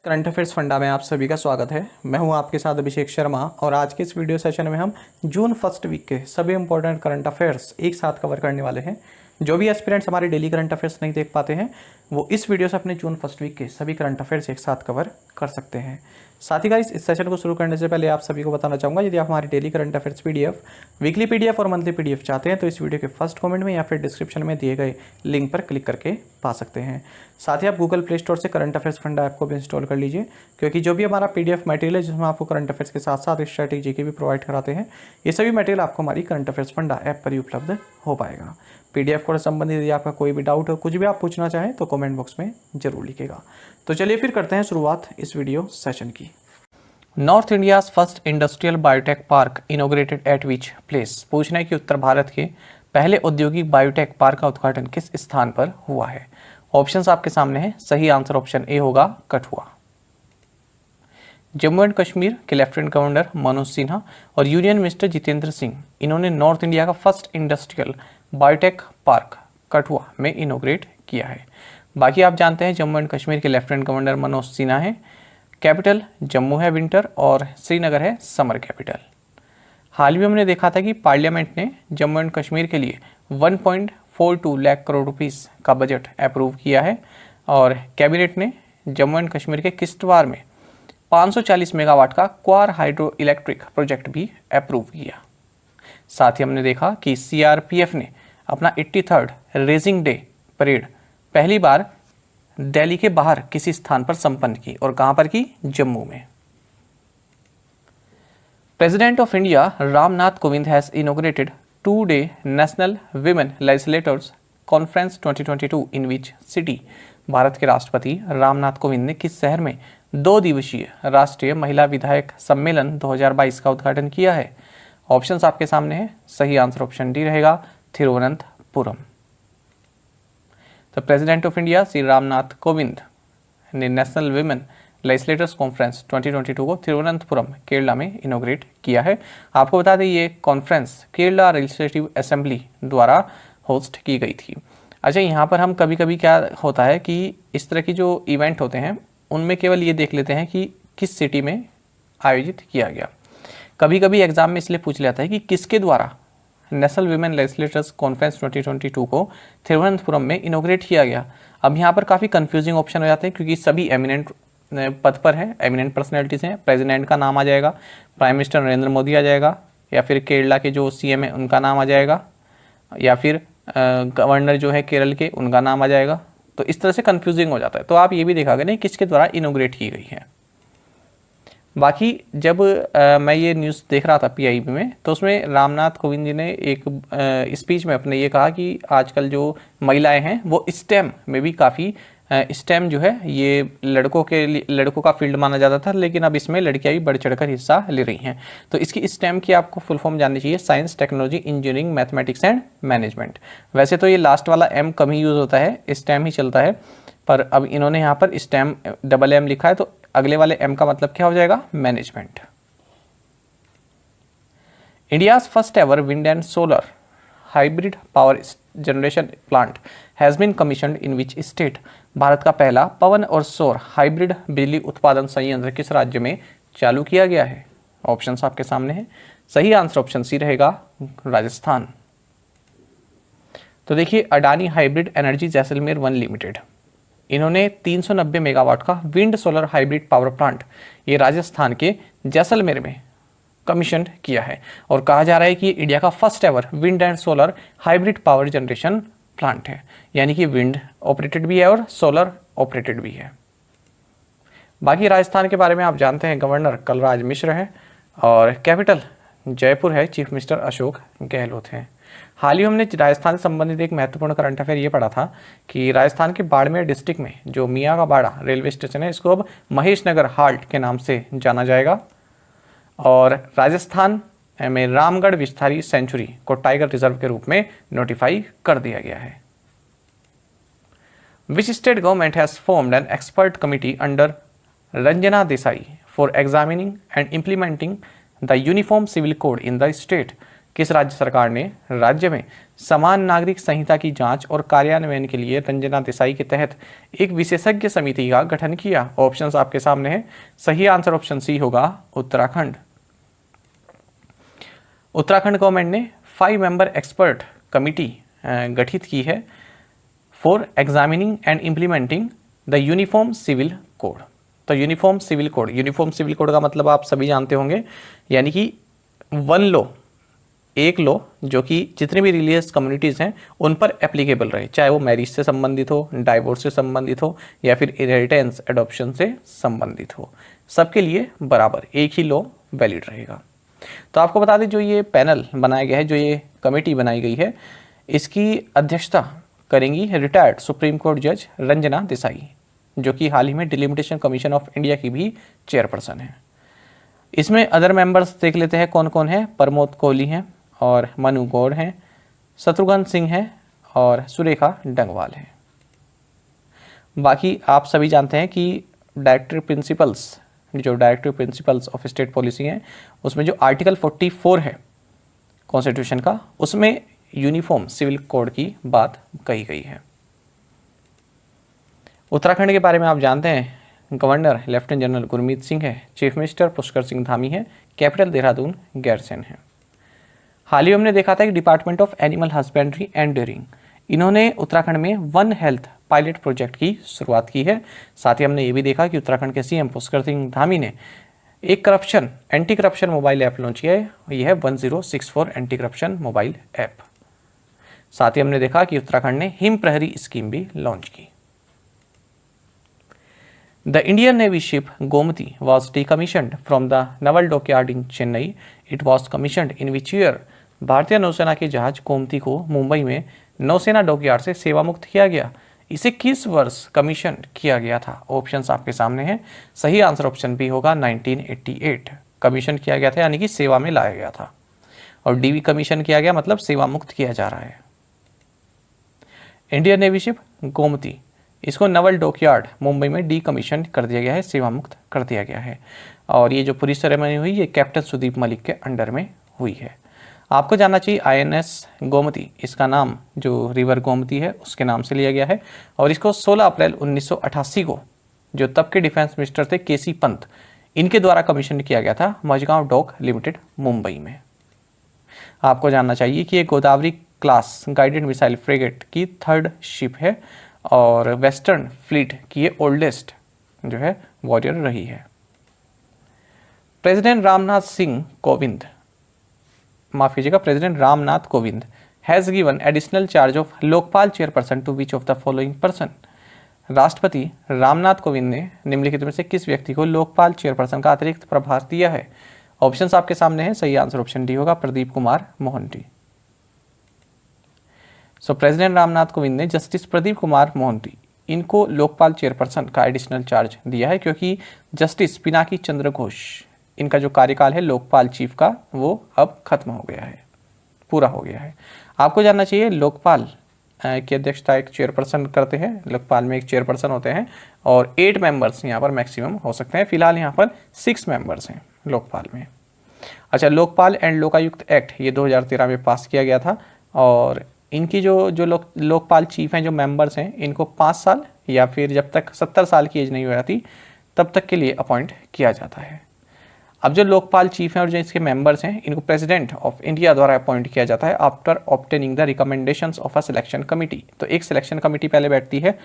Current affairs funda में आप सभी का स्वागत है। मैं हूं आपके साथ अभिषेक शर्मा और आज के इस वीडियो सेशन में हम जून फर्स्ट वीक के सभी इंपॉर्टेंट करंट अफेयर्स एक साथ कवर करने वाले हैं। जो भी एस्पिरेंट्स हमारे डेली करंट अफेयर्स नहीं देख पाते हैं वो इस वीडियो से अपने जून फर्स्ट वीक के सभी करंट अफेयर्स एक साथ कवर कर सकते हैं। साथ ही गाइस इस सेशन को शुरू करने से पहले आप सभी को बताना चाहूँगा, यदि आप हमारे daily current affairs PDF, weekly PDF और मंथली पीडीएफ चाहते हैं तो इस वीडियो के फर्स्ट कमेंट में या फिर डिस्क्रिप्शन में दिए गए लिंक पर क्लिक करके पा सकते हैं। साथ ही आप गूगल प्ले स्टोर से करंट अफेयर्स फंडा ऐप को भी इंस्टॉल कर लीजिए, क्योंकि जो भी हमारा पीडीएफ मटेरियल है जिसमें आपको करंट अफेयर्स के साथ साथ स्ट्रैटेजी के भी प्रोवाइड कराते हैं, ये सभी मटेरियल आपको हमारी करंट अफेयर्स फंडा ऐप पर ही उपलब्ध हो पाएगा। पीडीएफ को संबंधित यदि आपका कोई भी डाउट हो, कुछ भी आप पूछना चाहें तो कमेंट बॉक्स में जरूर लिखिएगा। तो चलिए फिर करते हैं शुरुआत इस वीडियो सेशन की। North India's first industrial biotech park inaugurated eight which place. पूछना है कि उत्तर भारत के पहले औद्योगिक बायोटेक पार्क का उद्घाटन किस स्थान पर हुआ है। ऑप्शंस आपके सामने हैं। सही आंसर ऑप्शन ए होगा, कठुआ। जम्मू एंड कश्मीर के लेफ्टिनेंट गवर्नर मनोज सिन्हा और यूनियन मिनिस्टर जितेंद्र सिंह, इन्होंने नॉर्थ इंडिया का first industrial biotech park Kathua में इनोग्रेट किया है। बाकी आप जानते हैं जम्मू एंड कश्मीर के लेफ्टिनेंट गवर्नर मनोज सिन्हा हैं, कैपिटल जम्मू है विंटर और श्रीनगर है समर कैपिटल। हाल ही में हमने देखा था कि पार्लियामेंट ने जम्मू एंड कश्मीर के लिए 1.42 लाख करोड़ रुपीस का बजट अप्रूव किया है और कैबिनेट ने जम्मू एंड कश्मीर के किश्तवाड़ में 540 मेगावाट का क्वार हाइड्रो इलेक्ट्रिक प्रोजेक्ट भी अप्रूव किया। साथ ही हमने देखा कि सीआरपीएफ ने अपना 83rd रेजिंग डे परेड पहली बार दिल्ली के बाहर किसी स्थान पर संपन्न की और कहां पर की, जम्मू में। President of India Ramnath Kovind has inaugurated 2-day national women legislators conference 2022 in which city. Bharat के राष्ट्रपति रामनाथ कोविंद ने किस शहर में 2 दिवसीय राष्ट्रीय महिला विधायक सम्मेलन 2022 का उद्घाटन किया है। ऑप्शंस आपके सामने हैं। सही आंसर ऑप्शन डी रहेगा, तिरुवनंतपुरम। तो president of India Shri Ramnath Kovind ने नेशनल विमेन लेजिस्लेटर्स कॉन्फ्रेंस 2022 को तिरुवनंतपुरम केरला में इनोग्रेट किया है। आपको बता दें ये कॉन्फ्रेंस केरला लेजिस्लेटिव असेंबली द्वारा होस्ट की गई थी। अच्छा, यहाँ पर हम कभी कभी क्या होता है कि इस तरह की जो इवेंट होते हैं उनमें केवल ये देख लेते हैं कि किस सिटी में आयोजित किया गया। कभी कभी एग्जाम में इसलिए पूछ लेता है कि किसके द्वारा नेशनल विमेन लेजिस्लेटर्स कॉन्फ्रेंस 2022 को तिरुवनंतपुरम में इनोग्रेट किया गया। अब यहाँ पर काफ़ी कंफ्यूजिंग ऑप्शन हो जाते हैं, क्योंकि सभी एमिनेंट पद पर हैं, एमिनेंट पर्सनैलिटीज़ हैं। प्रेसिडेंट का नाम आ जाएगा, प्राइम मिनिस्टर नरेंद्र मोदी आ जाएगा, या फिर केरला के जो सीएम है उनका नाम आ जाएगा, या फिर गवर्नर जो है केरल के उनका नाम आ जाएगा। तो इस तरह से कन्फ्यूजिंग हो जाता है। तो आप ये भी देखा नहीं किसके द्वारा इनोग्रेट की गई है। बाकी जब मैं ये न्यूज़ देख रहा था पीआईबी में, तो उसमें रामनाथ कोविंद जी ने एक स्पीच में अपने ये कहा कि आजकल जो महिलाएं हैं वो स्टेम में भी काफ़ी, स्टेम जो है ये लड़कों का फील्ड माना जाता था, लेकिन अब इसमें लड़कियां भी बढ़ चढ़कर हिस्सा ले रही हैं। तो इसकी स्टेम की आपको फुल फॉर्म जाननी चाहिए, science, technology, engineering, mathematics and management. वैसे तो ये लास्ट वाला एम कम ही यूज़ होता है, स्टेम ही चलता है, पर अब इन्होंने यहाँ पर स्टेम डबल एम लिखा है, तो अगले वाले एम का मतलब क्या हो जाएगा, management. India's first ever wind and solar hybrid power generation plant has been commissioned in which state. Bharat का पहला पवन और सौर हाइब्रिड बिजली उत्पादन संयंत्र किस राज्य में चालू किया गया है। ऑप्शंस आपके सामने हैं। सही आंसर ऑप्शन सी रहेगा, राजस्थान। तो देखिए, Adani hybrid energy Jaisalmer 1 limited, इन्होंने 390 मेगावाट का wind solar hybrid power plant ये राजस्थान के जैसलमेर में कमीशन किया है और कहा जा रहा है कि इंडिया का first ever wind and solar hybrid power generation plant है, यानी कि विंड ऑपरेटेड भी है और सोलर ऑपरेटेड भी है। बाकी राजस्थान के बारे में आप जानते हैं, गवर्नर कलराज मिश्र है और कैपिटल जयपुर है, चीफ मिनिस्टर अशोक गहलोत हैं। हाल ही हमने राजस्थान से संबंधित एक महत्वपूर्ण करंट अफेयर ये पढ़ा था कि राजस्थान के बाड़मेर डिस्ट्रिक्ट में जो मियाँ का बाड़ा रेलवे स्टेशन है, इसको अब महेश नगर हाल्ट के नाम से जाना जाएगा। और राजस्थान में रामगढ़ विस्तारी सेंचुरी को टाइगर रिजर्व के रूप में नोटिफाई कर दिया गया है। Which state government has formed an expert committee under Ranjana Desai for examining and implementing the uniform civil code in the state. किस राज्य सरकार ने राज्य में समान नागरिक संहिता की जांच और कार्यान्वयन के लिए रंजना देसाई के तहत एक विशेषज्ञ समिति का गठन किया? ऑप्शंस आपके सामने हैं। सही आंसर ऑप्शन सी होगा उत्तराखंड। उत्तराखंड गवर्नमेंट ने 5 मेंबर एक्सपर्ट कमिटी गठित की है for examining and implementing the uniform civil code. तो यूनिफॉर्म सिविल कोड का मतलब आप सभी जानते होंगे, यानी कि वन लॉ, एक लॉ जो कि जितने भी रिलीजियस कम्युनिटीज़ हैं उन पर एप्लीकेबल रहे, चाहे वो मैरिज से संबंधित हो, डाइवोर्स से संबंधित हो या फिर इनहेरिटेंस एडॉप्शन से संबंधित हो, सबके लिए बराबर एक ही लॉ वैलिड रहेगा। तो आपको बता दें, जो ये पैनल बनाया गया है, जो ये कमेटी बनाई गई है, इसकी अध्यक्षता करेंगी रिटायर्ड सुप्रीम कोर्ट जज रंजना देसाई, जो कि हाल ही में डिलिमिटेशन कमीशन ऑफ इंडिया की भी चेयरपर्सन है। इसमें अदर मेंबर्स देख लेते हैं कौन कौन है। प्रमोद कोहली हैं और मनु गौड़ हैं, शत्रुघ्न सिंह हैं और सुरेखा डंगवाल हैं। बाकी आप सभी जानते हैं कि directive principles of state policy हैं, उसमें जो आर्टिकल 44 है कॉन्स्टिट्यूशन का, उसमें यूनिफॉर्म सिविल कोड की बात कही गई है। उत्तराखंड के बारे में आप जानते हैं, governor lieutenant general Gurmeet Singh है, चीफ मिनिस्टर पुष्कर सिंह धामी है, कैपिटल देहरादून गैरसैंण है। हाल ही हमने देखा था कि department of animal husbandry and dairying, इन्होंने उत्तराखंड में वन हेल्थ पायलट प्रोजेक्ट की शुरुआत की है। साथ ही हमने ये भी देखा कि उत्तराखंड के सीएम पुष्कर सिंह धामी ने एक anti corruption mobile app launch किया है, यह है 1064 एंटी करप्शन मोबाइल ऐप। साथ ही हमने देखा कि उत्तराखंड ने हिम प्रहरी स्कीम भी लॉन्च की। The Indian Navy ship Gomati was decommissioned from the naval dockyard in Chennai. It was commissioned in which year? भारतीय नौसेना के जहाज गोमती को मुंबई में नौसेना डॉकयार्ड से सेवा मुक्त किया गया। इसे किस वर्ष कमीशन किया गया था? ऑप्शंस आपके सामने हैं। सही आंसर ऑप्शन बी होगा 1988 कमीशन किया गया था, यानी कि सेवा में लाया गया था। और डी कमीशन किया गया मतलब सेवा मुक्त किया जा रहा है। इंडियन नेवी शिप गोमती, इसको नवल डॉकयार्ड मुंबई में डीकमीशन कर दिया गया है, सेवा मुक्त कर दिया गया है। और ये जो पूरी सेरेमनी हुई ये कैप्टन सुदीप मलिक के अंडर में हुई है। आपको जानना चाहिए INS गोमती, इसका नाम जो रिवर गोमती है उसके नाम से लिया गया है और इसको 16 अप्रैल 1988 को जो तब के डिफेंस मिनिस्टर थे KC पंत, इनके द्वारा कमीशन किया गया था मझगांव डॉक लिमिटेड मुंबई में। आपको जानना चाहिए कि ये Godavari class guided missile frigate की 3rd शिप है और वेस्टर्न फ्लीट की ये ओल्डेस्ट जो है वॉरियर रही है। President Ramnath Kovind has given additional charge of Lokpal chairperson to which of the following person? राष्ट्रपति रामनाथ कोविंद ने निम्नलिखित में से किस व्यक्ति को लोकपाल चेयरपर्सन का अतिरिक्त प्रभार दिया है? ऑप्शंस आपके सामने हैं। सही आंसर ऑप्शन डी होगा, प्रदीप कुमार मोहंती। सो प्रेसिडेंट रामनाथ कोविंद ने जस्टिस प्रदीप कुमार मोहंती इनको लोकपाल चेयरपर्सन का एडिशनल चार्ज दिया है, क्योंकि जस्टिस पिनाकी चंद्र घोष इनका जो कार्यकाल है लोकपाल चीफ का वो अब खत्म हो गया है, पूरा हो गया है। आपको जानना चाहिए लोकपाल की अध्यक्षता एक चेयरपर्सन करते हैं, लोकपाल में एक चेयरपर्सन होते हैं और 8 मेंबर्स यहाँ पर मैक्सिमम हो सकते हैं। फिलहाल यहाँ पर 6 मेंबर्स हैं लोकपाल में। अच्छा, लोकपाल एंड लोकायुक्त एक्ट ये 2013 में पास किया गया था और इनकी जो लोकपाल चीफ हैं, जो मेंबर्स हैं, इनको 5 साल या फिर जब तक 70 साल की एज नहीं हो जाती तब तक के लिए अपॉइंट किया जाता है। अब जो लोकपाल चीफ हैं और जो इसके मेंबर्स हैं, इनको प्रेसिडेंट ऑफ इंडिया द्वारा अपॉइंट किया जाता है after obtaining the recommendations of a selection committee. तो एक सिलेक्शन कमेटी पहले बैठती है,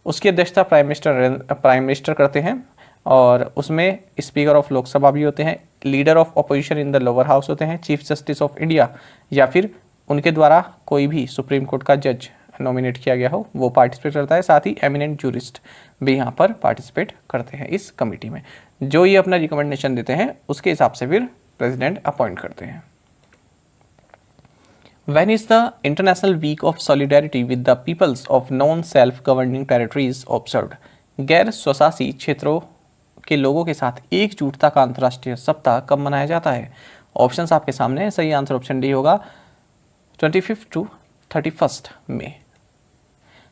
उसकी अध्यक्षता प्राइम मिनिस्टर करते हैं और उसमें स्पीकर ऑफ लोकसभा भी होते हैं, leader of opposition in the lower house होते हैं, चीफ जस्टिस ऑफ इंडिया या फिर उनके द्वारा कोई भी सुप्रीम कोर्ट का जज नॉमिनेट किया गया हो वो पार्टिसिपेट करता है। साथ ही एमिनेंट जूरिस्ट भी यहाँ पर पार्टिसिपेट करते हैं इस कमेटी में। जो ये अपना रिकमेंडेशन देते हैं उसके हिसाब से फिर प्रेसिडेंट अपॉइंट करते हैं। When is the International Week of Solidarity with the Peoples of Non-Self-Governing Territories observed? गैर स्वशासी क्षेत्रों के लोगों के साथ एकजुटता का अंतर्राष्ट्रीय सप्ताह कब मनाया जाता है? ऑप्शंस आपके सामने है। सही आंसर ऑप्शन डी होगा 25 to 31 मई।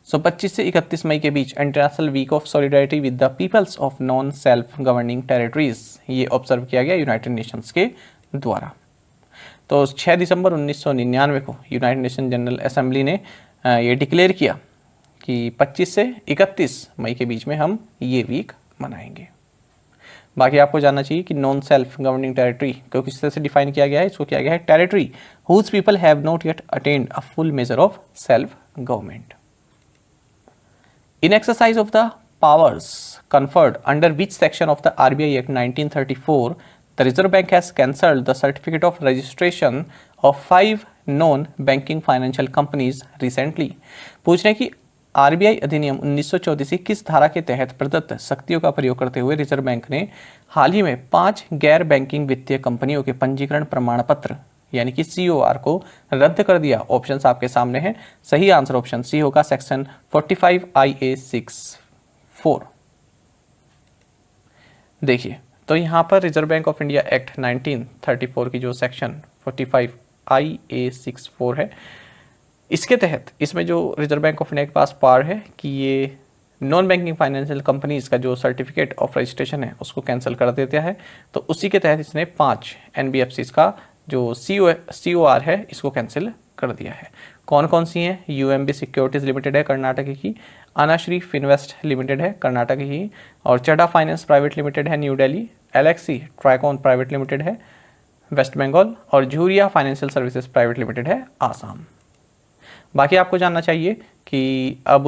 25 से 31 मई के बीच international week of solidarity with the peoples of non self governing territories ये ऑब्जर्व किया गया यूनाइटेड नेशंस के द्वारा। तो 6 दिसंबर 1999 को यूनाइटेड नेशन जनरल असेंबली ने ये डिक्लेयर किया कि 25 से 31 मई के बीच में हम ये वीक मनाएंगे। बाकी आपको जानना चाहिए कि नॉन सेल्फ गवर्निंग टेरिटरी को किस तरह से डिफाइन किया गया है। इसको किया गया है territory whose people have not yet attained a full measure of self government. In exercise of the powers conferred under which section of the RBI Act 1934 the Reserve Bank has cancelled the certificate of registration of 5 non-banking financial companies recently। पूछ रहे हैं कि RBI अधिनियम 1934 किस धारा के तहत प्रदत्त शक्तियों का प्रयोग करते हुए रिजर्व बैंक ने हाल ही में 5 गैर बैंकिंग वित्तीय कंपनियों के पंजीकरण प्रमाण पत्र यानी कि COR को रद्द कर दिया। ऑप्शंस आपके सामने हैं। सही आंसर ऑप्शन सी होगा, सेक्शन 45 IA 64। देखिए तो यहां पर reserve bank of India act 1934 की जो सेक्शन 45 IA 64 है, इसके तहत इसमें जो रिजर्व बैंक ऑफ इंडिया के पास पावर है कि ये नॉन बैंकिंग फाइनेंशियल कंपनीज का जो सर्टिफिकेट ऑफ रजिस्ट्रेशन है उसको कैंसिल कर देता है। तो उसी के तहत इसने 5 NBFCs का जो COR है इसको कैंसिल कर दिया है। कौन कौन सी हैं? UMB सिक्योरिटीज लिमिटेड है कर्नाटक की, अनाश्री फिनवेस्ट लिमिटेड है कर्नाटक की, और चड्डा फाइनेंस प्राइवेट लिमिटेड है new Delhi, LXC Tricon private limited है वेस्ट बंगाल, और झूरिया फाइनेंशियल सर्विसेज प्राइवेट लिमिटेड है आसाम। बाकी आपको जानना चाहिए कि अब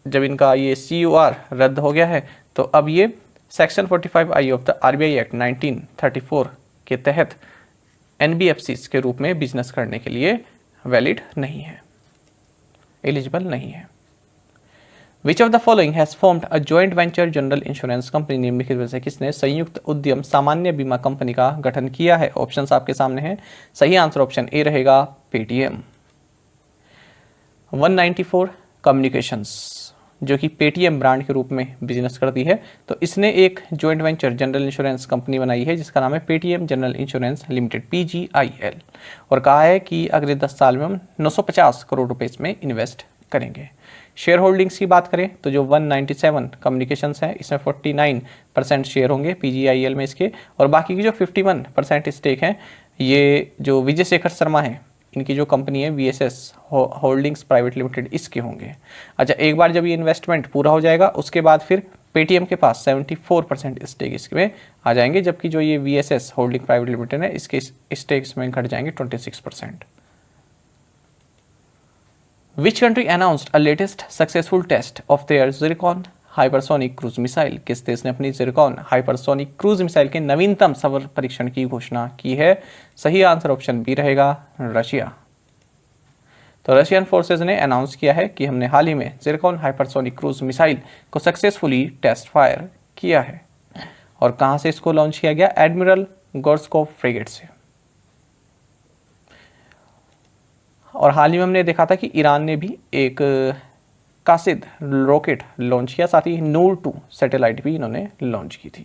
जब इनका ये COR रद्द हो गया है तो अब ये section 45 I of the RBI act 1934 के तहत NBFCs के रूप में बिजनेस करने के लिए वैलिड नहीं है, एलिजिबल नहीं है। विच of the following has formed a joint venture general insurance company? निम्नलिखित में से किसने संयुक्त उद्यम सामान्य बीमा कंपनी का गठन किया है? ऑप्शंस आपके सामने हैं। सही आंसर ऑप्शन ए रहेगा, पेटीएम। 194 कम्युनिकेशंस जो कि पेटीएम ब्रांड के रूप में बिजनेस करती है, तो इसने एक joint venture general insurance company बनाई है जिसका नाम है Paytm general insurance limited PGIL, और कहा है कि अगले 10 साल में हम 950 करोड़ रुपए इसमें इन्वेस्ट करेंगे। शेयर होल्डिंग्स की बात करें तो जो 197 कम्युनिकेशंस है इसमें 49% शेयर होंगे PGIL में इसके, और बाकी की जो 51% स्टेक है ये जो विजय शेखर शर्मा है इनकी जो कंपनी है VSS होल्डिंग्स प्राइवेट लिमिटेड इसके होंगे। अच्छा, एक बार जब ये इन्वेस्टमेंट पूरा हो जाएगा उसके बाद फिर पेटीएम के पास 74% स्टेक इसमें आ जाएंगे, जबकि जो ये VSS होल्डिंग प्राइवेट लिमिटेड है इसके स्टेक इसमें घट जाएंगे 26%। Which country announced a latest successful test of their Zircon hypersonic cruise missile? किस देश ने अपनी जिरकॉन हाइपरसोनिक क्रूज मिसाइल के नवीनतम सफल परीक्षण की घोषणा की है? सही आंसर ऑप्शन बी रहेगा, रशिया। तो रशियन फोर्सेज ने अनाउंस किया है कि हमने हाल ही में जिरकॉन हाइपरसोनिक क्रूज मिसाइल को सक्सेसफुली टेस्ट फायर किया है। और कहां से इसको लॉन्च किया गया? एडमिरल गोर्स्कोव फ्रिगेट से। और हाल ही में हमने देखा था कि ईरान ने भी एक कासिद रॉकेट लॉन्च किया, साथ ही नूर 2 सैटेलाइट भी इन्होंने लॉन्च की थी।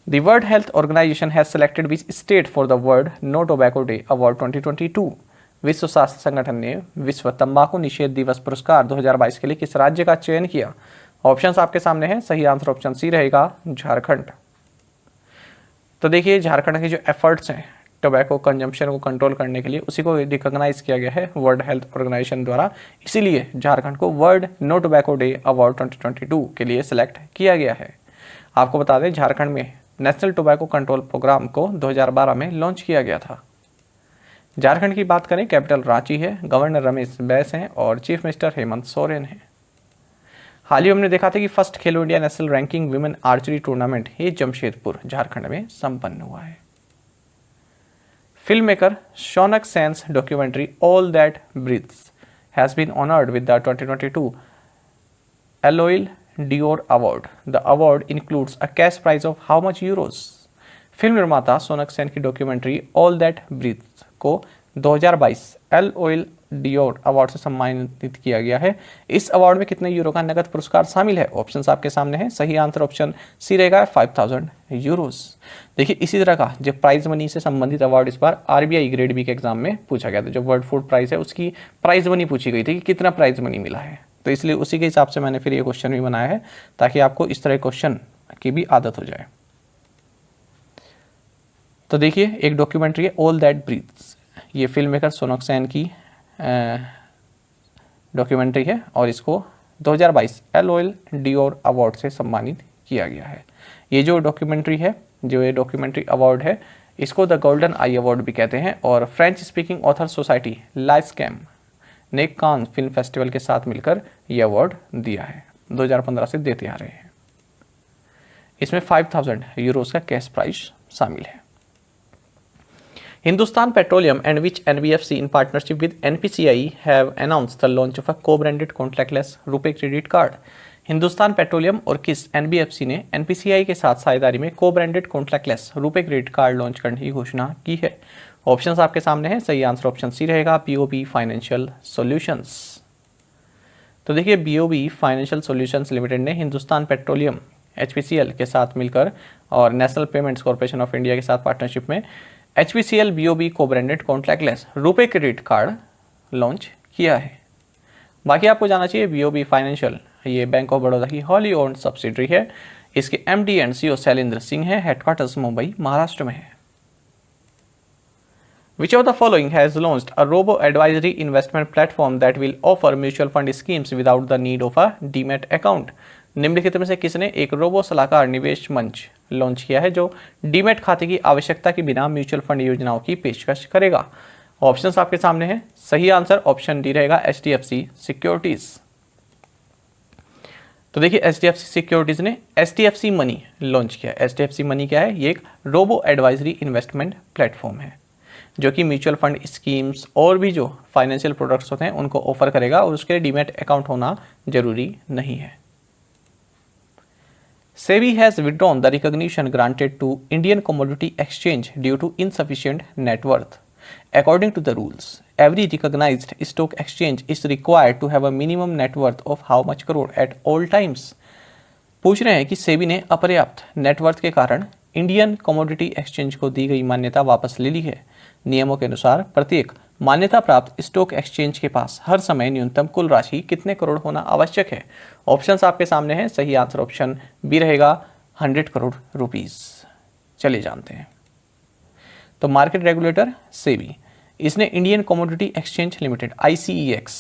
The World health Organization has selected which state for the World No Tobacco Day award 2022? विश्व स्वास्थ्य संगठन ने विश्व तंबाकू निषेध दिवस पुरस्कार 2022 के लिए किस राज्य का चयन किया? ऑप्शंस आपके सामने हैं। सही आंसर ऑप्शन सी रहेगा, झारखंड। तो देखिए झारखंड के जो एफर्ट्स हैं टोबैको कंजम्पशन को कंट्रोल करने के लिए उसी को रिकॉग्नाइज किया गया है वर्ल्ड हेल्थ ऑर्गेनाइजेशन द्वारा, इसीलिए झारखंड को World No Tobacco Day award 2022 के लिए सिलेक्ट किया गया है। आपको बता दें झारखंड में नेशनल टोबैको कंट्रोल प्रोग्राम को 2012 में लॉन्च किया गया था। झारखंड की बात करें, कैपिटल रांची है, गवर्नर रमेश बैस हैं और चीफ मिनिस्टर हेमंत सोरेन हैं। हाल ही हमने देखा था कि फर्स्ट खेलो India national ranking women archery tournament ये जमशेदपुर झारखंड में संपन्न हुआ है। Filmmaker Shaunak Sen's documentary All That Breathes has been honored with the 2022 Aloil d'Or Award. The award includes a cash prize of how much euros? Film निर्माता सोनक सेन की documentary All That Breathes को 2022 Aloil d'Or award से सम्मानित किया गया है। इस award में कितने यूरो का नगद पुरस्कार शामिल है? ऑप्शंस आपके सामने हैं। सही आंसर ऑप्शन सी रहेगा, 5000 यूरोस। देखिए इसी तरह का जो प्राइज मनी से संबंधित अवार्ड इस बार RBI ग्रेड बी के एग्जाम में पूछा गया था। जो वर्ल्ड फूड प्राइज है उसकी प्राइज मनी पूछी गई थी कि कितना प्राइज मनी मिला है, तो इसलिए उसी के हिसाब से मैंने फिर ये क्वेश्चन भी बनाया है ताकि आपको इस तरह क्वेश्चन की भी आदत हो जाए। तो देखिए एक डॉक्यूमेंट्री है ऑल दैट ब्रीथ्स, ये फिल्म मेकर सोनम सेन की डॉक्यूमेंट्री है और इसको 2022 एलओएल डियोर अवार्ड से सम्मानित किया गया है। ये जो डॉक्यूमेंट्री है, जो ये डॉक्यूमेंट्री अवार्ड है, इसको द गोल्डन आई अवार्ड भी कहते हैं और फ्रेंच स्पीकिंग ऑथर सोसाइटी लाइस्कैम ने कान फिल्म फेस्टिवल के साथ मिलकर ये अवार्ड दिया है, 2015 से देते आ रहे हैं। इसमें 5000 यूरोज का कैश प्राइज शामिल है। Hindustan Petroleum and which NBFC in partnership with NPCI have announced the launch of a co-branded contactless रुपए क्रेडिट कार्ड। हिंदुस्तान पेट्रोलियम और किस NBFC ने NPCI के साथ साझेदारी में को-ब्रांडेड कॉन्टैक्टलेस रुपए क्रेडिट कार्ड लॉन्च करने की घोषणा की है। ऑप्शंस आपके सामने हैं, सही आंसर ऑप्शन सी रहेगा, BOB फाइनेंशियल सॉल्यूशंस। तो देखिए BOB फाइनेंशियल सॉल्यूशंस लिमिटेड ने हिंदुस्तान पेट्रोलियम HPCL के साथ मिलकर और national payments corporation of India के साथ पार्टनरशिप में HPCL BOB को ब्रांडेड कॉन्टैक्टलेस रुपए क्रेडिट कार्ड लॉन्च किया है। बाकी आपको जाना चाहिए BOB फाइनेंशियल ये बैंक ऑफ बड़ौदा की हॉली ओन्ड सब्सिडरी है। इसके MD and CEO Shailendra Singh है, हेडक्वार्टर्स मुंबई महाराष्ट्र में है। Which of the following has launched a robo-advisory investment platform that will offer mutual fund schemes without the need of a demat account? निम्नलिखित में से किसने एक रोबो सलाहकार निवेश मंच लॉन्च किया है जो डीमैट खाते की आवश्यकता के बिना म्यूचुअल फंड योजनाओं की पेशकश करेगा? ऑप्शंस आपके सामने हैं, सही आंसर ऑप्शन डी रहेगा, HDFC सिक्योरिटीज। तो देखिए HDFC सिक्योरिटीज ने HDFC मनी लॉन्च किया। HDFC मनी क्या है? ये एक रोबो एडवाइजरी इन्वेस्टमेंट प्लेटफॉर्म है जो कि म्यूचुअल फंड स्कीम्स और भी जो फाइनेंशियल प्रोडक्ट्स होते हैं उनको ऑफर करेगा और उसके लिए डीमैट अकाउंट होना जरूरी नहीं है। SEBI has withdrawn the recognition granted to Indian Commodity Exchange due to insufficient net worth. According to the rules, every recognized stock exchange is required to have a minimum net worth of how much crore at all times. पूछ रहे हैं कि सेबी ने अपर्याप्त net worth के कारण Indian commodity exchange को दी गई मान्यता वापस ले ली है। नियमों के अनुसार प्रत्येक मान्यता प्राप्त स्टॉक एक्सचेंज के पास हर समय न्यूनतम कुल राशि कितने करोड़ होना आवश्यक है? ऑप्शंस आपके सामने हैं, सही आंसर ऑप्शन बी रहेगा, 100 करोड़ रुपीस। चलिए जानते हैं। तो मार्केट रेगुलेटर सेबी, इसने Indian commodity exchange limited ICEX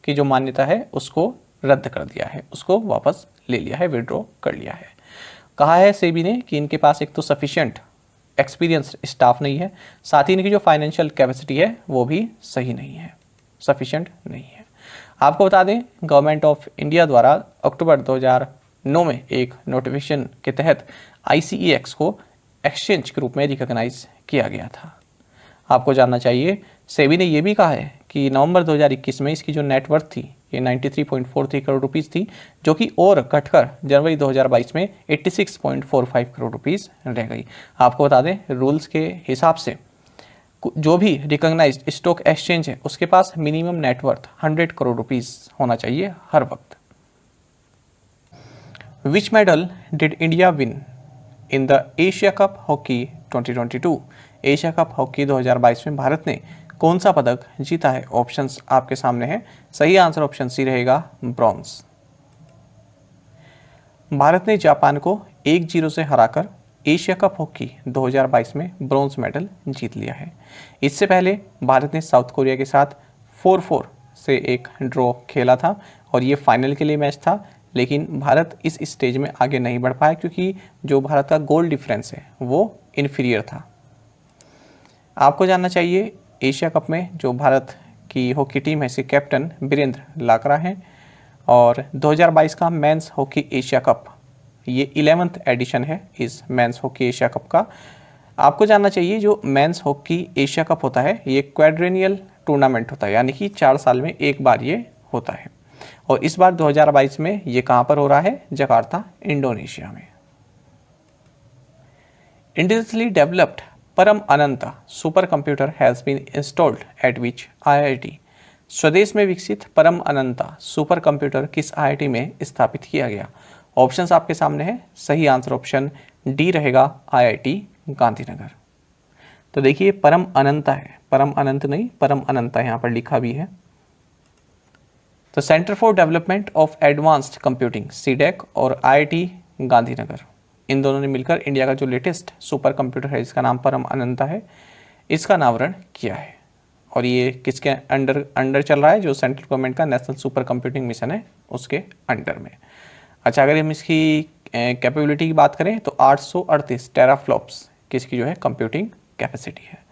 की जो मान्यता है उसको रद्द कर दिया है, उसको वापस ले लिया है, विड्रॉ कर लिया है। कहा है सेबी ने कि इनके पास एक तो सफिशिएंट एक्सपीरियंस स्टाफ नहीं है, साथ ही इनकी जो फाइनेंशियल कैपेसिटी है वो भी सही नहीं है, सफिशिएंट नहीं है। आपको बता दें गवर्नमेंट ऑफ इंडिया द्वारा अक्टूबर 2009 में एक नोटिफिकेशन के तहत ICEX को एक्सचेंज के रूप में रिकॉग्नाइज किया गया था। आपको जानना चाहिए सेबी ने यह भी कहा है कि नवंबर 2021 में इसकी जो नेटवर्थ थी ये 93.43 करोड़ रुपीस थी, जो कि और घटकर जनवरी 2022 में 86.45 करोड़ रुपीस रह गई। आपको बता दें रूल्स के हिसाब से जो भी रिकॉग्नाइज्ड स्टॉक एक्सचेंज है उसके पास मिनिमम नेटवर्थ 100 करोड़ रुपीस होना चाहिए हर वक्त। विच medal did India win in the Asia cup hockey 2022? Asia cup hockey 2022 में भारत ने कौन सा पदक जीता है? ऑप्शंस आपके सामने हैं, सही आंसर ऑप्शन सी रहेगा, ब्रॉन्ज। भारत ने जापान को 1-0 से हराकर एशिया कप हॉकी 2022 में ब्रॉन्ज मेडल जीत लिया है। इससे पहले भारत ने साउथ कोरिया के साथ 4-4 से एक ड्रॉ खेला था और ये फाइनल के लिए मैच था, लेकिन भारत इस स्टेज में आगे नहीं बढ़ पाया क्योंकि जो भारत का गोल डिफरेंस है वो इन्फीरियर था। आपको जानना चाहिए एशिया कप में जो भारत की हॉकी टीम है इसके कैप्टन वीरेंद्र लाकरा हैं और 2022 का मेंस हॉकी एशिया कप ये 11th एडिशन है इस मेंस हॉकी एशिया कप का। आपको जानना चाहिए जो मेंस हॉकी एशिया कप होता है ये क्वाड्रेनियल टूर्नामेंट होता है, यानी कि 4 साल में एक बार ये होता है और इस बार 2022 में ये कहाँ पर हो रहा है? जकार्ता, इंडोनेशिया में। Indigenously developed Param Ananta super computer has been installed at which IIT? स्वदेश में विकसित परम अनंता सुपर कंप्यूटर किस IIT में स्थापित किया गया? ऑप्शंस आपके सामने हैं, सही आंसर ऑप्शन डी रहेगा, IIT गांधीनगर। तो देखिए परम अनंता है, परम अनंत नहीं, परम अनंता यहाँ पर लिखा भी है। तो centre for development of advanced computing CDEC और IIT गांधीनगर इन दोनों ने मिलकर इंडिया का जो लेटेस्ट सुपर कंप्यूटर है, इसका नाम परम अनंता है, इसका अनावरण किया है। और ये किसके अंडर चल रहा है? जो सेंट्रल गवर्नमेंट का नेशनल सुपर कंप्यूटिंग मिशन है उसके अंडर में। अच्छा, अगर हम इसकी कैपेबिलिटी की बात करें तो 838 टेराफ्लॉप्स किसकी जो है कंप्यूटिंग कैपेसिटी है।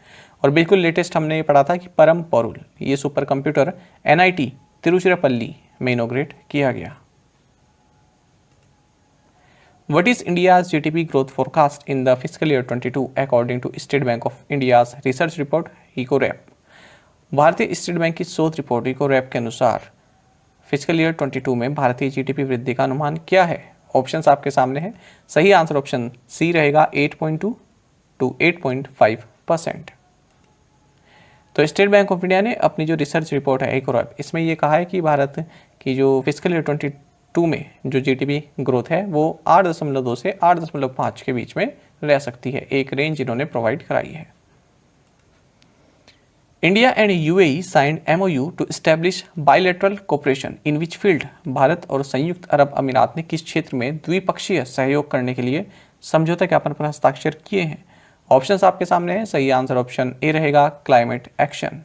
और बिल्कुल लेटेस्ट हमने ये पढ़ा था कि परम पोरुल ये सुपर कंप्यूटर NIT तिरुचिरापल्ली में इनोग्रेट किया गया। What is India's GDP growth forecast in the fiscal year 22 according to State Bank of India's research report EcoRep? भारतीय स्टेट बैंक की शोध रिपोर्ट EcoRep के अनुसार फिजिकल ईयर 22 में भारतीय GDP वृद्धि का अनुमान क्या है? ऑप्शंस आपके सामने हैं। सही आंसर ऑप्शन सी रहेगा 8.2 to 8.5%। तो स्टेट बैंक ऑफ इंडिया ने अपनी जो रिसर्च रिपोर्ट है EcoRep, इसमें ये कहा है कि भारत की जो फिजिकल ईयर 22 में जो GDP ग्रोथ है वो 8.2 से 8.5 के बीच में रह सकती है। एक रेंज इन्होंने प्रोवाइड कराई है। India and UAE signed MOU to establish bilateral cooperation in which field? Bharat और संयुक्त अरब अमीरात ने किस क्षेत्र में द्विपक्षीय सहयोग करने के लिए समझौता ज्ञापन पर हस्ताक्षर किए हैं? ऑप्शंस आपके सामने हैं। सही आंसर ऑप्शन ए रहेगा क्लाइमेट एक्शन।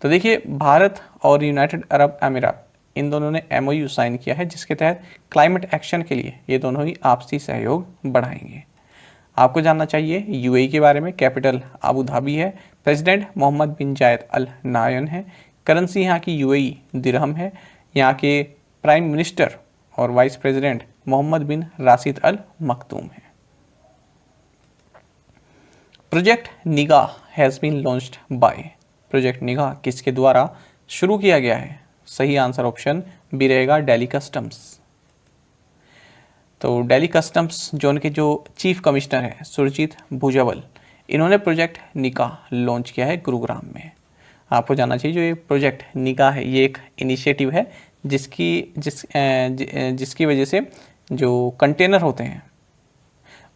तो देखिए, भारत और यूनाइटेड अरब अमीरात इन दोनों ने MOU साइन किया है, जिसके तहत क्लाइमेट एक्शन के लिए ये दोनों ही आपसी सहयोग बढ़ाएंगे। आपको जानना चाहिए UAE के बारे में। कैपिटल अबू धाबी है, प्रेसिडेंट मोहम्मद बिन जायद अल नायन है, करेंसी यहाँ की UAE दिरहम है, यहाँ के प्राइम मिनिस्टर और vice president Mohammed bin Rashid Al Maktoum है। Project Nigah has been launched by? Project Nigah किसके द्वारा शुरू किया गया है? सही आंसर ऑप्शन बी रहेगा दिल्ली कस्टम्स। तो दिल्ली कस्टम्स जोन के जो चीफ कमिश्नर हैं सुरजीत भुजबल, इन्होंने प्रोजेक्ट निगाह लॉन्च किया है गुरुग्राम में। आपको जानना चाहिए जो ये प्रोजेक्ट निगाह है ये एक इनिशिएटिव है जिसकी वजह से जो कंटेनर होते हैं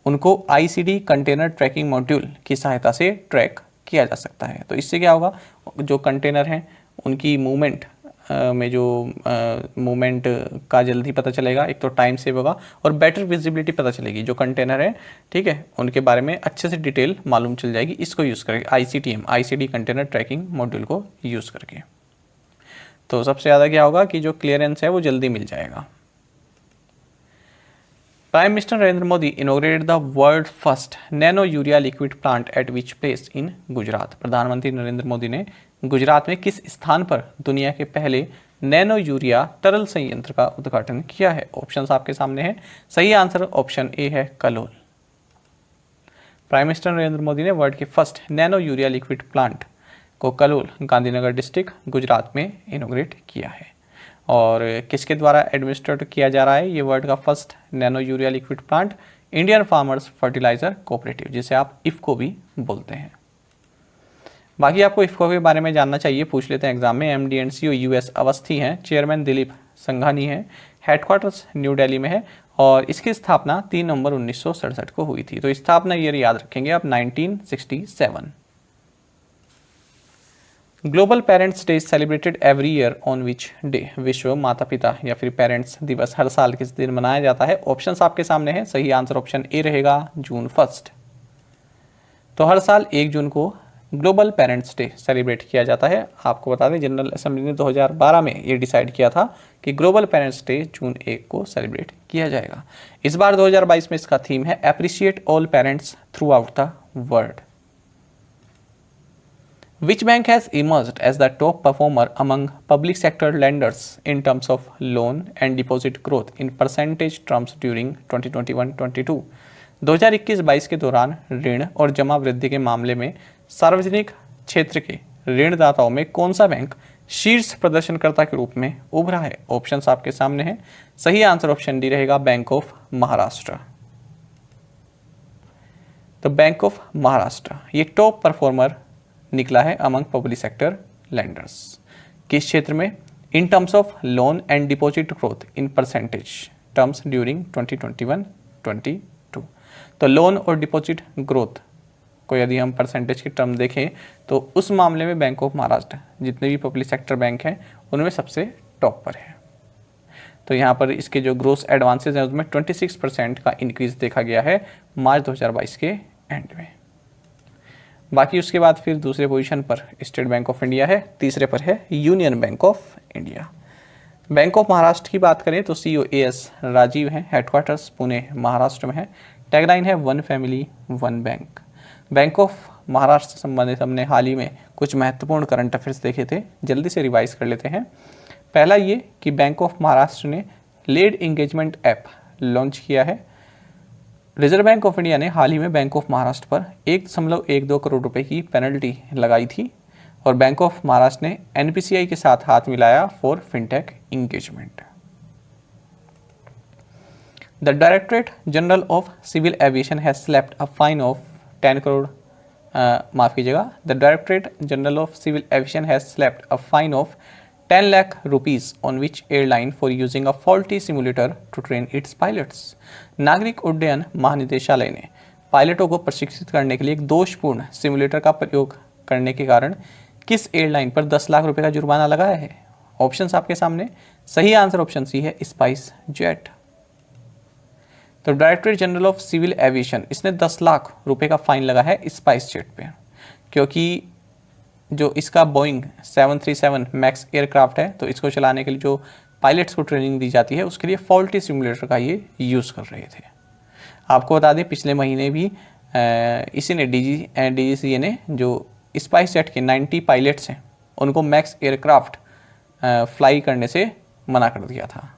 उनको ICD कंटेनर ट्रैकिंग मॉड्यूल की सहायता से ट्रैक किया जा सकता है। तो इससे क्या होगा, जो कंटेनर हैं उनकी मूवमेंट में जो मूवमेंट का जल्दी पता चलेगा, एक तो टाइम सेव होगा और बेटर विजिबिलिटी पता चलेगी। जो कंटेनर है, ठीक है, उनके बारे में अच्छे से डिटेल मालूम चल जाएगी इसको यूज़ करके, ICD कंटेनर ट्रैकिंग मॉड्यूल को यूज़ करके। तो सबसे ज़्यादा क्या होगा कि जो क्लियरेंस है वो जल्दी मिल जाएगा। Prime minister Narendra Modi inaugurated the world first nano urea liquid plant at which place in Gujarat? प्रधानमंत्री नरेंद्र मोदी ने गुजरात में किस स्थान पर दुनिया के पहले नैनो यूरिया तरल संयंत्र का उद्घाटन किया है? ऑप्शंस आपके सामने हैं। सही आंसर ऑप्शन ए है कलोल। प्राइम मिनिस्टर नरेंद्र मोदी ने वर्ल्ड के first nano urea liquid plant को कलोल, गांधीनगर डिस्ट्रिक्ट, गुजरात में इनॉग्रेट किया है। और किसके द्वारा एडमिनिस्ट्रेट किया जा रहा है ये वर्ल्ड का first nano urea liquid plant? Indian farmers fertiliser cooperative, जिसे आप इफ्को भी बोलते हैं। बाकी आपको इफ्को के बारे में जानना चाहिए, पूछ लेते हैं एग्जाम में। MD and CEO US Awasthi हैं, चेयरमैन दिलीप संघानी हैं, हेडक्वार्टर्स न्यू दिल्ली में है और इसकी स्थापना 3 नवंबर 1967 को हुई थी। तो स्थापना ईयर याद रखेंगे आप 1967। Global parents day celebrated every year on which day? विश्व माता पिता या फिर पेरेंट्स दिवस हर साल किस दिन मनाया जाता है? ऑप्शंस आपके सामने हैं। सही आंसर ऑप्शन ए रहेगा जून 1। तो हर साल 1 जून को ग्लोबल पेरेंट्स डे सेलिब्रेट किया जाता है। आपको बता दें जनरल असेंबली ने 2012 में ये डिसाइड किया था कि ग्लोबल पेरेंट्स डे जून 1 को सेलिब्रेट किया जाएगा। इस बार 2022 में इसका थीम है appreciate all parents through out the world. Which bank has emerged as the top performer among public sector lenders in terms of loan and deposit growth in percentage terms during 2021-22? 2021-22 के दौरान ऋण और जमा वृद्धि के मामले में सार्वजनिक क्षेत्र के ऋणदाताओं में कौन सा बैंक शीर्ष प्रदर्शनकर्ता के रूप में उभरा है? ऑप्शंस आपके सामने हैं। सही आंसर ऑप्शन डी रहेगा बैंक ऑफ महाराष्ट्र। तो बैंक ऑफ महाराष्ट्र ये टॉप परफॉर्मर निकला है अमंग पब्लिक सेक्टर लेंडर्स। किस क्षेत्र में? In terms of loan and deposit growth in percentage terms during 2021-22। तो लोन और डिपॉजिट ग्रोथ को यदि हम परसेंटेज की टर्म देखें तो उस मामले में बैंक ऑफ महाराष्ट्र जितने भी पब्लिक सेक्टर बैंक हैं उनमें सबसे टॉप पर है। तो यहाँ पर इसके जो ग्रोस एडवांसेस हैं उसमें 26% का इंक्रीज देखा गया है मार्च 2022 के एंड में। बाकी उसके बाद फिर दूसरे पोजीशन पर स्टेट बैंक ऑफ इंडिया है, तीसरे पर है union bank of India. Bank of Maharashtra की बात करें तो CEO AS राजीव हैं, हेडक्वार्टर्स पुणे महाराष्ट्र में है। टैगलाइन है one family one bank. Bank of Maharashtra से संबंधित हमने हाल ही में कुछ महत्वपूर्ण करंट अफेयर्स देखे थे, जल्दी से रिवाइज कर लेते हैं। पहला ये कि बैंक ऑफ महाराष्ट्र ने लीड इंगेजमेंट ऐप लॉन्च किया है। रिजर्व बैंक ऑफ इंडिया ने हाल ही में बैंक ऑफ महाराष्ट्र पर 1.12 करोड़ रुपए की पेनल्टी लगाई थी और बैंक ऑफ महाराष्ट्र ने NPCI के साथ हाथ मिलाया for fintech engagement. The directorate general of civil aviation has slapped a fine of 10 crore माफ कीजिएगा, the directorate general of civil aviation has slapped a fine of 10 lakh rupees on which airline for using a faulty simulator to train its pilots. नागरिक उड्डयन महानिदेशालय ने पायलटों को प्रशिक्षित करने के लिए एक दोषपूर्ण सिमुलेटर का प्रयोग करने के कारण किस एयरलाइन पर 10 लाख रुपए का जुर्माना लगाया है? ऑप्शंस आपके सामने। सही आंसर ऑप्शन सी है, स्पाइस जेट। तो directorate general of civil aviation इसने 10 लाख रुपए का फाइन लगा है स्पाइस जेट पे, क्योंकि जो इसका बोइंग 737 मैक्स एयरक्राफ्ट है, तो इसको चलाने के लिए जो पायलट्स को ट्रेनिंग दी जाती है उसके लिए फॉल्टी सिमुलेटर का ये यूज़ कर रहे थे। आपको बता दें पिछले महीने भी इसी ने DGCA ने जो स्पाइस जेट के 90 पायलट्स हैं उनको मैक्स एयरक्राफ्ट फ्लाई करने से मना कर दिया था।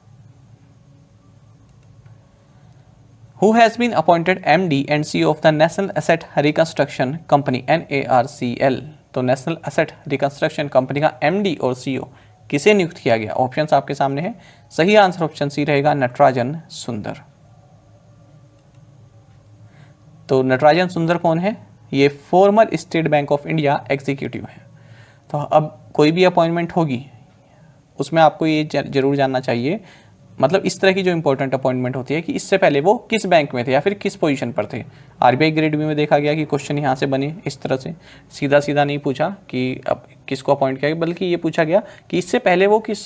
Who has been appointed MD and CEO of the National Asset Reconstruction Company NARCL? तो नेशनल एसेट रिकंस्ट्रक्शन कंपनी का MD और CEO किसे नियुक्त किया गया? ऑप्शंस आपके सामने हैं। सही आंसर ऑप्शन सी रहेगा, नटराजन सुंदर। तो नटराजन सुंदर कौन है? ये farmer state bank of India executive है। तो अब कोई भी अपॉइंटमेंट होगी उसमें आपको ये जरूर जानना चाहिए, मतलब इस तरह की जो इंपॉर्टेंट अपॉइंटमेंट होती है कि इससे पहले वो किस बैंक में थे या फिर किस पोजीशन पर थे। RBI ग्रेड बी में देखा गया कि क्वेश्चन यहाँ से बने इस तरह से, सीधा सीधा नहीं पूछा कि अब किसको अपॉइंट किया, बल्कि ये पूछा गया कि इससे पहले वो किस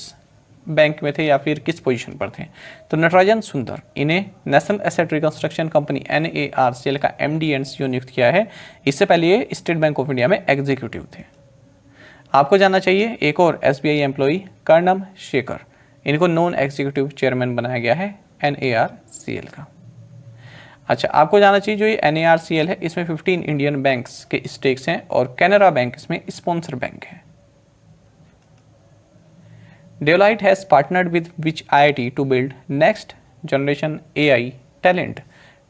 बैंक में थे या फिर किस पोजीशन पर थे। तो नटराजन सुंदर, इन्हें national asset reconstruction company NARCL का MD एंड CEO नियुक्त किया है। इससे पहले ये स्टेट बैंक ऑफ इंडिया में एग्जीक्यूटिव थे। आपको जानना चाहिए एक और SBI एम्प्लॉई कर्णम शेखर, इनको नॉन एग्जीक्यूटिव चेयरमैन बनाया गया है NARCL का। अच्छा, आपको जानना चाहिए जो ये NARCL है इसमें 15 इंडियन बैंक्स के स्टेक्स हैं और कैनरा बैंक इसमें स्पॉन्सर बैंक है। Deloitte has partnered with which IIT to build next generation AI talent.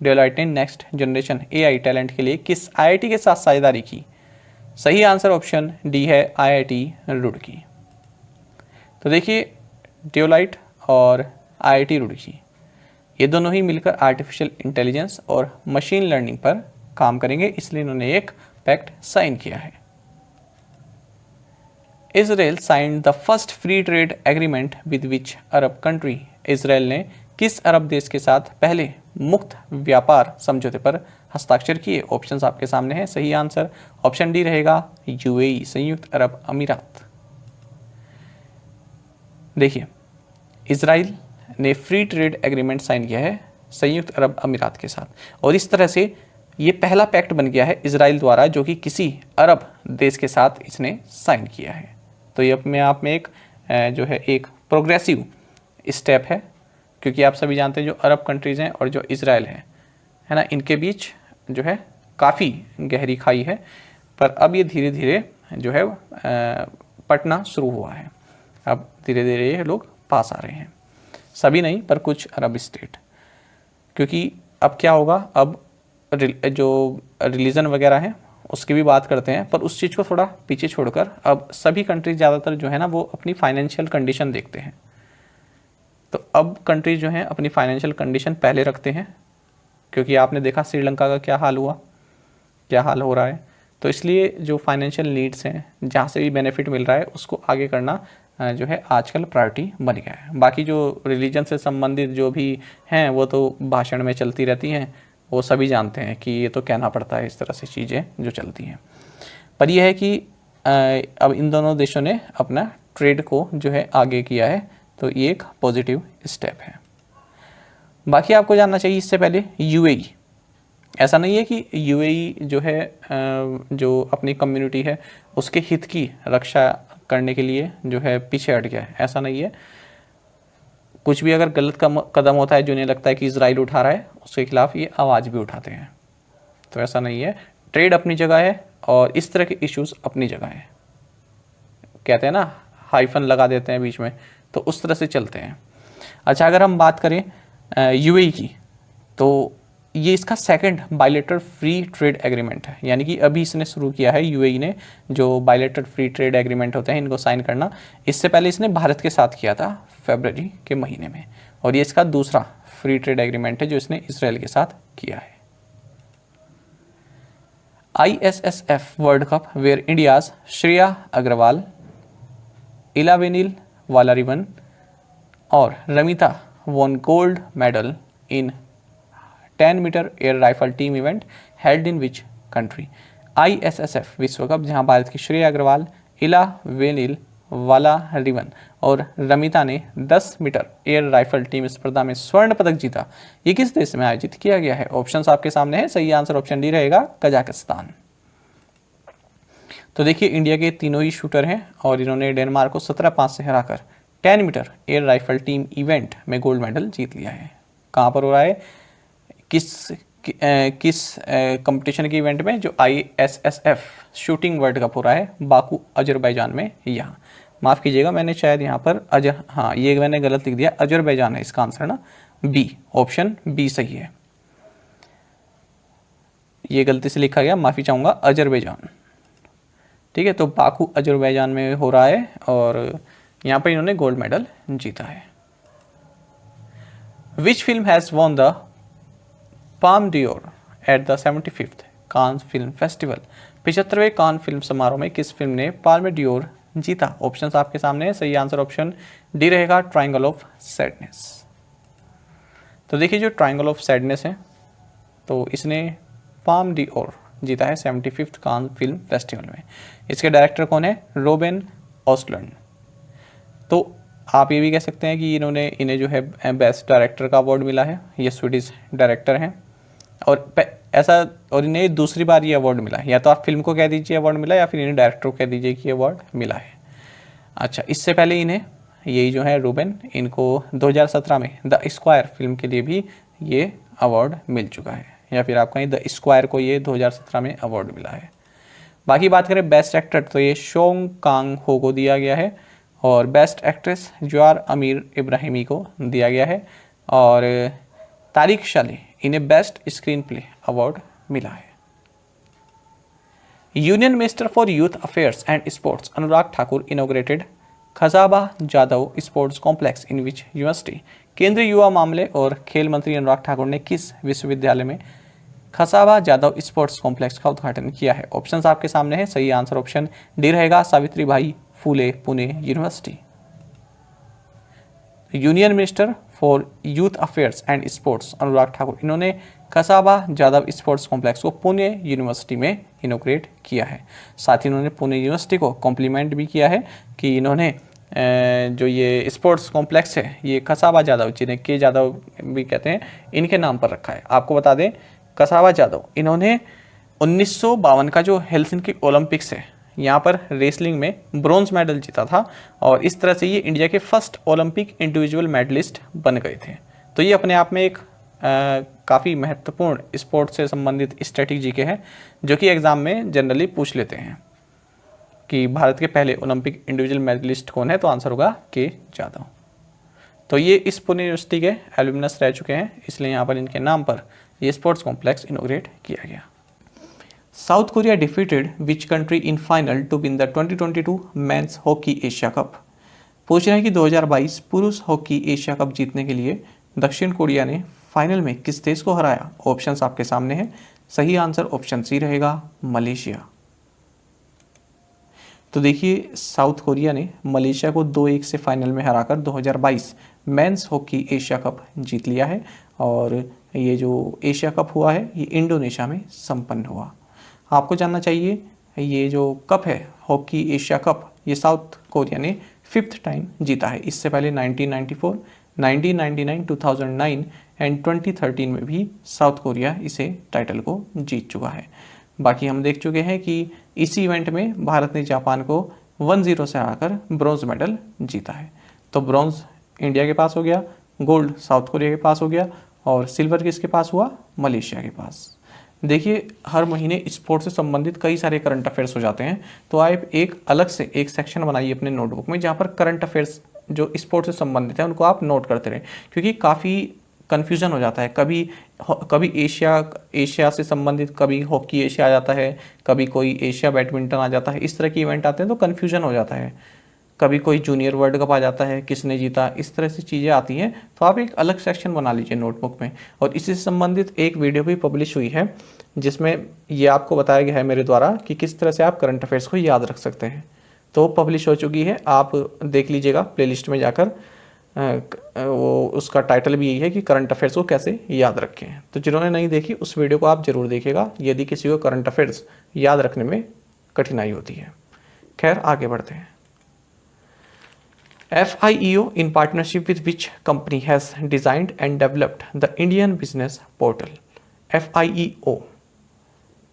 Deloitte ने नेक्स्ट जनरेशन AI टैलेंट के लिए किस IIT के साथ साझेदारी की? सही आंसर ऑप्शन डी है, IIT रुड़की। तो देखिए डेलोइट और IIT रुड़की ये दोनों ही मिलकर आर्टिफिशियल इंटेलिजेंस और मशीन लर्निंग पर काम करेंगे, इसलिए इन्होंने एक पैक्ट साइन किया है। Israel signed the first free trade agreement with which Arab country. Israel ने किस अरब देश के साथ पहले मुक्त व्यापार समझौते पर हस्ताक्षर किए? ऑप्शंस आपके सामने हैं। सही आंसर ऑप्शन डी रहेगा, UAE संयुक्त अरब अमीरात। देखिए इजराइल ने फ्री ट्रेड एग्रीमेंट साइन किया है संयुक्त अरब अमीरात के साथ और इस तरह से ये पहला पैक्ट बन गया है इजराइल द्वारा जो कि किसी अरब देश के साथ इसने साइन किया है। तो ये अपने आप में एक जो है एक प्रोग्रेसिव स्टेप है, क्योंकि आप सभी जानते हैं जो अरब कंट्रीज़ हैं और जो इजराइल है ना, इनके बीच जो है काफ़ी गहरी खाई है, पर अब ये धीरे धीरे जो है पटना शुरू हुआ है। अब धीरे धीरे ये लोग पास आ रहे हैं, सभी नहीं पर कुछ अरब स्टेट, क्योंकि अब क्या होगा, अब जो रिलीजन वगैरह है उसकी भी बात करते हैं, पर उस चीज़ को थोड़ा पीछे छोड़कर अब सभी कंट्रीज ज़्यादातर जो है ना वो अपनी फाइनेंशियल कंडीशन देखते हैं। तो अब कंट्रीज जो हैं अपनी फाइनेंशियल कंडीशन पहले रखते हैं, क्योंकि आपने देखा श्रीलंका का क्या हाल हुआ, क्या हाल हो रहा है। तो इसलिए जो फाइनेंशियल नीड्स हैं, जहाँ से भी बेनिफिट मिल रहा है उसको आगे करना जो है आजकल प्रायोरिटी बन गया है। बाकी जो रिलीजन से संबंधित जो भी हैं वो तो भाषण में चलती रहती हैं, वो सभी जानते हैं कि ये तो कहना पड़ता है, इस तरह से चीज़ें जो चलती हैं। पर यह है कि अब इन दोनों देशों ने अपना ट्रेड को जो है आगे किया है, तो ये एक पॉजिटिव स्टेप है। बाकी आपको जानना चाहिए इससे पहले यूएई, ऐसा नहीं है कि यूएई जो है जो अपनी कम्युनिटी है उसके हित की रक्षा करने के लिए जो है पीछे हट गया है, ऐसा नहीं है। कुछ भी अगर गलत कदम होता है जो इन्हें लगता है कि इजराइल उठा रहा है, उसके खिलाफ ये आवाज़ भी उठाते हैं। तो ऐसा नहीं है, ट्रेड अपनी जगह है और इस तरह के इश्यूज अपनी जगह है। कहते हैं ना, हाइफन लगा देते हैं बीच में, तो उस तरह से चलते हैं। अच्छा, अगर हम बात करें यूएई की, तो ये इसका second bilateral free trade agreement है, यानी कि अभी इसने शुरू किया है यूएई ने जो बायलैटरल फ्री ट्रेड एग्रीमेंट होते हैं इनको साइन करना। इससे पहले इसने भारत के साथ किया था फरवरी के महीने में, और ये इसका दूसरा फ्री ट्रेड एग्रीमेंट है जो इसने इसराइल के साथ किया है। ISSF world cup where India's Shreya Agarwal, Elavenil Valarivan और Ramita won gold medal in 10 metre air rifle team event held in which country. ISSF विश्व कप जहां भारत की श्रेया अग्रवाल, इलावेनिल वालारिवन और रमिता ने 10 मीटर एयर राइफल टीम स्पर्धा में स्वर्ण पदक जीता, ये किस देश में आयोजित किया गया है? ऑप्शंस आपके सामने है, सही आंसर ऑप्शन डी रहेगा, कजाकिस्तान। तो देखिए, इंडिया के तीनों ही शूटर हैं और इन्होंने डेनमार्क को 17-5 से हराकर 10 metre air rifle team event में गोल्ड मेडल जीत लिया है। कहाँ पर हो रहा है, किस कंपटीशन के इवेंट में? जो ISSF शूटिंग वर्ल्ड कप हो रहा है बाकू अजरबैजान में। यहाँ माफ़ कीजिएगा, मैंने शायद यहाँ पर हाँ, ये मैंने गलत लिख दिया, अजरबैजान है इसका आंसर ना, बी, ऑप्शन बी सही है। ये गलती से लिखा गया, माफ़ी चाहूँगा, अजरबैजान। ठीक है, तो बाकू अजरबैजान में हो रहा है और यहाँ पर इन्होंने गोल्ड मेडल जीता है। Which film has won the Palme d'Or at the 75th Cannes film festival? 75वें कान फिल्म समारोह में किस फिल्म ने पाल्म डियोर जीता? ऑप्शंस आपके सामने है, सही आंसर ऑप्शन डी रहेगा, ट्रायंगल ऑफ सैडनेस। तो देखिए, जो ट्रायंगल ऑफ सैडनेस है तो इसने पाम डियोर जीता है 75th कान फिल्म फेस्टिवल में। इसके डायरेक्टर कौन है? रोबेन ओस्टलैंड। तो आप ये भी कह सकते हैं कि इन्हें जो है बेस्ट डायरेक्टर का अवार्ड मिला है, ये स्वीडिश डायरेक्टर हैं और इन्हें दूसरी बार ये अवार्ड मिला है। या तो आप फिल्म को कह दीजिए अवार्ड मिला, या फिर इन्हें डायरेक्टर को कह दीजिए कि अवार्ड मिला है। अच्छा, इससे पहले इन्हें यही जो है रूबेन, इनको 2017 में द स्क्वायर फिल्म के लिए भी ये अवार्ड मिल चुका है, या फिर आप कहें द स्क्वायर को ये 2017 में अवार्ड मिला है। बाकी बात करें बेस्ट एक्टर, तो ये सोंग कांग हो को दिया गया है और बेस्ट एक्ट्रेस ज्वार अमीर इब्राहिमी को दिया गया है और तारिक शाले इन्हें बेस्ट स्क्रीन प्ले अवार्ड मिला है। Union minister for youth affairs and sports Anurag Thakur inaugurated Khashaba Jadhav sports complex in which university? केंद्रीय युवा मामले और खेल मंत्री अनुराग ठाकुर ने किस विश्वविद्यालय में खसाबा जादव स्पोर्ट्स कॉम्प्लेक्स का उद्घाटन किया है? ऑप्शंस आपके सामने है, सही आंसर ऑप्शन डी रहेगा, Savitribai Phule Pune university. Union minister for youth affairs and sports Anurag Thakur, इन्होंने खसाबा जादव स्पोर्ट्स कॉम्प्लेक्स को पुणे यूनिवर्सिटी में इनोग्रेट किया है। साथ ही इन्होंने पुणे यूनिवर्सिटी को कॉम्प्लीमेंट भी किया है कि इन्होंने जो ये स्पोर्ट्स कॉम्प्लेक्स है ये खसाबा जादव, जिन्हें के जादव भी कहते हैं, इनके नाम पर रखा है। आपको बता दें, खसाबा जादव इन्होंने 1952 का जो हेलसिंकी ओलंपिक्स है यहाँ पर रेसलिंग में ब्रॉन्ज मेडल जीता था और इस तरह से ये इंडिया के फर्स्ट ओलंपिक इंडिविजुअल मेडलिस्ट बन गए थे। तो ये अपने आप में एक काफ़ी महत्वपूर्ण स्पोर्ट्स से संबंधित स्ट्रेटेजी के हैं जो कि एग्ज़ाम में जनरली पूछ लेते हैं कि भारत के पहले ओलंपिक इंडिविजुअल मेडलिस्ट कौन है, तो आंसर होगा के जादव। तो ये इस पुणे यूनिवर्सिटी के एल्यूमिनस रह चुके हैं, इसलिए यहाँ पर इनके नाम पर ये स्पोर्ट्स कॉम्प्लेक्स इनोग्रेट किया गया। South Korea defeated which country in final to win the 2022 men's hockey Asia Cup? पूछ रहे हैं कि 2022 पुरुष हॉकी एशिया कप जीतने के लिए दक्षिण कोरिया ने फाइनल में किस देश को हराया? ऑप्शंस आपके सामने हैं, सही आंसर ऑप्शन सी रहेगा, मलेशिया। तो देखिए, साउथ कोरिया ने मलेशिया को 2-1 से फाइनल में हराकर 2022 मेंस हॉकी एशिया कप जीत लिया है और ये जो एशिया कप हुआ है ये इंडोनेशिया में संपन्न हुआ। आपको जानना चाहिए ये जो कप है हॉकी एशिया कप, ये साउथ कोरिया ने 5th टाइम जीता है। इससे पहले 1994, 1999, 2009 एंड 2013 में भी साउथ कोरिया इसे टाइटल को जीत चुका है। बाकी हम देख चुके हैं कि इसी इवेंट में भारत ने जापान को 1-0 से हराकर ब्रॉन्ज मेडल जीता है। तो ब्रॉन्ज इंडिया के पास हो गया, गोल्ड साउथ कोरिया के पास हो गया और सिल्वर किसके पास हुआ? मलेशिया के पास। देखिए हर महीने स्पोर्ट्स से संबंधित कई सारे करंट अफेयर्स हो जाते हैं, तो आप एक अलग से एक सेक्शन बनाइए अपने नोटबुक में जहाँ पर करंट अफेयर्स जो स्पोर्ट्स से संबंधित है उनको आप नोट करते रहें, क्योंकि काफ़ी कन्फ्यूजन हो जाता है। कभी एशिया से संबंधित, कभी हॉकी एशिया आ जाता है, कभी कोई एशिया बैडमिंटन आ जाता है, इस तरह के इवेंट आते हैं तो कन्फ्यूजन हो जाता है। कभी कोई जूनियर वर्ल्ड कप आ जाता है, किसने जीता, इस तरह से चीज़ें आती हैं। तो आप एक अलग सेक्शन बना लीजिए नोटबुक में। और इसी से संबंधित एक वीडियो भी पब्लिश हुई है जिसमें ये आपको बताया गया है मेरे द्वारा कि किस तरह से आप करंट अफेयर्स को याद रख सकते हैं। तो पब्लिश हो चुकी है, आप देख लीजिएगा प्लेलिस्ट में जाकर। वो उसका टाइटल भी यही है कि करंट अफेयर्स को कैसे याद रखें। तो जिन्होंने नहीं देखी उस वीडियो को आप जरूर देखिएगा यदि किसी को करंट अफेयर्स याद रखने में कठिनाई होती है। खैर आगे बढ़ते हैं। FIEO in partnership with which company has designed and developed the Indian Business Portal?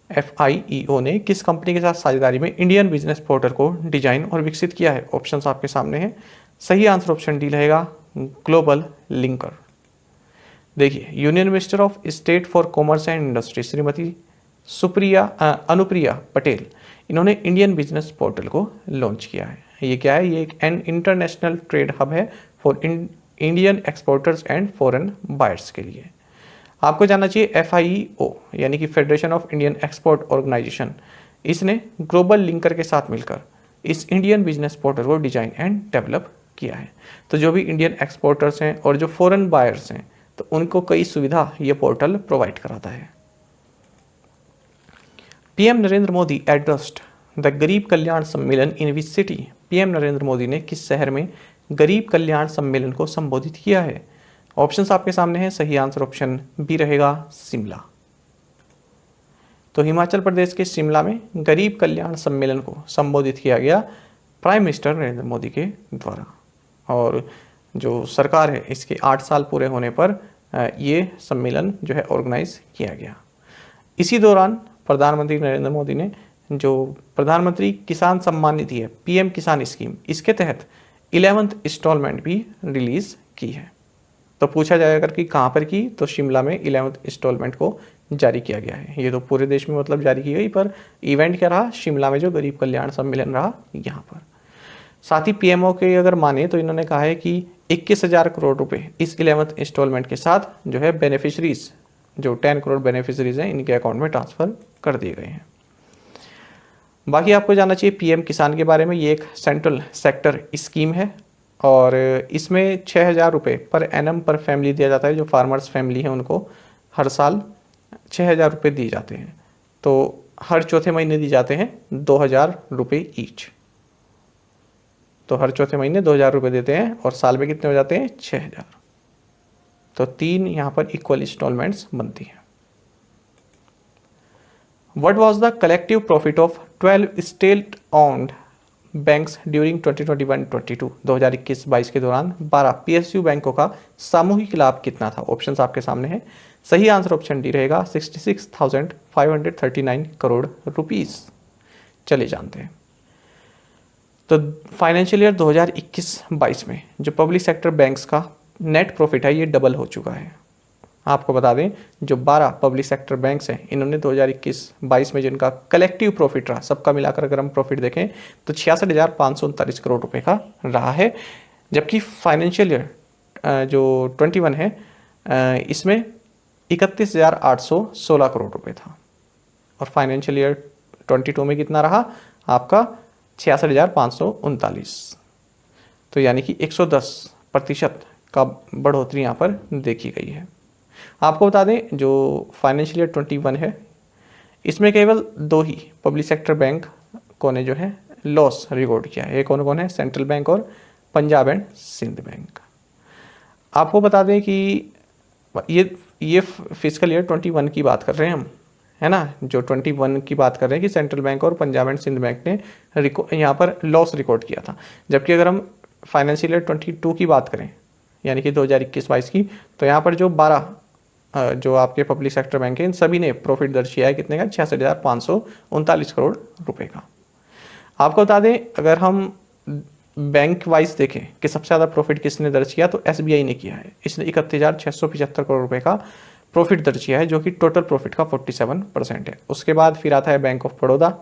FIEO ने किस कंपनी के साथ साझेदारी में इंडियन बिजनेस पोर्टल को डिजाइन और विकसित किया है? ऑप्शंस आपके सामने हैं। सही आंसर ऑप्शन डी रहेगा ग्लोबल लिंकर। देखिए union minister of state for commerce and industry Shrimati Anupriya Patel, इन्होंने इंडियन बिजनेस पोर्टल को लॉन्च किया है। ये क्या है? ये एक इंटरनेशनल ट्रेड हब है for Indian exporters and foreign buyers के लिए। आपको जानना चाहिए FIEO यानी कि federation of Indian export organisation, इसने ग्लोबल लिंकर के साथ मिलकर इस इंडियन बिजनेस पोर्टल को डिजाइन एंड डेवलप किया है। तो जो भी इंडियन एक्सपोर्टर्स हैं और जो फॉरेन बायर्स हैं तो उनको कई सुविधा ये पोर्टल प्रोवाइड कराता है। PM Narendra Modi addressed the Garib Kalyan Sammelan in which city? PM Narendra Modi ने किस शहर में गरीब कल्याण सम्मेलन को संबोधित किया है? ऑप्शंस आपके सामने हैं। सही आंसर ऑप्शन बी रहेगा शिमला। तो हिमाचल प्रदेश के शिमला में गरीब कल्याण सम्मेलन को संबोधित किया गया प्राइम मिनिस्टर नरेंद्र मोदी के द्वारा। और जो सरकार है इसके 8 साल पूरे होने पर ये सम्मेलन जो है ऑर्गेनाइज किया गया। इसी दौरान प्रधानमंत्री नरेंद्र मोदी ने जो प्रधानमंत्री किसान सम्मान निधि है PM किसान स्कीम, इसके तहत 11th इंस्टॉलमेंट भी रिलीज की है। तो पूछा जाएगा कि कहाँ पर की? तो शिमला में 11th इंस्टॉलमेंट को जारी किया गया है। ये तो पूरे देश में मतलब जारी की गई, पर इवेंट क्या रहा? शिमला में जो गरीब कल्याण सम्मेलन रहा यहाँ पर। साथ ही PMO के अगर माने तो इन्होंने कहा है कि 21,000 करोड़ रुपए इस 11th इंस्टॉलमेंट के साथ जो है बेनिफिशरीज, जो 10 करोड़ बेनिफिशरीज हैं, इनके अकाउंट में ट्रांसफर कर दिए गए हैं। बाकी आपको जानना चाहिए PM किसान के बारे में। ये एक सेंट्रल सेक्टर स्कीम है और इसमें 6,000 रुपये पर एनम पर फैमिली दिया जाता है। जो फार्मर्स फैमिली है उनको हर साल 6,000 रुपये दिए जाते हैं। तो हर चौथे महीने दिए जाते हैं 2,000 रुपये ईच। तो हर चौथे महीने 2,000 रुपये देते हैं और साल में कितने हो जाते हैं? 6,000। तो 3 यहाँ पर इक्वल इंस्टॉलमेंट्स बनती हैं। What was the collective profit of 12 state-owned banks during 2021-22? 2021-22 के दौरान 12 PSU बैंकों का सामूहिक लाभ कितना था? ऑप्शंस आपके सामने हैं। सही आंसर ऑप्शन डी रहेगा 66,539 करोड़ रुपीस। चले जानते हैं। तो फाइनेंशियल ईयर 2021-22 में जो पब्लिक सेक्टर बैंक्स का नेट प्रॉफिट है ये डबल हो चुका है। आपको बता दें जो 12 पब्लिक सेक्टर बैंक्स हैं इन्होंने 2021-22 में जिनका कलेक्टिव प्रॉफिट रहा, सबका मिलाकर अगर हम प्रॉफिट देखें तो 66,539 करोड़ रुपए का रहा है। जबकि फाइनेंशियल ईयर जो 21 है इसमें 31,816 करोड़ रुपए था और फाइनेंशियल ईयर 22 में कितना रहा आपका? 66,539। तो यानी कि 110% का बढ़ोतरी यहाँ पर देखी गई है। आपको बता दें जो फाइनेंशियल ईयर 21 है इसमें केवल 2 ही पब्लिक सेक्टर बैंक को ने जो है लॉस रिकॉर्ड किया है। ये कौन कौन है? सेंट्रल बैंक और पंजाब एंड सिंध बैंक। आपको बता दें कि ये फिजिकल ईयर 21 की बात कर रहे हैं हम, है ना? जो 21 की बात कर रहे हैं कि सेंट्रल बैंक और पंजाब एंड सिंध बैंक ने यहाँ पर लॉस रिकॉर्ड किया था। जबकि अगर हम फाइनेंशियल ईयर 22 की बात करें, यानी कि 2021-22 की, तो यहाँ पर जो 12 जो आपके पब्लिक सेक्टर बैंक हैं इन सभी ने प्रॉफिट दर्ज किया है कितने का, 66,539 करोड़ रुपए का। आपको बता दें, अगर हम बैंक वाइज देखें कि सबसे ज़्यादा प्रॉफिट किसने दर्ज किया, तो एसबीआई ने किया है। इसने 31,675 करोड़ रुपए का प्रॉफिट दर्ज किया है, जो कि टोटल प्रॉफिट का 47% है। उसके बाद फिर आता है बैंक ऑफ बड़ौदा,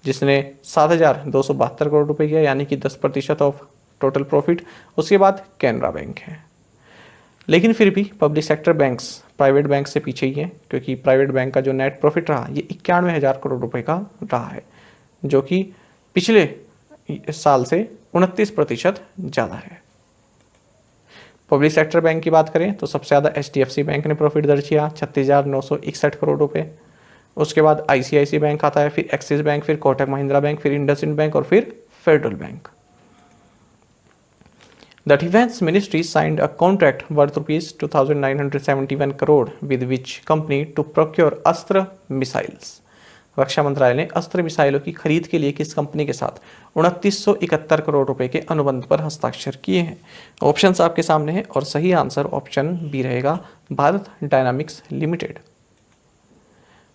जिसने 7,272 करोड़ रुपए किया, यानी कि 10% ऑफ टोटल प्रॉफिट। उसके बाद कैनरा बैंक है। लेकिन फिर भी public sector banks private bank से पीछे ही हैं, क्योंकि प्राइवेट बैंक का जो नेट प्रॉफिट रहा ये 91,000 करोड़ रुपए का रहा है, जो कि पिछले साल से 29% ज़्यादा है। पब्लिक सेक्टर बैंक की बात करें तो सबसे ज़्यादा HDFC बैंक ने प्रॉफिट दर्ज किया 36,961 करोड़ रुपए। उसके बाद ICICI बैंक आता है, फिर एक्सिस बैंक, फिर कोटक महिंद्रा बैंक, फिर इंडसइंड बैंक और फिर federal bank. The Defense Ministry signed a contract worth rupees 2,971 crore with which company to procure अस्त्र मिसाइल्स। रक्षा मंत्रालय ने अस्त्र मिसाइलों की खरीद के लिए किस कंपनी के साथ 2,971 करोड़ रुपए के अनुबंध पर हस्ताक्षर किए हैं। ऑप्शंस आपके सामने हैं और सही आंसर ऑप्शन बी रहेगा, भारत डायनामिक्स लिमिटेड।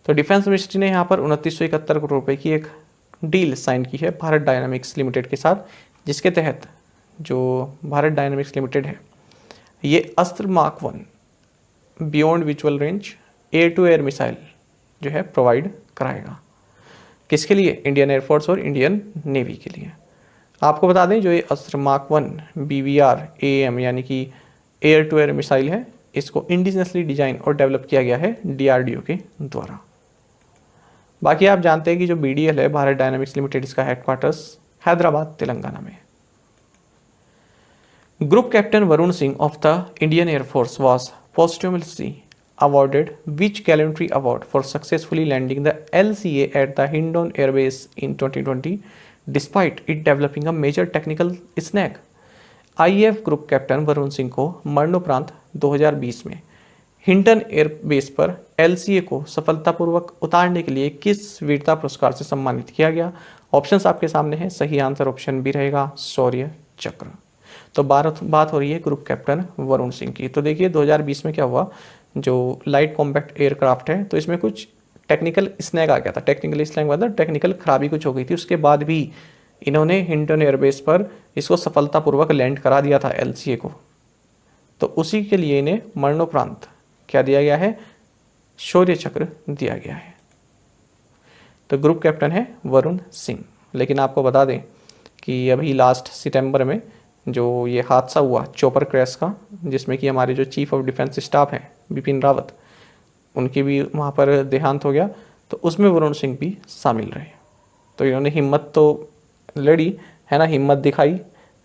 तो डिफेंस मिनिस्ट्री ने यहाँ पर 2,971 करोड़ रुपए की एक डील साइन की है भारत डायनामिक्स लिमिटेड के साथ, जिसके तहत जो भारत डायनामिक्स लिमिटेड है ये Astra mark 1 beyond visual range air to air missile जो है प्रोवाइड कराएगा। किसके लिए? इंडियन एयरफोर्स और इंडियन नेवी के लिए। आपको बता दें, जो ये अस्त्र मार्क 1 BVR AM यानी कि एयर टू एयर मिसाइल है, इसको इंडिजिनसली डिजाइन और डेवलप किया गया है DRDO के द्वारा। बाकी आप जानते हैं कि जो BDL है भारत डायनामिक्स लिमिटेड, इसका हेडक्वार्टर्स हैदराबाद तेलंगाना में। Group Captain Varun Singh of the Indian Air Force was posthumously awarded which gallantry award for successfully landing the LCA at the Hindon Air Base in 2020 despite it developing a major technical snag? IAF group captain Varun Singh को मरणोपरांत 2020 में Hinton air base पर LCA को सफलतापूर्वक उतारने के लिए किस वीरता पुरस्कार से सम्मानित किया गया? ऑप्शंस आपके सामने हैं, सही आंसर ऑप्शन बी रहेगा, शौर्य चक्र। तो बात हो रही है ग्रुप कैप्टन वरुण सिंह की। तो देखिए 2020 में क्या हुआ, जो लाइट कॉम्पैक्ट एयरक्राफ्ट है तो इसमें कुछ टेक्निकल स्नैग आ गया था। टेक्निकल स्नैग मतलब टेक्निकल खराबी कुछ हो गई थी, उसके बाद भी इन्होंने हिंटन एयरबेस पर इसको सफलतापूर्वक लैंड करा दिया था LCA को। तो उसी के लिए इन्हें मरणोपरांत क्या दिया गया है? शौर्य चक्र दिया गया है। तो ग्रुप कैप्टन है वरुण सिंह। लेकिन आपको बता दें कि अभी लास्ट सितंबर में जो ये हादसा हुआ चॉपर क्रैश का, जिसमें कि हमारे जो चीफ ऑफ डिफेंस स्टाफ हैं बिपिन रावत, उनकी भी वहाँ पर देहांत हो गया, तो उसमें वरुण सिंह भी शामिल रहे। तो इन्होंने हिम्मत तो लड़ी है ना, हिम्मत दिखाई,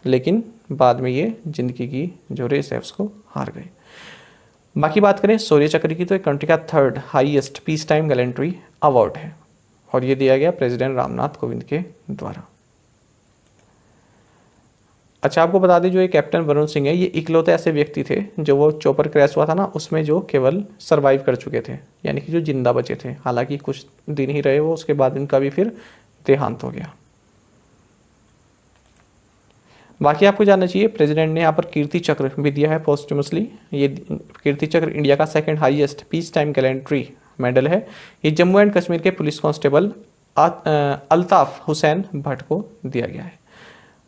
लेकिन बाद में ये जिंदगी की जो रेस है उसको हार गए। बाकी बात करें शौर्य चक्र की, तो एक कंट्री का 3rd highest peace time gallantry award है और ये दिया गया प्रेसिडेंट रामनाथ कोविंद के द्वारा। अच्छा, आपको बता दें, जो ये कैप्टन वरुण सिंह है ये इकलौते ऐसे व्यक्ति थे जो वो चॉपर क्रैश हुआ था ना उसमें जो केवल सरवाइव कर चुके थे, यानी कि जो जिंदा बचे थे। हालांकि कुछ दिन ही रहे वो, उसके बाद इनका भी फिर देहांत हो गया। बाकी आपको जानना चाहिए, प्रेसिडेंट ने यहाँ पर कीर्ति चक्र भी दिया है पोस्टमसली। ये कीर्ति चक्र इंडिया का 2nd highest peace time gallantry medal है। ये जम्मू एंड कश्मीर के पुलिस कांस्टेबल अल्ताफ हुसैन भट्ट को दिया गया है।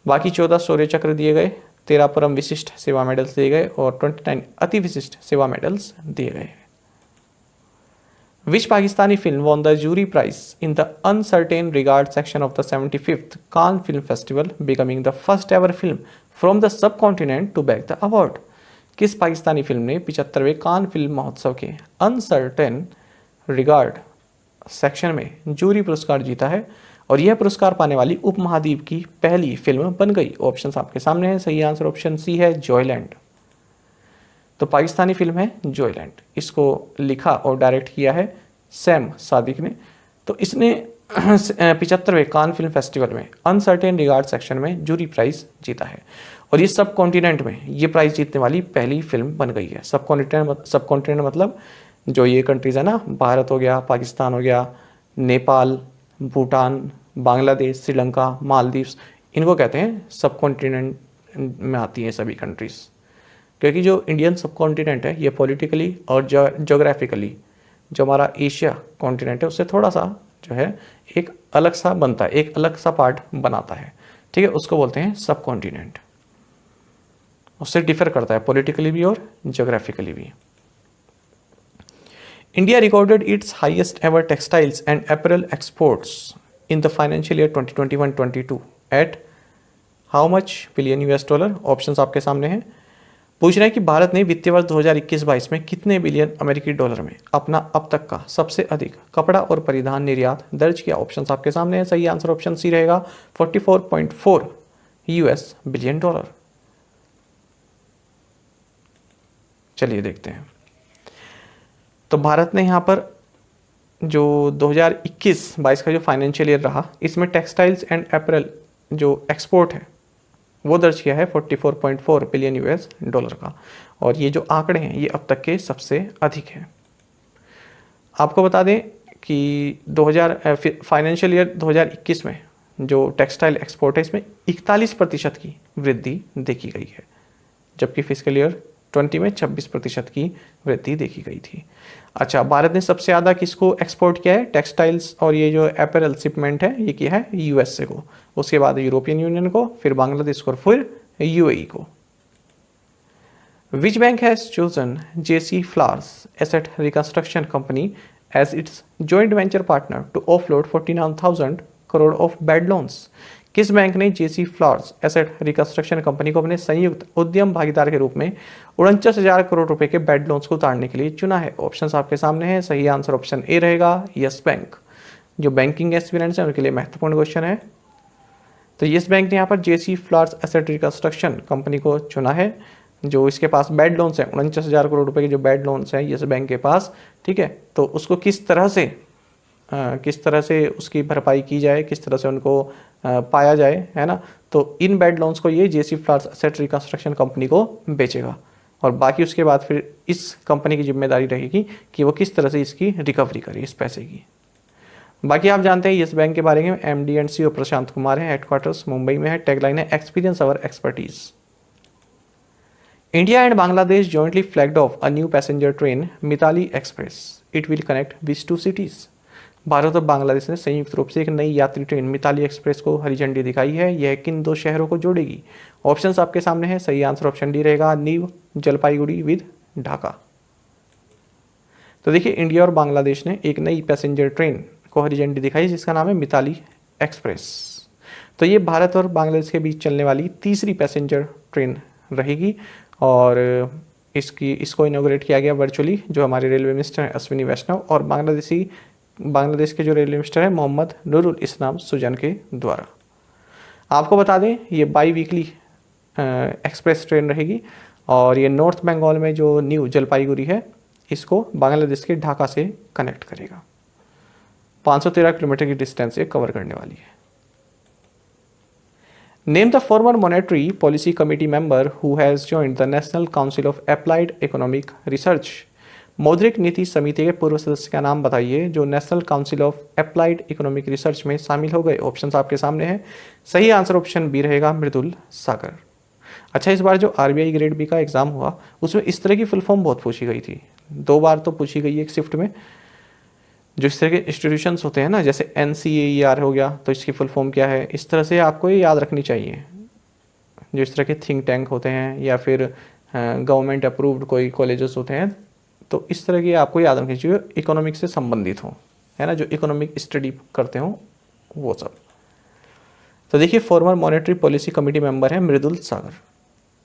बाकी 14 शौर्य चक्र दिए गए, 13 परम विशिष्ट सेवा मेडल्स दिए गए और 29 अति विशिष्ट सेवा मेडल्स दिए गए। Which Pakistani film won the jury prize in the uncertain regard section of the 75th Cannes Film Festival, becoming the first ever film from the subcontinent to bag the award? किस Pakistani film ने 75वें Cannes film महोत्सव के uncertain regard section में jury पुरस्कार जीता है और यह पुरस्कार पाने वाली उपमहाद्वीप की पहली फिल्म बन गई? ऑप्शंस आपके सामने हैं, सही आंसर ऑप्शन सी है, जॉयलैंड। तो पाकिस्तानी फिल्म है जॉयलैंड, इसको लिखा और डायरेक्ट किया है सैम सादिक ने। तो इसने 75वें कान फिल्म फेस्टिवल में अनसर्टेन रिगार्ड सेक्शन में जूरी प्राइज जीता है और ये सब कॉन्टिनेंट में ये प्राइज जीतने वाली पहली फिल्म बन गई है। सब कॉन्टिनेंट मतलब जो ये कंट्रीज है ना, भारत हो गया, पाकिस्तान हो गया, नेपाल, भूटान, बांग्लादेश, श्रीलंका, मालदीव्स, इनको कहते हैं सब कॉन्टिनेंट में आती हैं सभी कंट्रीज़, क्योंकि जो इंडियन सब कॉन्टिनेंट है ये पॉलिटिकली और जोग्राफिकली जो हमारा एशिया कॉन्टिनेंट है उससे थोड़ा सा जो है एक अलग सा बनता है, एक अलग सा पार्ट बनाता है, ठीक है, उसको बोलते हैं सब कॉन्टिनेंट। उससे डिफर करता है पॉलिटिकली भी और जोग्राफिकली भी। India recorded its highest ever textiles and apparel exports in the financial year 2021-22 at how much billion US dollar. Options आपके सामने हैं। पूछ रहे हैं कि भारत ने वित्तीय वर्ष 2021-22 में कितने बिलियन अमेरिकी डॉलर में अपना अब तक का सबसे अधिक कपड़ा और परिधान निर्यात दर्ज किया। ऑप्शंस आपके सामने हैं। सही आंसर ऑप्शन सी रहेगा 44.4 यूएस बिलियन डॉलर। चलिए देखते हैं। तो भारत ने यहाँ पर जो 2021-22 का जो फाइनेंशियल ईयर रहा इसमें टेक्सटाइल्स एंड अपैरल जो एक्सपोर्ट है वो दर्ज किया है 44.4 बिलियन यूएस डॉलर का, और ये जो आंकड़े हैं ये अब तक के सबसे अधिक हैं। आपको बता दें कि फाइनेंशियल ईयर 2021 में जो टेक्सटाइल एक्सपोर्ट है इसमें 41% की वृद्धि देखी गई है, जबकि फिस्कल ईयर 20 में 26% की वृद्धि देखी गई थी। अच्छा, भारत ने सबसे ज़्यादा किसको एक्सपोर्ट किया है? टेक्सटाइल्स और ये जो अपैरल शिपमेंट है ये किया है यूएसए को, उसके बाद यूरोपियन यूनियन को, फिर बांग्लादेश को और फिर यूएई को। Which bank has chosen JC Flowers asset reconstruction company as its joint venture partner to offload 49,000 crore of bad loans. किस बैंक ने JC Flowers asset reconstruction company को अपने संयुक्त उद्यम भागीदार के रूप में 49,000 करोड़ रुपए के बैड लोन्स को उतारने के लिए चुना है? ऑप्शंस आपके सामने हैं। सही आंसर ऑप्शन ए रहेगा यस बैंक। जो बैंकिंग एक्सपीरियंस है उनके लिए महत्वपूर्ण क्वेश्चन है। तो यस बैंक ने यहाँ पर जेसी फ्लावर्स एसेट रिकंस्ट्रक्शन कंपनी को चुना है, जो इसके पास बैड लोन्स हैं 49,000 करोड़ रुपए के जो बैड लोन्स हैं यस बैंक के पास, ठीक है। तो उसको किस तरह से उसकी भरपाई की जाए, किस तरह से उनको पाया जाए, है ना। तो इन बैड लोन्स को ये जेसी फ्लावर्स एसेट रिकंस्ट्रक्शन कंपनी को बेचेगा, और बाकी उसके बाद फिर इस कंपनी की जिम्मेदारी रहेगी कि वो किस तरह से इसकी रिकवरी करे इस पैसे की। बाकी आप जानते हैं यस बैंक के बारे में MD and CEO Prashant Kumar है, हेडक्वार्टर्स मुंबई में है, टैगलाइन है experience our expertise. India and Bangladesh jointly flagged off a new passenger train Mitali express. It will connect which two cities. Bharat और बांग्लादेश ने संयुक्त रूप से एक नई यात्री ट्रेन मिताली एक्सप्रेस को हरी झंडी दिखाई है। यह किन दो शहरों को जोड़ेगी? ऑप्शंस आपके सामने है। सही आंसर ऑप्शन डी रहेगा न्यू जलपाईगुड़ी विद ढाका। तो देखिए, इंडिया और बांग्लादेश ने एक नई पैसेंजर ट्रेन को हरी झंडी दिखाई जिसका नाम है मिताली एक्सप्रेस। तो ये भारत और बांग्लादेश के बीच चलने वाली तीसरी पैसेंजर ट्रेन रहेगी, और इसको इनॉग्रेट किया गया वर्चुअली जो हमारे रेलवे मिनिस्टर हैं अश्विनी वैष्णव और बांग्लादेश के जो रेलवे मिनिस्टर है मोहम्मद नूरुल इस्लाम सुजन के द्वारा। आपको बता दें ये बाई वीकली एक्सप्रेस ट्रेन रहेगी, और ये नॉर्थ बंगाल में जो न्यू जलपाईगुड़ी है इसको बांग्लादेश के ढाका से कनेक्ट करेगा। 513 किलोमीटर की डिस्टेंस ये कवर करने वाली है। Name the former monetary policy committee member who has joined the national council of applied economic research. मौद्रिक नीति समिति के पूर्व सदस्य का नाम बताइए जो national council of applied economic research में शामिल हो गए। ऑप्शंस आपके सामने हैं। सही आंसर ऑप्शन बी रहेगा मृदुल सागर। अच्छा, इस बार जो आरबीआई ग्रेड बी का एग्जाम हुआ उसमें इस तरह की फुल फॉर्म बहुत पूछी गई थी, 2 बार तो पूछी गई है एक शिफ्ट में। जो इस तरह के इंस्टीट्यूशंस होते हैं ना, जैसे NCAER हो गया, तो इसकी फुल फॉर्म क्या है, इस तरह से आपको ये याद रखनी चाहिए। जो इस तरह के थिंक टैंक होते हैं या फिर गवर्नमेंट अप्रूव्ड कोई कॉलेजेस होते हैं, तो इस तरह की आपको याद रखनी चाहिए इकोनॉमिक्स से संबंधित हो, है ना, जो इकोनॉमिक स्टडी करते हो वो सब। तो देखिए, farmer monetary policy committee member है मृदुल सागर।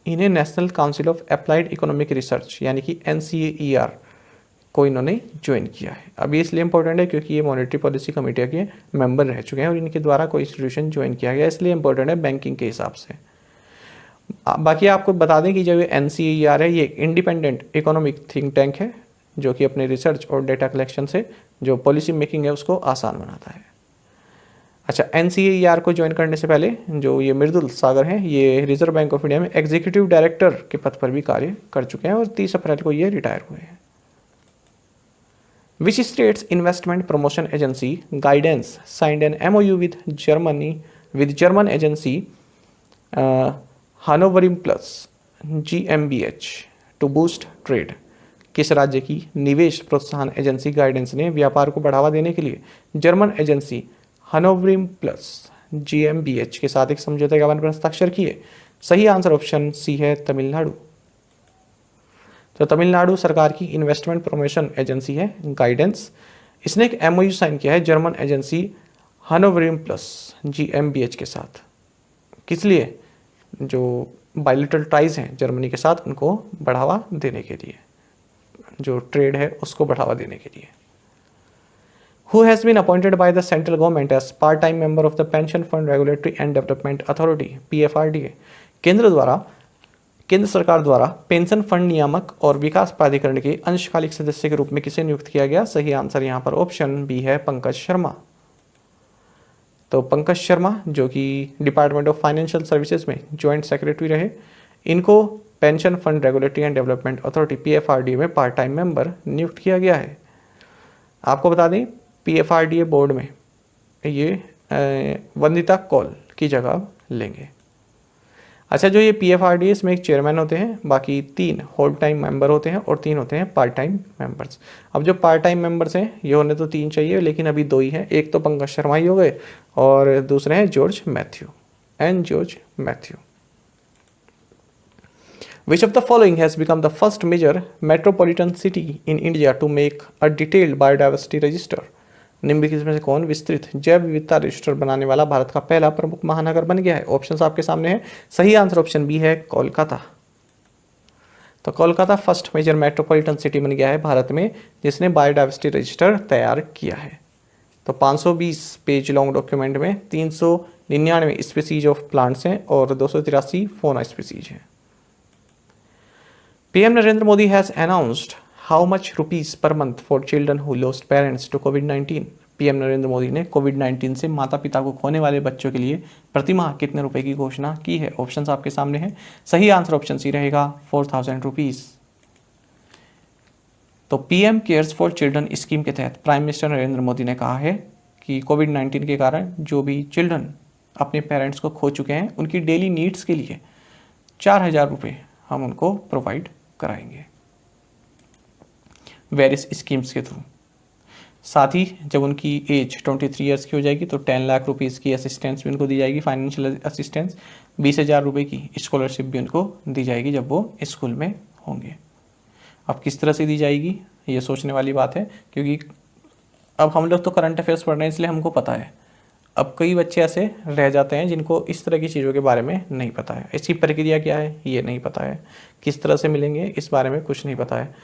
इन्हें national council of applied economic research यानी कि NCAER को इन्होंने ज्वाइन किया है। अब ये इसलिए इंपॉर्टेंट है क्योंकि ये मॉनेटरी पॉलिसी कमेटी के मेंबर रह चुके हैं और इनके द्वारा कोई इंस्टीट्यूशन ज्वाइन किया गया, इसलिए इंपॉर्टेंट है बैंकिंग के हिसाब से। बाकी आपको बता दें कि जब ये NCAER है ये इंडिपेंडेंट इकोनॉमिक थिंक टैंक है जो कि अपने रिसर्च और डेटा कलेक्शन से जो पॉलिसी मेकिंग है उसको आसान बनाता है। अच्छा, NCAER को ज्वाइन करने से पहले जो ये मृदुल सागर हैं ये रिजर्व बैंक ऑफ इंडिया में एग्जीक्यूटिव डायरेक्टर के पद पर भी कार्य कर चुके हैं और 30 अप्रैल को ये रिटायर हुए हैं। Which state's investment promotion agency Guidance signed an MOU with German agency हानोवरिम plus GmbH to boost trade. किस राज्य की निवेश प्रोत्साहन एजेंसी गाइडेंस ने व्यापार को बढ़ावा देने के लिए जर्मन एजेंसी हानोवरिम प्लस GmbH के साथ एक समझौते ज्ञापन पर हस्ताक्षर किए? सही आंसर ऑप्शन सी है, तमिलनाडु। तो तमिलनाडु सरकार की इन्वेस्टमेंट प्रमोशन एजेंसी है गाइडेंस, इसने एक MOU साइन किया है जर्मन एजेंसी हानोवरिम प्लस GmbH के साथ। किस लिए? जो बायलैटरल टाइज हैं जर्मनी के साथ उनको बढ़ावा देने के लिए, जो ट्रेड है उसको बढ़ावा देने के लिए। Who has been appointed by the central government as part-time member of the Pension Fund Regulatory and Development Authority (PFRDA)? केंद्र सरकार द्वारा पेंशन फंड नियामक और विकास प्राधिकरण के अंशकालिक सदस्य के रूप में किसे नियुक्त किया गया? सही आंसर यहाँ पर ऑप्शन बी है, पंकज शर्मा। तो पंकज शर्मा जो कि डिपार्टमेंट ऑफ फाइनेंशियल सर्विसेज में जॉइंट सेक्रेटरी रहे, इनको pension fund regulatory and development authority PFRDA में पार्ट टाइम मेंबर नियुक्त किया गया है। आपको बता दें PFRDA बोर्ड में ये वंदिता कौल की जगह लेंगे। अच्छा, जो ये PFRDA इसमें एक चेयरमैन होते हैं, बाकी 3 होल टाइम मेंबर होते हैं और 3 होते हैं पार्ट टाइम मेंबर्स। अब जो पार्ट टाइम मेंबर्स हैं ये होने तो 3 चाहिए, लेकिन अभी 2 ही हैं। एक तो पंकज शर्मा ही हो गए और दूसरे हैं George Matthew. Which of the following has become the first major metropolitan city in India to make a detailed biodiversity register? निम्नलिखित में से कौन विस्तृत जैव विविधता रजिस्टर बनाने वाला भारत का पहला प्रमुख महानगर बन गया है? ऑप्शंस आपके सामने है। सही आंसर ऑप्शन बी है, कोलकाता। तो Kolkata first major metropolitan city बन गया है भारत में जिसने बायोडाइवर्सिटी रजिस्टर तैयार किया है। तो 520 पेज लॉन्ग डॉक्यूमेंट में 399 स्पीसीज ऑफ प्लांट्स हैं और 283 फौना स्पीसीज हैं। PM Narendra Modi has announced how much rupees per month for children who lost parents to COVID-19? PM Narendra Modi ने कोविड-19 से माता पिता को खोने वाले बच्चों के लिए प्रतिमाह कितने रुपए की घोषणा की है? ऑप्शंस आपके सामने हैं। सही आंसर ऑप्शन सी रहेगा, 4000 रुपीज। तो PM cares for children scheme के तहत प्राइम मिनिस्टर नरेंद्र मोदी ने कहा है कि कोविड-19 के कारण जो भी चिल्ड्रन अपने पेरेंट्स को खो चुके हैं उनकी डेली नीड्स के लिए 4000 रुपये हम उनको प्रोवाइड कराएंगे वेरियस स्कीम्स के थ्रू। साथ ही जब उनकी एज 23 ईयर्स की हो जाएगी तो 10 लाख रुपीज़ की असिस्टेंस भी उनको दी जाएगी, फाइनेंशियल असिस्टेंस। 20,000 रुपये की स्कॉलरशिप भी उनको दी जाएगी जब वो स्कूल में होंगे। अब किस तरह से दी जाएगी ये सोचने वाली बात है, क्योंकि अब हम लोग तो करंट अफेयर्स पढ़ रहे हैं इसलिए हमको पता है। अब कई बच्चे ऐसे रह जाते हैं जिनको इस तरह की चीज़ों के बारे में नहीं पता है। इसकी प्रक्रिया क्या है ये नहीं पता है, किस तरह से मिलेंगे इस बारे में कुछ नहीं पता है।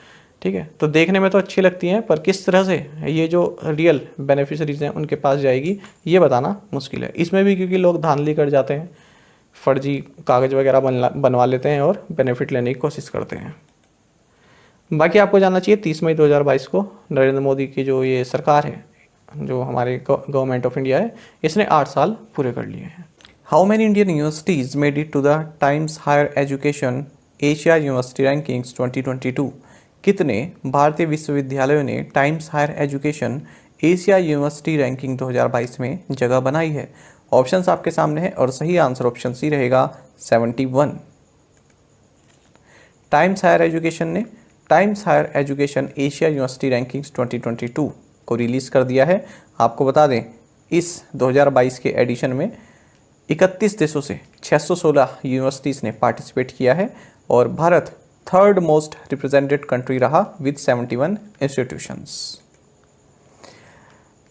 ठीक है, तो देखने में तो अच्छी लगती हैं पर किस तरह से ये जो रियल बेनिफिशरीज हैं उनके पास जाएगी ये बताना मुश्किल है। इसमें भी क्योंकि लोग धांधली कर जाते हैं, फर्जी कागज़ वगैरह बनवा लेते हैं और बेनिफिट लेने की कोशिश करते हैं। बाकी आपको जानना चाहिए 30 मई 2022 को नरेंद्र मोदी की जो ये सरकार है, जो हमारे गवर्नमेंट ऑफ इंडिया है, इसने 8 साल पूरे कर लिए हैं। How many Indian universities made it to the Times Higher Education Asia University Rankings 2022? कितने भारतीय विश्वविद्यालयों ने Times Higher Education Asia University ranking 2022 में जगह बनाई है? ऑप्शंस आपके सामने हैं और सही आंसर ऑप्शन सी रहेगा, 71। टाइम्स हायर एजुकेशन ने Times Higher Education Asia University Rankings 2022 को रिलीज़ कर दिया है। आपको बता दें इस 2022 के एडिशन में 31 देशों से 616 यूनिवर्सिटीज़ ने पार्टिसिपेट किया है और Bharat third most represented country रहा विद 71 इंस्टीट्यूशंस।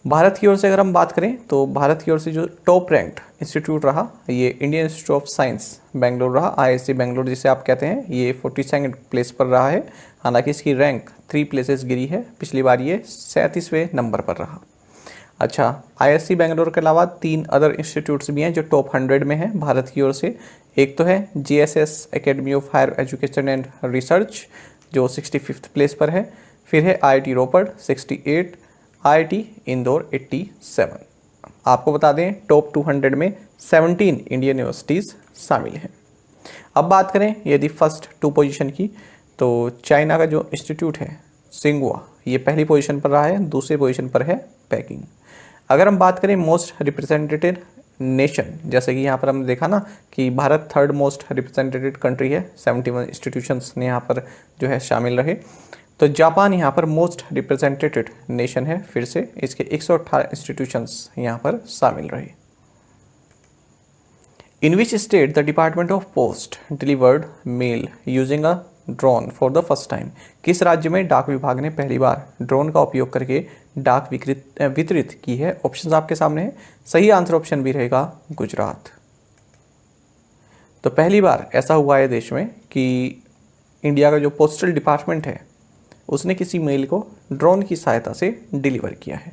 भारत की ओर से अगर हम बात करें तो भारत की ओर से जो टॉप रैंक्ड इंस्टीट्यूट रहा ये Indian institute of science Bangalore रहा। IISc बेंगलोर जिसे आप कहते हैं ये 42nd प्लेस पर रहा है। हालांकि इसकी रैंक 3 प्लेसेस गिरी है, पिछली बार ये 37वें नंबर पर रहा। अच्छा, IISc बेंगलोर के अलावा 3 अदर इंस्टीट्यूट्स भी हैं जो टॉप 100 में हैं भारत की ओर से। एक तो है JSS academy of higher education and research जो 65th प्लेस पर है। फिर है IIT रोपड़ 68, IIT इंदौर 87। आपको बता दें टॉप 200 में 17 इंडियन यूनिवर्सिटीज़ शामिल हैं। अब बात करें यदि फर्स्ट 2 पोजीशन की तो चाइना का जो इंस्टीट्यूट है सिंगुआ ये पहली पोजीशन पर रहा है, दूसरी पोजीशन पर है पेकिंग। अगर हम बात करें मोस्ट रिप्रेजेंटेटिव नेशन, जैसे कि यहाँ पर हमने देखा ना कि Bharat third most represented country है, 71 इंस्टीट्यूशंस ने यहाँ पर जो है शामिल रहे। तो जापान यहाँ पर मोस्ट रिप्रेजेंटेटेड नेशन है, फिर से इसके 118 इंस्टीट्यूशंस यहाँ पर शामिल रहे। In which state the department of post delivered mail using a drone for the first time, किस राज्य में डाक विभाग ने पहली बार ड्रोन का उपयोग करके डाक वितरित की है? ऑप्शन आपके सामने है। सही आंसर ऑप्शन भी रहेगा गुजरात। तो पहली बार ऐसा हुआ है देश में कि इंडिया का जो पोस्टल डिपार्टमेंट है उसने किसी मेल को ड्रोन की सहायता से डिलीवर किया है,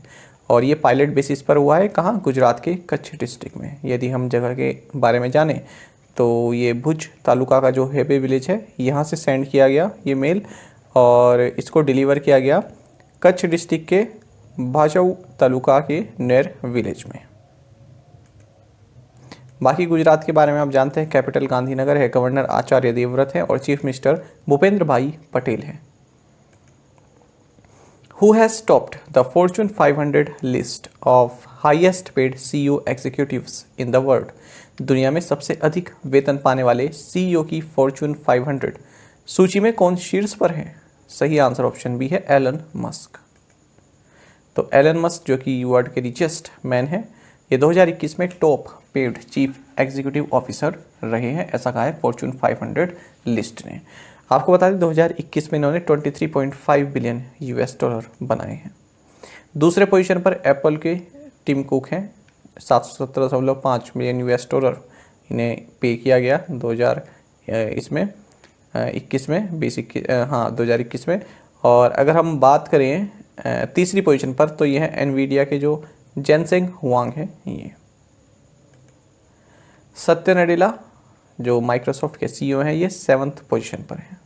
और ये पायलट बेसिस पर हुआ है। कहाँ? गुजरात के कच्छ डिस्ट्रिक्ट में। यदि हम जगह के बारे में जानें तो ये भुज तालुका का जो हेबे विलेज है, यहाँ से सेंड किया गया ये मेल, और इसको डिलीवर किया गया कच्छ डिस्ट्रिक्ट के भाजऊ तालुका के नेर विलेज में। बाकी गुजरात के बारे में आप जानते हैं, कैपिटल गांधीनगर है, गवर्नर आचार्य देवव्रत है और चीफ मिनिस्टर भूपेंद्र भाई पटेल है। Who has topped the Fortune 500 list of highest paid CEO executives in the world? दुनिया में सबसे अधिक वेतन पाने वाले CEO की फॉर्च्यून 500 सूची में कौन शीर्ष पर है? सही आंसर ऑप्शन बी है एलन मस्क। तो एलन मस्क जो कि वर्ल्ड के रिचेस्ट मैन है, ये 2021 में top paid chief executive officer रहे हैं, ऐसा कहा है फॉर्च्यून 500 लिस्ट ने। आपको बता दें 2021 में इन्होंने 23.5 बिलियन US डॉलर बनाए हैं। दूसरे पोजीशन पर एप्पल के टिम कुक हैं, 717.5 मिलियन US डॉलर इन्हें पे किया गया 2021 में। और अगर हम बात करें तीसरी पोजीशन पर, तो यह है एनवीडिया के जो जेनसेंग हुआंग है ये। सत्य नडेला जो माइक्रोसॉफ्ट के CEO हैं, ये 7th पोजीशन पर है।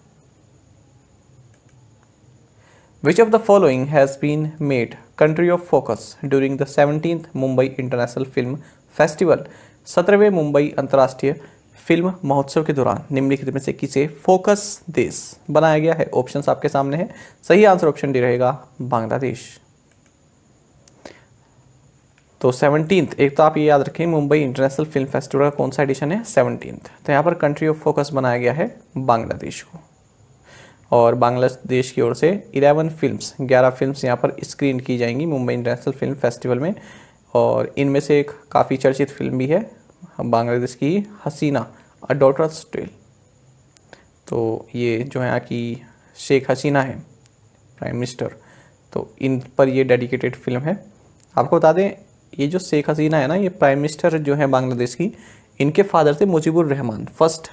Which of the following has been made country of focus during the 17th Mumbai international film festival? 17वें मुंबई अंतर्राष्ट्रीय फिल्म महोत्सव के दौरान निम्नलिखित में से किसे फोकस देश बनाया गया है? ऑप्शंस आपके सामने है। सही आंसर ऑप्शन डी रहेगा बांग्लादेश। तो 17th, एक तो आप ये याद रखें मुंबई इंटरनेशनल फिल्म फेस्टिवल का कौन सा एडिशन है? 17th। तो यहाँ पर कंट्री ऑफ फोकस बनाया गया है बांग्लादेश को, और बांग्लादेश की ओर से 11 फिल्म्स यहाँ पर स्क्रीन की जाएंगी मुंबई इंटरनेशनल फिल्म फेस्टिवल में। और इनमें से एक काफ़ी चर्चित फिल्म भी है बांग्लादेश की हसीना अ डॉटर्स टेल। तो ये जो है यहाँ की शेख हसीना है प्राइम मिनिस्टर, तो इन पर ये डेडिकेटेड फिल्म है। आपको बता दें ये जो शेख हसीना है ना, ये प्राइम मिनिस्टर जो है बांग्लादेश की, इनके फादर थे मुजीबुर रहमान। फर्स्ट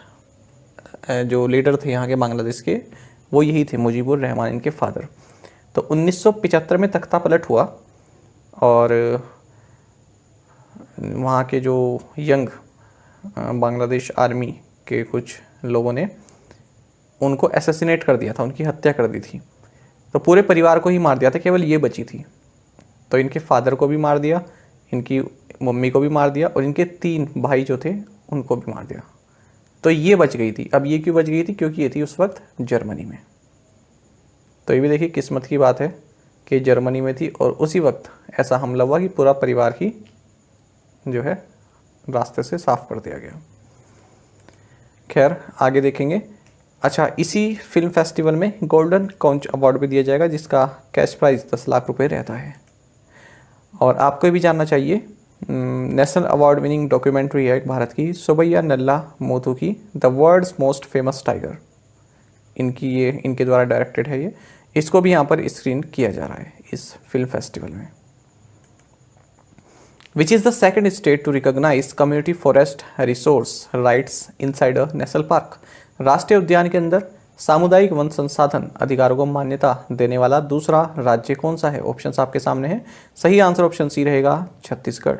जो लीडर थे यहाँ के बांग्लादेश के वो यही थे, मुजीबुर रहमान इनके फादर। तो 1975 में तख्ता पलट हुआ, और वहाँ के जो यंग बांग्लादेश आर्मी के कुछ लोगों ने उनको असैसिनेट कर दिया था, उनकी हत्या कर दी थी। तो पूरे परिवार को ही मार दिया था, केवल ये बची थी। तो इनके फादर को भी मार दिया, इनकी मम्मी को भी मार दिया, और इनके 3 भाई जो थे उनको भी मार दिया। तो ये बच गई थी। अब ये क्यों बच गई थी? क्योंकि ये थी उस वक्त जर्मनी में। तो ये भी देखिए किस्मत की बात है कि जर्मनी में थी, और उसी वक्त ऐसा हमला हुआ कि पूरा परिवार ही जो है रास्ते से साफ कर दिया गया। खैर आगे देखेंगे। अच्छा, इसी फिल्म फेस्टिवल में गोल्डन कॉन्च अवार्ड भी दिया जाएगा, जिसका कैश प्राइज़ 10 लाख रुपए रहता है। और आपको भी जानना चाहिए, नेशनल अवार्ड विनिंग डॉक्यूमेंट्री है एक भारत की, सुबैया नल्ला मोथू की the world's most famous tiger. इनके द्वारा डायरेक्टेड है ये। इसको भी यहाँ पर स्क्रीन किया जा रहा है इस फिल्म फेस्टिवल में। Which is the second state to recognise community forest resource rights inside a national park? राष्ट्रीय उद्यान के अंदर सामुदायिक वन संसाधन अधिकारों को मान्यता देने वाला दूसरा राज्य कौन सा है? ऑप्शंस आपके सामने है। सही आंसर ऑप्शन सी रहेगा छत्तीसगढ़।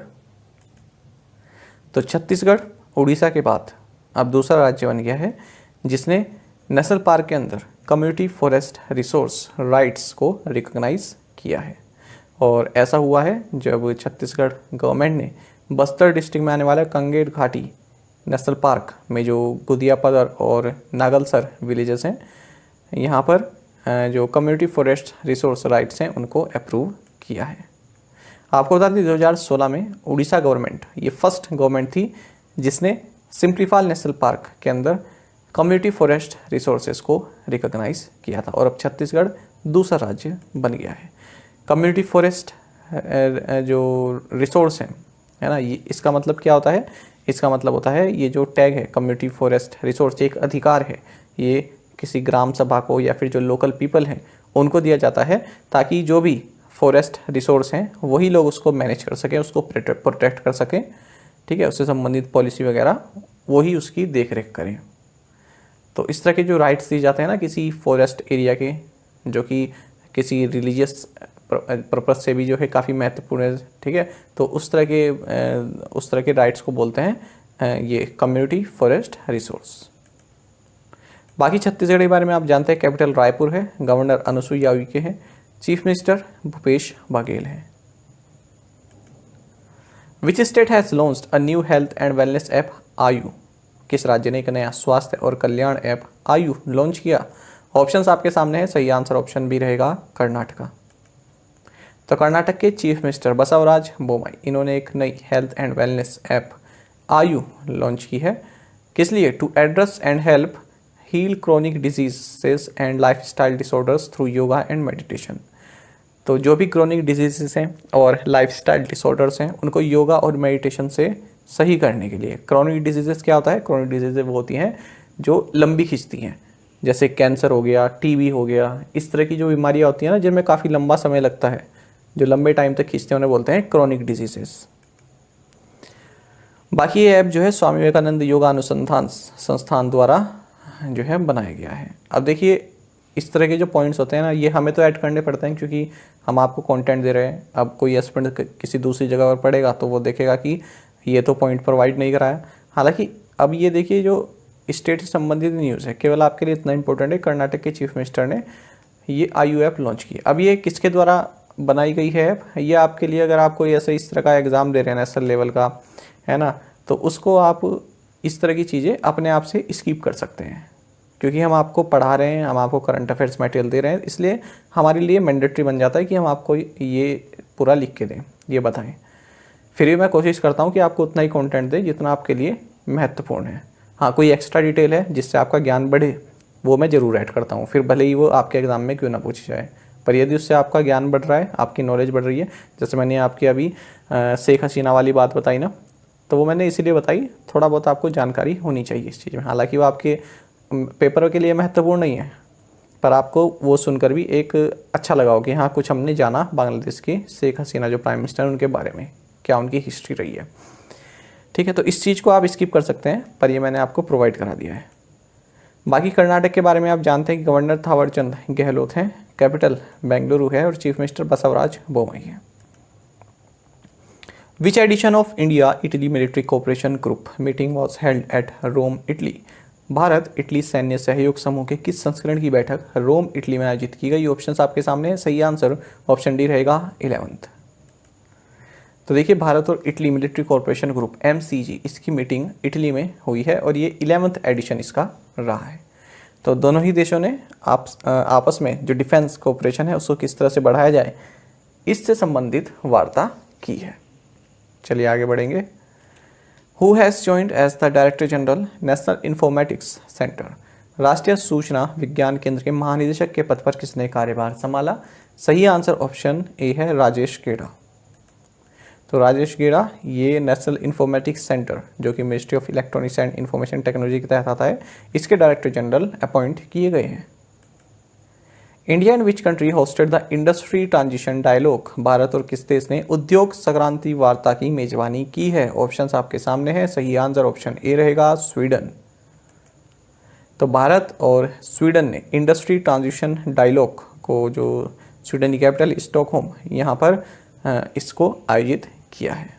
तो छत्तीसगढ़ उड़ीसा के बाद अब दूसरा राज्य बन गया है जिसने नेशनल पार्क के अंदर कम्युनिटी फॉरेस्ट रिसोर्स राइट्स को रिकॉग्नाइज किया है। और ऐसा हुआ है जब छत्तीसगढ़ गवर्नमेंट ने बस्तर डिस्ट्रिक्ट में आने वाला कंगेर घाटी नेशनल पार्क में जो गुदियापदर और नागलसर विलेजेस हैं, यहाँ पर जो कम्युनिटी फॉरेस्ट रिसोर्स राइट्स हैं उनको अप्रूव किया है। आपको बता दें 2016 में उड़ीसा गवर्नमेंट, ये फर्स्ट गवर्नमेंट थी जिसने सिम्प्लीफाल नेशनल पार्क के अंदर कम्युनिटी फॉरेस्ट रिसोर्सेज को रिकॉग्नाइज किया था और अब छत्तीसगढ़ दूसरा राज्य बन गया है। कम्युनिटी फॉरेस्ट जो रिसोर्स है ना, ये इसका मतलब क्या होता है? इसका मतलब होता है ये जो टैग है कम्युनिटी फॉरेस्ट रिसोर्स, एक अधिकार है, ये किसी ग्राम सभा को या फिर जो लोकल पीपल हैं उनको दिया जाता है ताकि जो भी फॉरेस्ट रिसोर्स हैं वही लोग उसको मैनेज कर सकें, उसको प्रोटेक्ट कर सकें, ठीक है, उससे संबंधित पॉलिसी वगैरह वही उसकी देख रेख करें। तो इस तरह के जो राइट्स दिए जाते हैं ना किसी फॉरेस्ट एरिया के, जो कि किसी रिलीजियस पर्पज से भी जो है काफ़ी महत्वपूर्ण है, ठीक है, तो उस तरह के राइट्स को बोलते हैं ये कम्युनिटी फॉरेस्ट रिसोर्स। बाकी छत्तीसगढ़ के बारे में आप जानते हैं, कैपिटल रायपुर है, गवर्नर अनुसुईया उइके हैं, चीफ मिनिस्टर भूपेश बघेल हैं। Which state has launched a new health and wellness app आयु? किस राज्य ने एक नया स्वास्थ्य और कल्याण ऐप आयु लॉन्च किया? ऑप्शंस आपके सामने है, सही आंसर ऑप्शन बी रहेगा कर्नाटका। तो कर्नाटक के चीफ मिनिस्टर बसवराज बोम्मई, इन्होंने एक नई health and wellness app Aayu launch की है। किस लिए? To address and help heal chronic diseases and lifestyle disorders through yoga and meditation. तो जो भी क्रोनिक डिजीजेस हैं और लाइफस्टाइल डिसऑर्डर्स हैं उनको योगा और मेडिटेशन से सही करने के लिए। क्रोनिक डिजीजेस क्या होता है? क्रोनिक डिजीजेस वो होती हैं जो लंबी खिंचती हैं, जैसे कैंसर हो गया, टीबी हो गया, इस तरह की जो बीमारियां होती हैं ना जिनमें काफ़ी लंबा समय लगता है, जो लंबे टाइम तक खींचते हैं उन्हें बोलते हैं क्रोनिक डिजीजेस। बाकी ये ऐप जो है स्वामी विवेकानंद योगा अनुसंधान संस्थान द्वारा जो है बनाया गया है। अब देखिए इस तरह के जो पॉइंट्स होते हैं ना, ये हमें तो ऐड करने पड़ते हैं क्योंकि हम आपको कंटेंट दे रहे हैं। अब कोई एस्पिरेंट किसी दूसरी जगह पर पढ़ेगा तो वो देखेगा कि ये तो पॉइंट प्रोवाइड नहीं कराया। हालांकि अब ये देखिए जो स्टेट से संबंधित न्यूज़ है, केवल आपके लिए इतना इंपॉर्टेंट है, कर्नाटक के चीफ मिनिस्टर ने ये आयु ऐप लॉन्च की। अब ये किसके द्वारा बनाई गई है ऐप? ये आपके लिए, अगर आप कोई ऐसे इस तरह का एग्ज़ाम दे रहे हैं नेशनल लेवल का, है ना, तो उसको आप इस तरह की चीज़ें अपने आप से स्किप कर सकते हैं क्योंकि हम आपको पढ़ा रहे हैं, हम आपको करंट अफेयर्स मटेरियल दे रहे हैं, इसलिए हमारे लिए मैंडेटरी बन जाता है कि हम आपको ये पूरा लिख के दें, ये बताएं। फिर भी मैं कोशिश करता हूँ कि आपको उतना ही कंटेंट दें जितना आपके लिए महत्वपूर्ण है। हाँ, कोई एक्स्ट्रा डिटेल है जिससे आपका ज्ञान बढ़े वो मैं ज़रूर ऐड करता हूँ, फिर भले ही वो आपके एग्ज़ाम में क्यों ना पूछी जाए, पर यदि उससे आपका ज्ञान बढ़ रहा है, आपकी नॉलेज बढ़ रही है, जैसे मैंने आपकी अभी शेख हसीना वाली बात बताई ना, तो वो मैंने इसीलिए बताई, थोड़ा बहुत आपको जानकारी होनी चाहिए इस चीज़ में। हालांकि वो आपके पेपर के लिए महत्वपूर्ण नहीं है, पर आपको वो सुनकर भी एक अच्छा लगा हो कि हाँ कुछ हमने जाना बांग्लादेश की शेख हसीना जो प्राइम मिनिस्टर हैं उनके बारे में, क्या उनकी हिस्ट्री रही है, ठीक है। तो इस चीज़ को आप स्किप कर सकते हैं, पर ये मैंने आपको प्रोवाइड करा दिया है। बाकी कर्नाटक के बारे में आप जानते हैं कि गवर्नर थावरचंद गहलोत हैं, कैपिटल बेंगलुरु है और चीफ मिनिस्टर बसवराज बोम्मई है। Which edition of India Italy military cooperation group meeting was held at Rome Italy? Bharat Italy सैन्य सहयोग समूह के किस संस्करण की बैठक रोम इटली में आयोजित की गई? ऑप्शंस आपके सामने है, सही आंसर ऑप्शन डी रहेगा 11th। तो देखिए भारत और Italy military corporation group MCG, इसकी मीटिंग इटली में हुई है और ये 11th एडिशन इसका रहा है। तो दोनों ही देशों ने आपस में जो डिफेंस कोऑपरेशन है उसको किस तरह से बढ़ाया जाए इससे संबंधित वार्ता की है। चलिए आगे बढ़ेंगे। Who has joined as the director general National Informatics Centre? राष्ट्रीय सूचना विज्ञान केंद्र के महानिदेशक के पद पर किसने कार्यभार संभाला? सही आंसर ऑप्शन ए है राजेश गेड़ा। तो राजेश गेड़ा ये नेशनल इन्फॉर्मेटिक्स सेंटर जो कि ministry of electronics and information technology के तहत आता है, इसके डायरेक्टर जनरल अपॉइंट किए गए हैं। India and which country hosted the industry transition dialogue? Bharat और किस देश ने उद्योग संक्रांति वार्ता की मेजबानी की है? ऑप्शंस आपके सामने हैं, सही आंसर ऑप्शन ए रहेगा स्वीडन। तो भारत और स्वीडन ने इंडस्ट्री ट्रांजिशन डायलॉग को, जो स्वीडन की कैपिटल स्टॉकहोम, यहाँ पर इसको आयोजित किया है।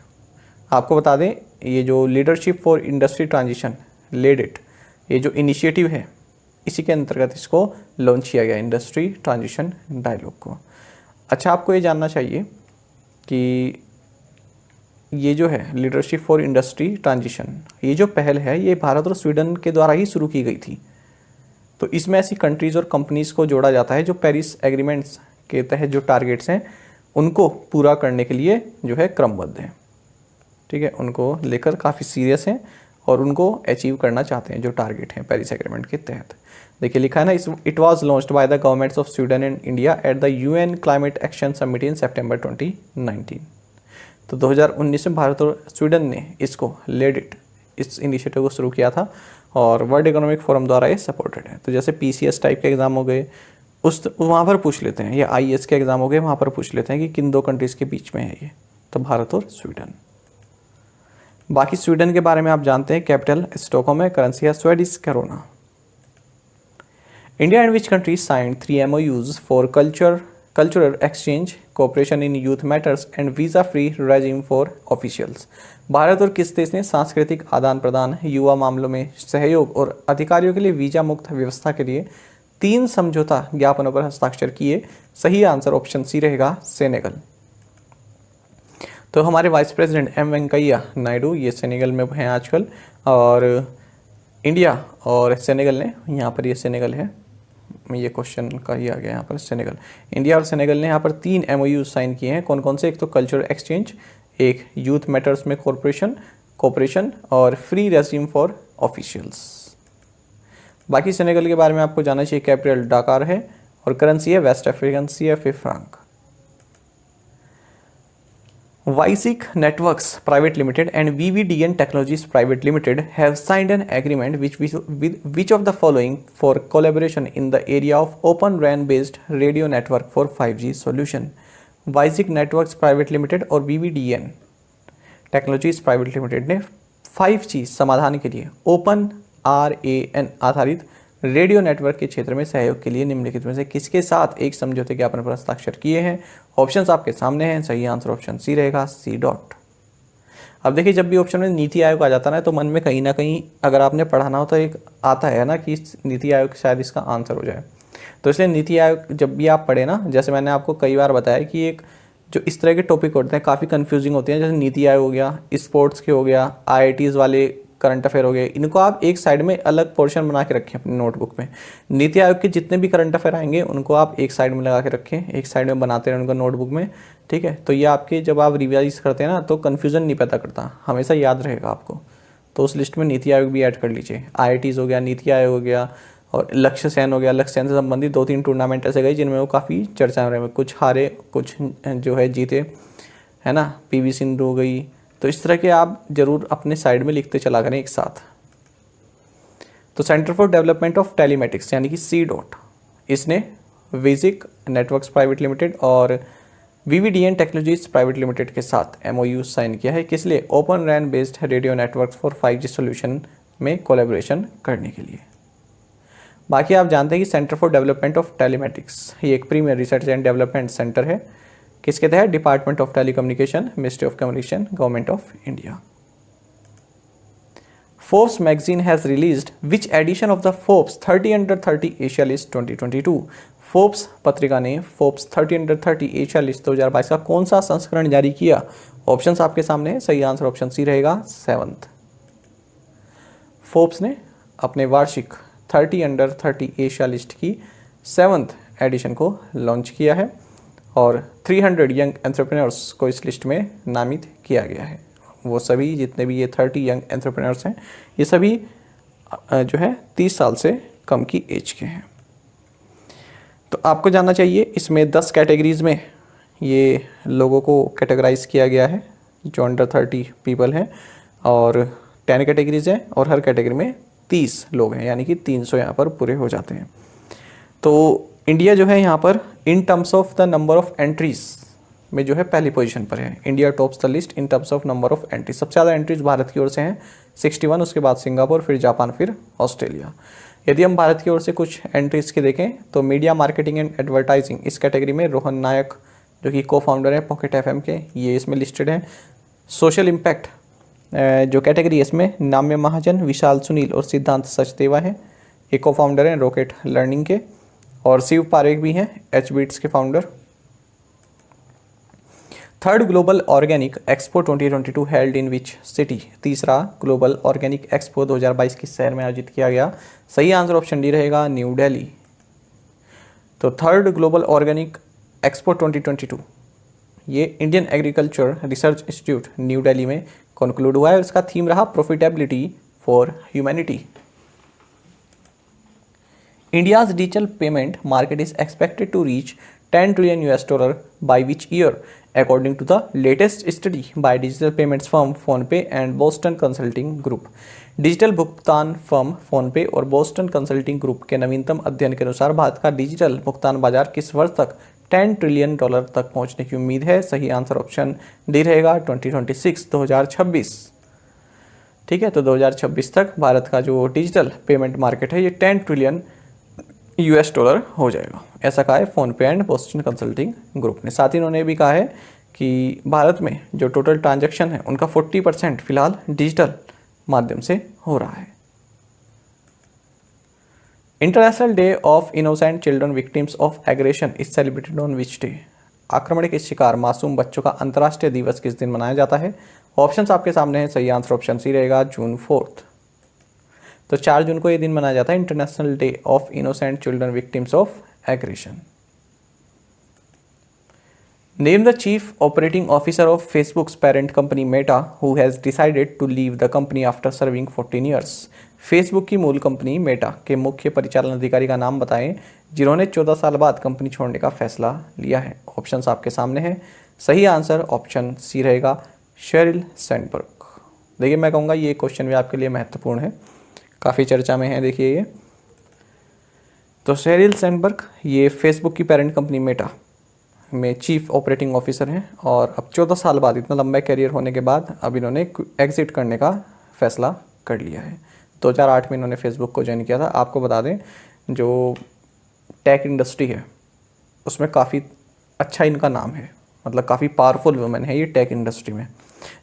आपको बता दें ये जो लीडरशिप फॉर इंडस्ट्री ट्रांजिशन लेडिट, ये जो इनिशिएटिव है इसी के अंतर्गत इसको लॉन्च किया गया, इंडस्ट्री ट्रांजिशन डायलॉग को। अच्छा, आपको ये जानना चाहिए कि ये जो है लीडरशिप फॉर इंडस्ट्री ट्रांजिशन, ये जो पहल है ये भारत और स्वीडन के द्वारा ही शुरू की गई थी। तो इसमें ऐसी कंट्रीज़ और कंपनीज़ को जोड़ा जाता है जो पेरिस एग्रीमेंट्स के तहत जो टारगेट्स हैं उनको पूरा करने के लिए जो है क्रमबद्ध हैं, ठीक है, उनको लेकर काफ़ी सीरियस हैं और उनको अचीव करना चाहते हैं जो टारगेट हैं पेरिस एग्रीमेंट के तहत। देखिए लिखा है ना, it was launched by the governments of Sweden and India at the UN climate action summit in September 2019। तो 2019 में भारत और स्वीडन ने इसको लेड इट, इस इनिशिएटिव को शुरू किया था और वर्ल्ड इकोनॉमिक फोरम द्वारा ये सपोर्टेड है। तो जैसे पीसीएस टाइप के एग्जाम हो गए उस वहाँ पर पूछ लेते हैं, या आईएएस के एग्जाम हो गए वहाँ पर पूछ लेते हैं कि किन दो कंट्रीज़ के बीच में है ये, तो भारत और स्वीडन। बाकी स्वीडन के बारे में आप जानते हैं, कैपिटल स्टॉकहोम है, करेंसी है Swedish corona. India and which country signed 3 MOUs for cultural exchange, cooperation in youth matters and visa free regime for officials। Bharat और किस देश ने सांस्कृतिक आदान प्रदान, युवा मामलों में सहयोग और अधिकारियों के लिए वीजा मुक्त व्यवस्था के लिए 3 समझौता ज्ञापनों पर हस्ताक्षर किए? सही आंसर ऑप्शन सी रहेगा, सेनेगल। तो हमारे vice president M Venkaiah Naidu ये सेनेगल में हैं आजकल, और इंडिया और सेनेगल ने, यहाँ पर ये सेनेगल है, ये क्वेश्चन का ही आ गया यहाँ पर सेनेगल। इंडिया और सेनेगल ने यहाँ पर 3 MOU साइन किए हैं। कौन कौन से? एक तो कल्चरल एक्सचेंज, एक यूथ मैटर्स में कोऑपरेशन और फ्री रेजिम फॉर ऑफिशियल्स। बाकी सेनेगल के बारे में आपको जानना चाहिए, कैपिटल डाकार है और करेंसी है West African CFA franc. Vysig Networks Private Limited and VVDN Technologies Private Limited have signed an agreement with which of the following for collaboration in the area of Open RAN based radio network for 5G solution? Vysig Networks Private Limited और VVDN Technologies Private Limited ने 5G समाधान के लिए Open RAN आधारित radio network के क्षेत्र में सहयोग के लिए निम्नलिखित में से किसके साथ एक समझौते ज्ञापन पर हस्ताक्षर किए हैं? ऑप्शंस आपके सामने हैं, सही आंसर ऑप्शन सी रहेगा, सी डॉट। अब देखिए, जब भी ऑप्शन में नीति आयोग आ जाता है ना, तो मन में कहीं ना कहीं अगर आपने पढ़ाना हो तो एक आता है ना कि नीति आयोग शायद इसका आंसर हो जाए। तो इसलिए नीति आयोग जब भी आप पढ़े ना, जैसे मैंने आपको कई बार बताया कि एक जो इस तरह के टॉपिक होते हैं काफ़ी कन्फ्यूजिंग होते हैं, जैसे नीति आयोग हो गया, स्पोर्ट्स के हो गया, IITs वाले करंट अफेयर हो गए, इनको आप एक साइड में अलग पोर्शन बना के रखें अपनी नोटबुक में। नीति आयोग के जितने भी करंट अफेयर आएंगे उनको आप एक साइड में लगा के रखें, एक साइड में बनाते रहें उनको नोटबुक में, ठीक है। तो ये आपके जब आप रिवाइज करते हैं ना तो कन्फ्यूजन नहीं पैदा करता, हमेशा याद रहेगा आपको। तो उस लिस्ट में नीति आयोग भी ऐड कर लीजिए। IITs हो गया, नीति आयोग हो गया, और लक्ष्य सेन हो गया। लक्ष्य सेन से संबंधित 2-3 टूर्नामेंट ऐसे गए जिनमें वो काफ़ी चर्चा में रहे, कुछ हारे कुछ जो है जीते, है ना। PV सिंधु हो गई। तो इस तरह के आप जरूर अपने साइड में लिखते चला करें एक साथ। तो centre for development of telematics यानी कि C डॉट, इसने विजिक नेटवर्क्स प्राइवेट लिमिटेड और VVDN टेक्नोलॉजीज प्राइवेट लिमिटेड के साथ MOU साइन किया है। किस लिए? Open RAN based radio networks for 5G solution में कोलैबोरेशन करने के लिए। बाकी आप जानते हैं कि centre for development of telematics ये एक premier research and development centre है। किसके तहत? Department of telecommunication, ministry of communication, government of India. Forbes magazine has released which edition of the Forbes 30 Under 30 Asia List 2022? Forbes पत्रिका ने Forbes 30 Under 30 Asia List 2022 का कौन सा संस्करण जारी किया? ऑप्शंस आपके सामने हैं, सही आंसर ऑप्शन सी रहेगा, 7th। फोर्ब्स ने अपने वार्षिक 30 Under 30 एशिया लिस्ट की 7th एडिशन को लॉन्च किया है और 300 यंग एंटरप्रेन्योर्स को इस लिस्ट में नामित किया गया है। वो सभी जितने भी ये 30 यंग एंटरप्रेन्योर्स हैं, ये सभी जो है 30 साल से कम की एज के हैं। तो आपको जानना चाहिए इसमें 10 कैटेगरीज में ये लोगों को कैटेगराइज किया गया है जो अंडर 30 पीपल हैं, और 10 कैटेगरीज हैं और हर कैटेगरी में 30 लोग हैं, यानी कि 300 यहाँ पर पूरे हो जाते हैं। तो इंडिया जो है यहाँ पर in terms of the number of entries में जो है पहली पोजीशन पर है। India tops the list in terms of number of entries. सबसे ज़्यादा एंट्रीज भारत की ओर से हैं 61, उसके बाद सिंगापुर, फिर जापान, फिर ऑस्ट्रेलिया। यदि हम भारत की ओर से कुछ एंट्रीज के देखें तो मीडिया मार्केटिंग एंड एडवर्टाइजिंग इस कैटेगरी में रोहन नायक जो कि को फाउंडर है पॉकेट FM के, ये इसमें लिस्टेड हैं। सोशल इम्पैक्ट जो कैटेगरी है इसमें नाम्य महाजन, विशाल सुनील और सिद्धांत सचदेवा है, ये को फाउंडर हैं रॉकेट लर्निंग के, और शिव पारेख भी हैं HBeats के founder. Third global organic expo 2022 held in which city? तीसरा ग्लोबल ऑर्गेनिक एक्सपो 2022 किस शहर में आयोजित किया गया? सही आंसर ऑप्शन डी रहेगा, न्यू दिल्ली। तो थर्ड ग्लोबल ऑर्गेनिक एक्सपो 2022 ये Indian agriculture research institute New Delhi में कंक्लूड हुआ है और इसका थीम रहा profitability for humanity. India's digital payment market is expected to reach 10 trillion US dollar by which year according to the latest study by digital payments firm PhonePe and Boston Consulting Group. Digital भुगतान firm PhonePe और Boston Consulting Group के नवीनतम अध्ययन के अनुसार भारत का digital भुगतान बाजार किस वर्ष तक 10 ट्रिलियन डॉलर तक पहुंचने की उम्मीद है। सही आंसर ऑप्शन डी रहेगा 2026। ठीक है, तो 2026 तक भारत का जो डिजिटल पेमेंट मार्केट है ये 10 ट्रिलियन US डॉलर हो जाएगा, ऐसा कहा है PhonePe and Boston Consulting group ने। साथ ही उन्होंने भी कहा है कि भारत में जो टोटल ट्रांजैक्शन है उनका 40% फिलहाल डिजिटल माध्यम से हो रहा है। International Day of Innocent Children Victims of aggression is celebrated on which day. आक्रमण के शिकार मासूम बच्चों का अंतर्राष्ट्रीय दिवस किस दिन मनाया जाता है। ऑप्शंस आपके सामने हैं, सही आंसर ऑप्शन सी रहेगा जून 4। तो 4 जून को ये दिन मनाया जाता है International Day of Innocent Children Victims of Aggression. Name the chief operating officer of Facebook's parent company Meta who has decided to leave the company after serving 14 years. Facebook की मूल कंपनी मेटा के मुख्य परिचालन अधिकारी का नाम बताएं जिन्होंने 14 साल बाद कंपनी छोड़ने का फैसला लिया है। ऑप्शंस आपके सामने हैं, सही आंसर ऑप्शन सी रहेगा शेरिल सैंडबर्ग। देखिए मैं कहूँगा ये क्वेश्चन भी आपके लिए महत्वपूर्ण है, काफ़ी चर्चा में है। देखिए ये तो शेरिल सैंडबर्ग ये फेसबुक की पेरेंट कंपनी मेटा में चीफ ऑपरेटिंग ऑफिसर हैं और अब 14 साल बाद, इतना लंबा कैरियर होने के बाद अब इन्होंने एग्जिट करने का फैसला कर लिया है। 2008 में इन्होंने फेसबुक को ज्वाइन किया था। आपको बता दें जो टेक इंडस्ट्री है उसमें काफ़ी अच्छा इनका नाम है, मतलब काफ़ी पावरफुल वुमेन है ये टेक इंडस्ट्री में।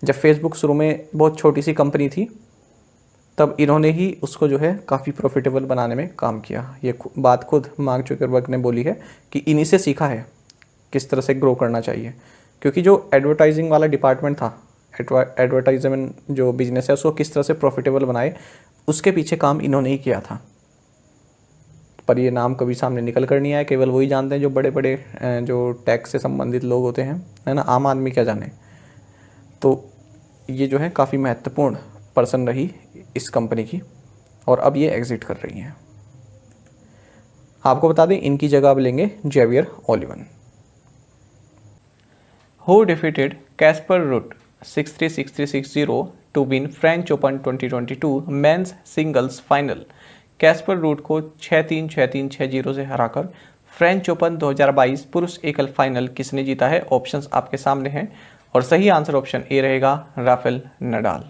जब फेसबुक शुरू में बहुत छोटी सी कंपनी थी तब इन्होंने ही उसको जो है काफ़ी प्रॉफिटेबल बनाने में काम किया। ये बात खुद मार्क जुकरबर्ग ने बोली है कि इन्हीं से सीखा है किस तरह से ग्रो करना चाहिए, क्योंकि जो एडवर्टाइजिंग वाला डिपार्टमेंट था, एडवर्टाइजमेंट जो बिजनेस है उसको किस तरह से प्रॉफिटेबल बनाए उसके पीछे काम इन्होंने ही किया था। पर ये नाम कभी सामने निकल कर नहीं आया, केवल वही जानते हैं जो बड़े बड़े जो टैक्स से संबंधित लोग होते हैं, है ना, आम आदमी क्या जाने। तो ये जो है काफ़ी महत्वपूर्ण पर्सन रही इस कंपनी की और अब ये एग्जिट कर रही हैं। आपको बता दें इनकी जगह अब लेंगे Javier Olivan. Who defeated Casper Ruud 6-3, 6-3, 6-0 to win French Open 2022 men's singles final. Casper Ruud को 6-3, 6-3, 6-0 से हराकर फ्रेंच ओपन 2022 पुरुष एकल फाइनल किसने जीता है। ऑप्शंस आपके सामने हैं और सही आंसर ऑप्शन ए रहेगा Rafael Nadal.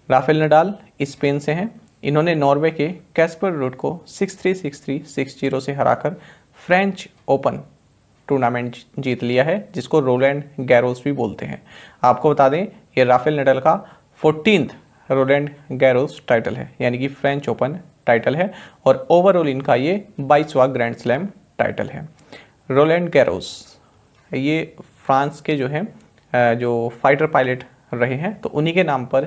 Rafael Nadal Spain से हैं। इन्होंने नॉर्वे के कैस्पर रूट को 6-3, 6-3, 6-0 से हराकर फ्रेंच ओपन टूर्नामेंट जीत लिया है, जिसको रोलैंड गैरोस भी बोलते हैं। आपको बता दें ये राफेल नडाल का 14th रोलैंड गैरोस टाइटल है, यानी कि फ्रेंच ओपन टाइटल है और ओवरऑल इनका ये 22वां ग्रैंड स्लैम टाइटल है। रोलैंड गैरोस ये फ्रांस के जो है जो फाइटर पायलट रहे हैं, तो उन्हीं के नाम पर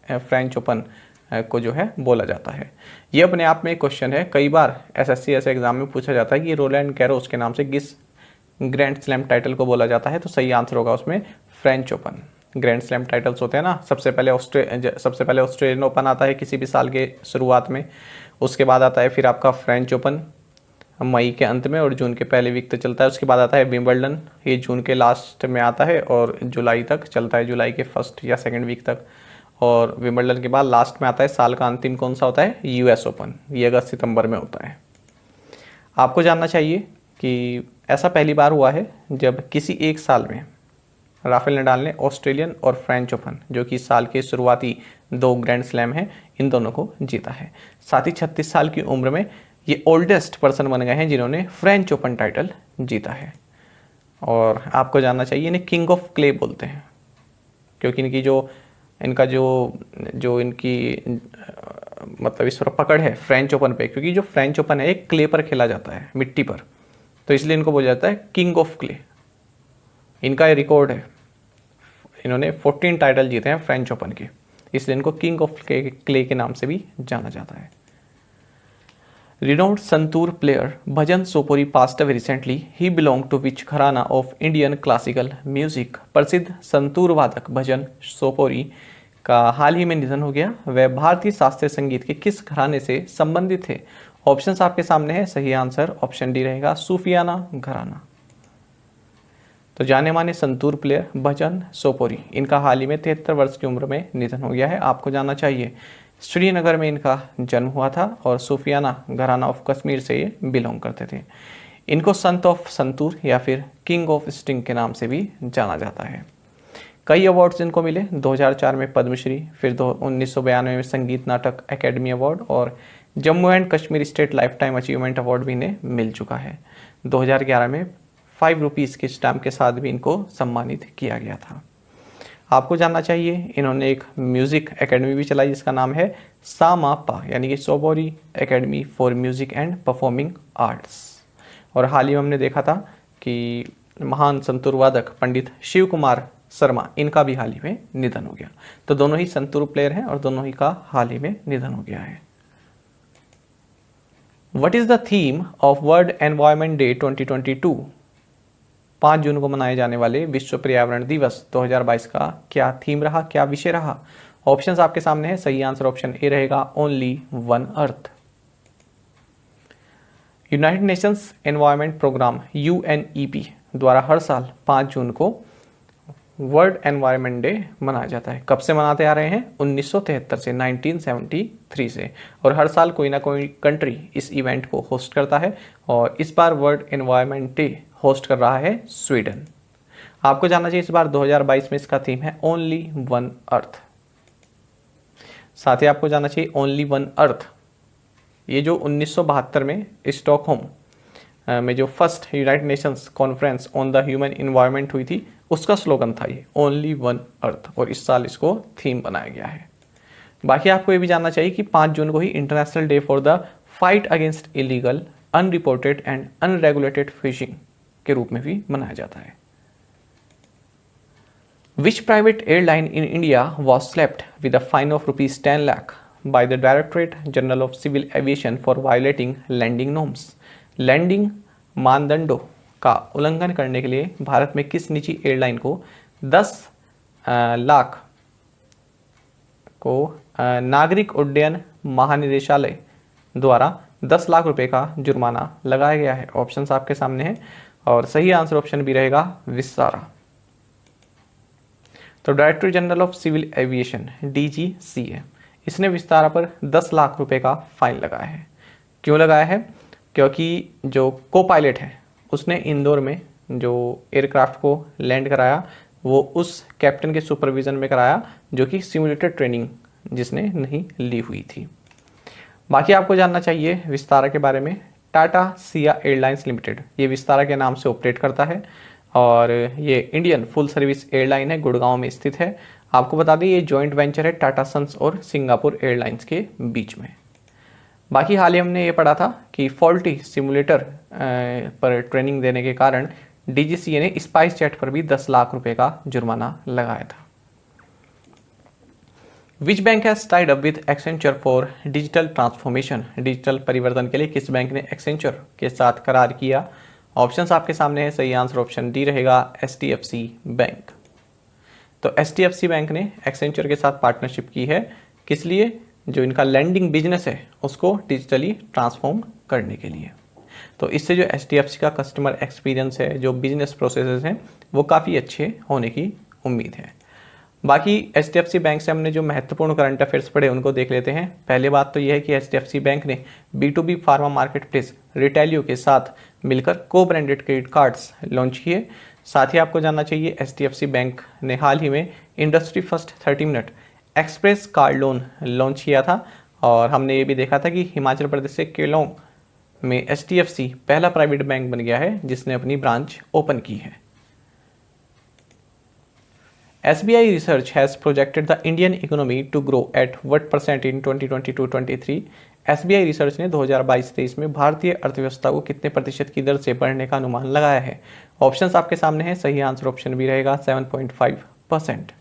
फ्रेंच ओपन को जो है बोला जाता है। ये अपने आप में एक क्वेश्चन है, कई बार एसएससी ऐसे एग्जाम में पूछा जाता है कि रोलैंड गैरोस के नाम से किस ग्रैंड स्लैम टाइटल को बोला जाता है, तो सही आंसर होगा उसमें French open. Grand slam titles होते हैं ना, सबसे पहले ऑस्ट्रेलियन ओपन आता है किसी भी साल के शुरुआत में, उसके बाद आता है फिर आपका फ्रेंच ओपन मई के अंत में और जून के पहले वीक तक चलता है। उसके बाद आता है विंबलडन, ये जून के लास्ट में आता है और जुलाई तक चलता है, जुलाई के फर्स्ट या सेकेंड वीक तक। और विंबलडन के बाद लास्ट में आता है साल का अंतिम कौन सा होता है, यूएस ओपन, ये अगस्त सितंबर में होता है। आपको जानना चाहिए कि ऐसा पहली बार हुआ है जब किसी एक साल में राफेल नडाल ने ऑस्ट्रेलियन और फ्रेंच ओपन, जो कि साल के शुरुआती 2 ग्रैंड स्लैम हैं, इन दोनों को जीता है। साथ ही 36 साल की उम्र में ये ओल्डेस्ट पर्सन बन गए हैं जिन्होंने फ्रेंच ओपन टाइटल जीता है। और आपको जानना चाहिए इन्हें किंग ऑफ क्ले बोलते हैं, क्योंकि इनका जो इनकी मतलब इस पर पकड़ है फ्रेंच ओपन पे, क्योंकि जो फ्रेंच ओपन है एक क्ले पर खेला जाता है, मिट्टी पर, तो इसलिए इनको बोला जाता है किंग ऑफ क्ले। इनका ये रिकॉर्ड है, इन्होंने 14 टाइटल जीते हैं फ्रेंच ओपन के, इसलिए इनको किंग ऑफ क्ले के नाम से भी जाना जाता है। Renowned santoor player Bhajan Sopori passed away recently. He belonged to which घराना of Indian classical music? प्रसिद्ध संतूर वादक भजन सोपोरी का हाल ही में निधन हो गया। वह भारतीय शास्त्रीय संगीत के किस घराने से संबंधित थे? ऑप्शंस आपके सामने है। सही आंसर ऑप्शन डी रहेगा, सूफियाना घराना। तो जाने माने संतूर प्लेयर भजन सोपोरी, इनका हाल ही में 73 वर्ष की उम्र में निधन हो गया है। आपको जानना चाहिए श्रीनगर में इनका जन्म हुआ था और सूफियाना घराना ऑफ कश्मीर से ये बिलोंग करते थे। इनको संत ऑफ संतूर या फिर किंग ऑफ स्ट्रिंग के नाम से भी जाना जाता है। कई अवार्ड्स इनको मिले। 2004 में पद्मश्री, फिर 1992 में संगीत नाटक एकेडमी अवार्ड और Jammu and Kashmir state life time achievement award भी इन्हें मिल चुका है। 2011 में 5 रुपीज़ के स्टैम्प के साथ भी इनको सम्मानित किया गया था। आपको जानना चाहिए इन्होंने एक म्यूज़िक एकेडमी भी चलाई जिसका नाम है सामापा, यानी कि Sopori academy for music and performing arts. और हाल ही में हमने देखा था कि महान संतूर वादक पंडित शिव कुमार शर्मा, इनका भी हाल ही में निधन हो गया। तो दोनों ही संतूर प्लेयर हैं और दोनों ही का हाल ही में निधन हो गया है। What is the theme of world environment day 2022? 5 जून को मनाए जाने वाले विश्व पर्यावरण दिवस 2022 का क्या थीम रहा, क्या विषय रहा? ऑप्शंस आपके सामने है। सही आंसर ऑप्शन ए रहेगा, only one earth. United Nations Environment Programme UNEP द्वारा हर साल 5 जून को वर्ल्ड एनवायरनमेंट डे मनाया जाता है। कब से मनाते आ रहे हैं? 1973 से, 1973 से। और हर साल कोई ना कोई कंट्री इस इवेंट को होस्ट करता है और इस बार वर्ल्ड एनवायरनमेंट डे होस्ट कर रहा है स्वीडन। आपको जानना चाहिए इस बार 2022 में इसका थीम है ओनली वन अर्थ। साथ ही आपको जानना चाहिए ओनली वन अर्थ, ये जो 1972 में स्टॉकहोम में जो first United Nations conference on the human environment हुई थी, उसका स्लोगन था ये ओनली वन अर्थ, और इस साल इसको थीम बनाया गया है। बाकी आपको ये भी जानना चाहिए कि 5 जून को ही international day for the fight against illegal unreported and unregulated fishing के रूप में भी मनाया जाता है। Which private airline in India was slapped with a fine of ₹10 lakh by the directorate general of civil aviation for violating landing norms? Landing मानदंडों का उल्लंघन करने के लिए भारत में किस निजी एयरलाइन को 10 लाख को नागरिक उड्डयन महानिदेशालय द्वारा 10 लाख रुपए का जुर्माना लगाया गया है? ऑप्शंस आपके सामने हैं और सही आंसर ऑप्शन भी रहेगा विस्तारा। तो director general of civil aviation DGCA, इसने विस्तारा पर 10 लाख रुपए का फाइन लगाया है। क्यों लगाया है? क्योंकि जो को पायलट है उसने इंदौर में जो एयरक्राफ्ट को लैंड कराया वो उस कैप्टन के सुपरविजन में कराया जो कि सिमुलेटर ट्रेनिंग जिसने नहीं ली हुई थी। बाकी आपको जानना चाहिए विस्तारा के बारे में। टाटा सिया एयरलाइंस लिमिटेड ये विस्तारा के नाम से ऑपरेट करता है और ये इंडियन फुल सर्विस एयरलाइन है, गुड़गांव में स्थित है। आपको बता दें ये जॉइंट वेंचर है टाटा सन्स और सिंगापुर एयरलाइंस के बीच में। बाकी हाल ही हमने ये पढ़ा था कि फॉल्टी सिमुलेटर पर ट्रेनिंग देने के कारण DGCA ने स्पाइस जेट पर भी 10 लाख रुपए का जुर्माना लगाया था। विच bank has tied up with Accenture for digital transformation? Digital परिवर्तन के लिए किस बैंक ने एक्सेंचर के साथ करार किया? ऑप्शंस आपके सामने है। सही आंसर ऑप्शन डी रहेगा, HDFC बैंक। तो HDFC बैंक ने एक्सेंचर के साथ पार्टनरशिप की है। किस लिए? जो इनका लैंडिंग बिजनेस है उसको डिजिटली ट्रांसफॉर्म करने के लिए। तो इससे जो HDFC का कस्टमर एक्सपीरियंस है, जो बिजनेस प्रोसेसेस हैं, वो काफ़ी अच्छे होने की उम्मीद है। बाकी HDFC बैंक से हमने जो महत्वपूर्ण करंट अफेयर्स पढ़े उनको देख लेते हैं। पहले बात तो यह है कि HDFC बैंक ने B2B फार्मा मार्केट प्लेस रिटेलियो के साथ मिलकर को ब्रांडेड क्रेडिट कार्ड्स लॉन्च किए। साथ ही आपको जानना चाहिए HDFC बैंक ने हाल ही में industry first 30 minute express card loan launch किया था और हमने ये भी देखा था कि हिमाचल प्रदेश से केलोंग में HDFC पहला प्राइवेट बैंक बन गया है जिसने अपनी ब्रांच ओपन की है। SBI Research has projected the Indian economy to grow at what % in 2022-23? SBI Research ने 2022-23 में भारतीय अर्थव्यवस्था को कितने प्रतिशत की दर से बढ़ने का अनुमान लगाया है? ऑप्शंस आपके सामने हैं। सही आंसर ऑप्शन भी रहेगा 7.5%।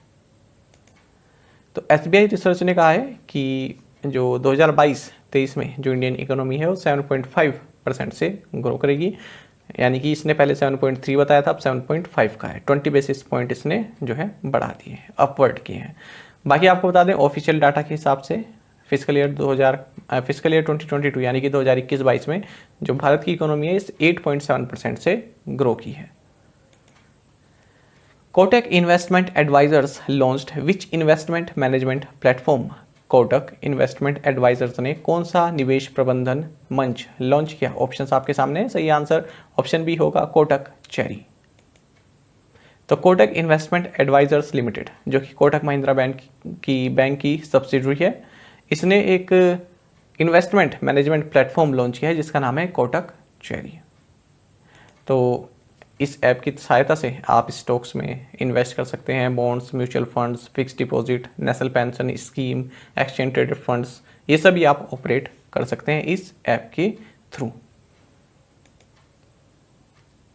तो SBI Research ने कहा है कि जो 2023 में जो इंडियन इकोनॉमी है वो 7.5% से ग्रो करेगी, यानी कि इसने पहले 7.3 बताया था, अब 7.5 का है। 20 बेसिस पॉइंट इसने जो है बढ़ा दिए हैं, अपवर्ड किए हैं। बाकी आपको बता दें ऑफिशियल डाटा के हिसाब से फिजिकल ईयर 2022 यानी कि 2021-22 में जो भारत की इकोनॉमी है इस 8.7% से ग्रो की है। Kotak investment advisers launched which investment management platform. Kotak investment advisers ने कौन सा निवेश प्रबंधन मंच लॉन्च किया? ऑप्शंस आपके सामने है, सही आंसर ऑप्शन बी होगा कोटक चेरी। तो कोटक इन्वेस्टमेंट एडवाइजर्स लिमिटेड जो कि कोटक महिंद्रा बैंक की सब्सिडरी है, इसने एक इन्वेस्टमेंट मैनेजमेंट प्लेटफॉर्म लॉन्च किया है जिसका नाम है कोटक चेरी। तो इस ऐप की सहायता से आप स्टॉक्स में इन्वेस्ट कर सकते हैं, bonds, mutual funds, fixed deposit, national pension scheme, exchange traded funds, ये सभी आप ऑपरेट कर सकते हैं इस ऐप के through.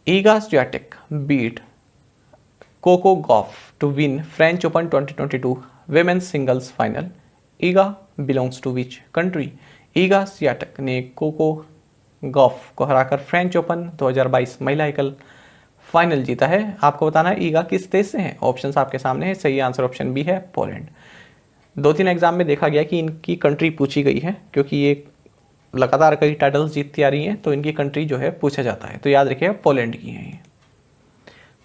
Iga Swiatek beat Coco Gauff to win French Open 2022 women's singles final. Iga belongs to which country? Iga Swiatek ने Coco Gauff को हराकर फ्रेंच ओपन 2022 महिला एकल फाइनल जीता है। आपको बताना है ईगा किस देश से है। ऑप्शंस आपके सामने है, सही आंसर ऑप्शन बी है पोलैंड। 2-3 एग्जाम में देखा गया कि इनकी कंट्री पूछी गई है, क्योंकि ये लगातार कई टाइटल्स जीतती आ रही हैं, तो इनकी कंट्री जो है पूछा जाता है। तो याद रखिएगा पोलैंड की है ये।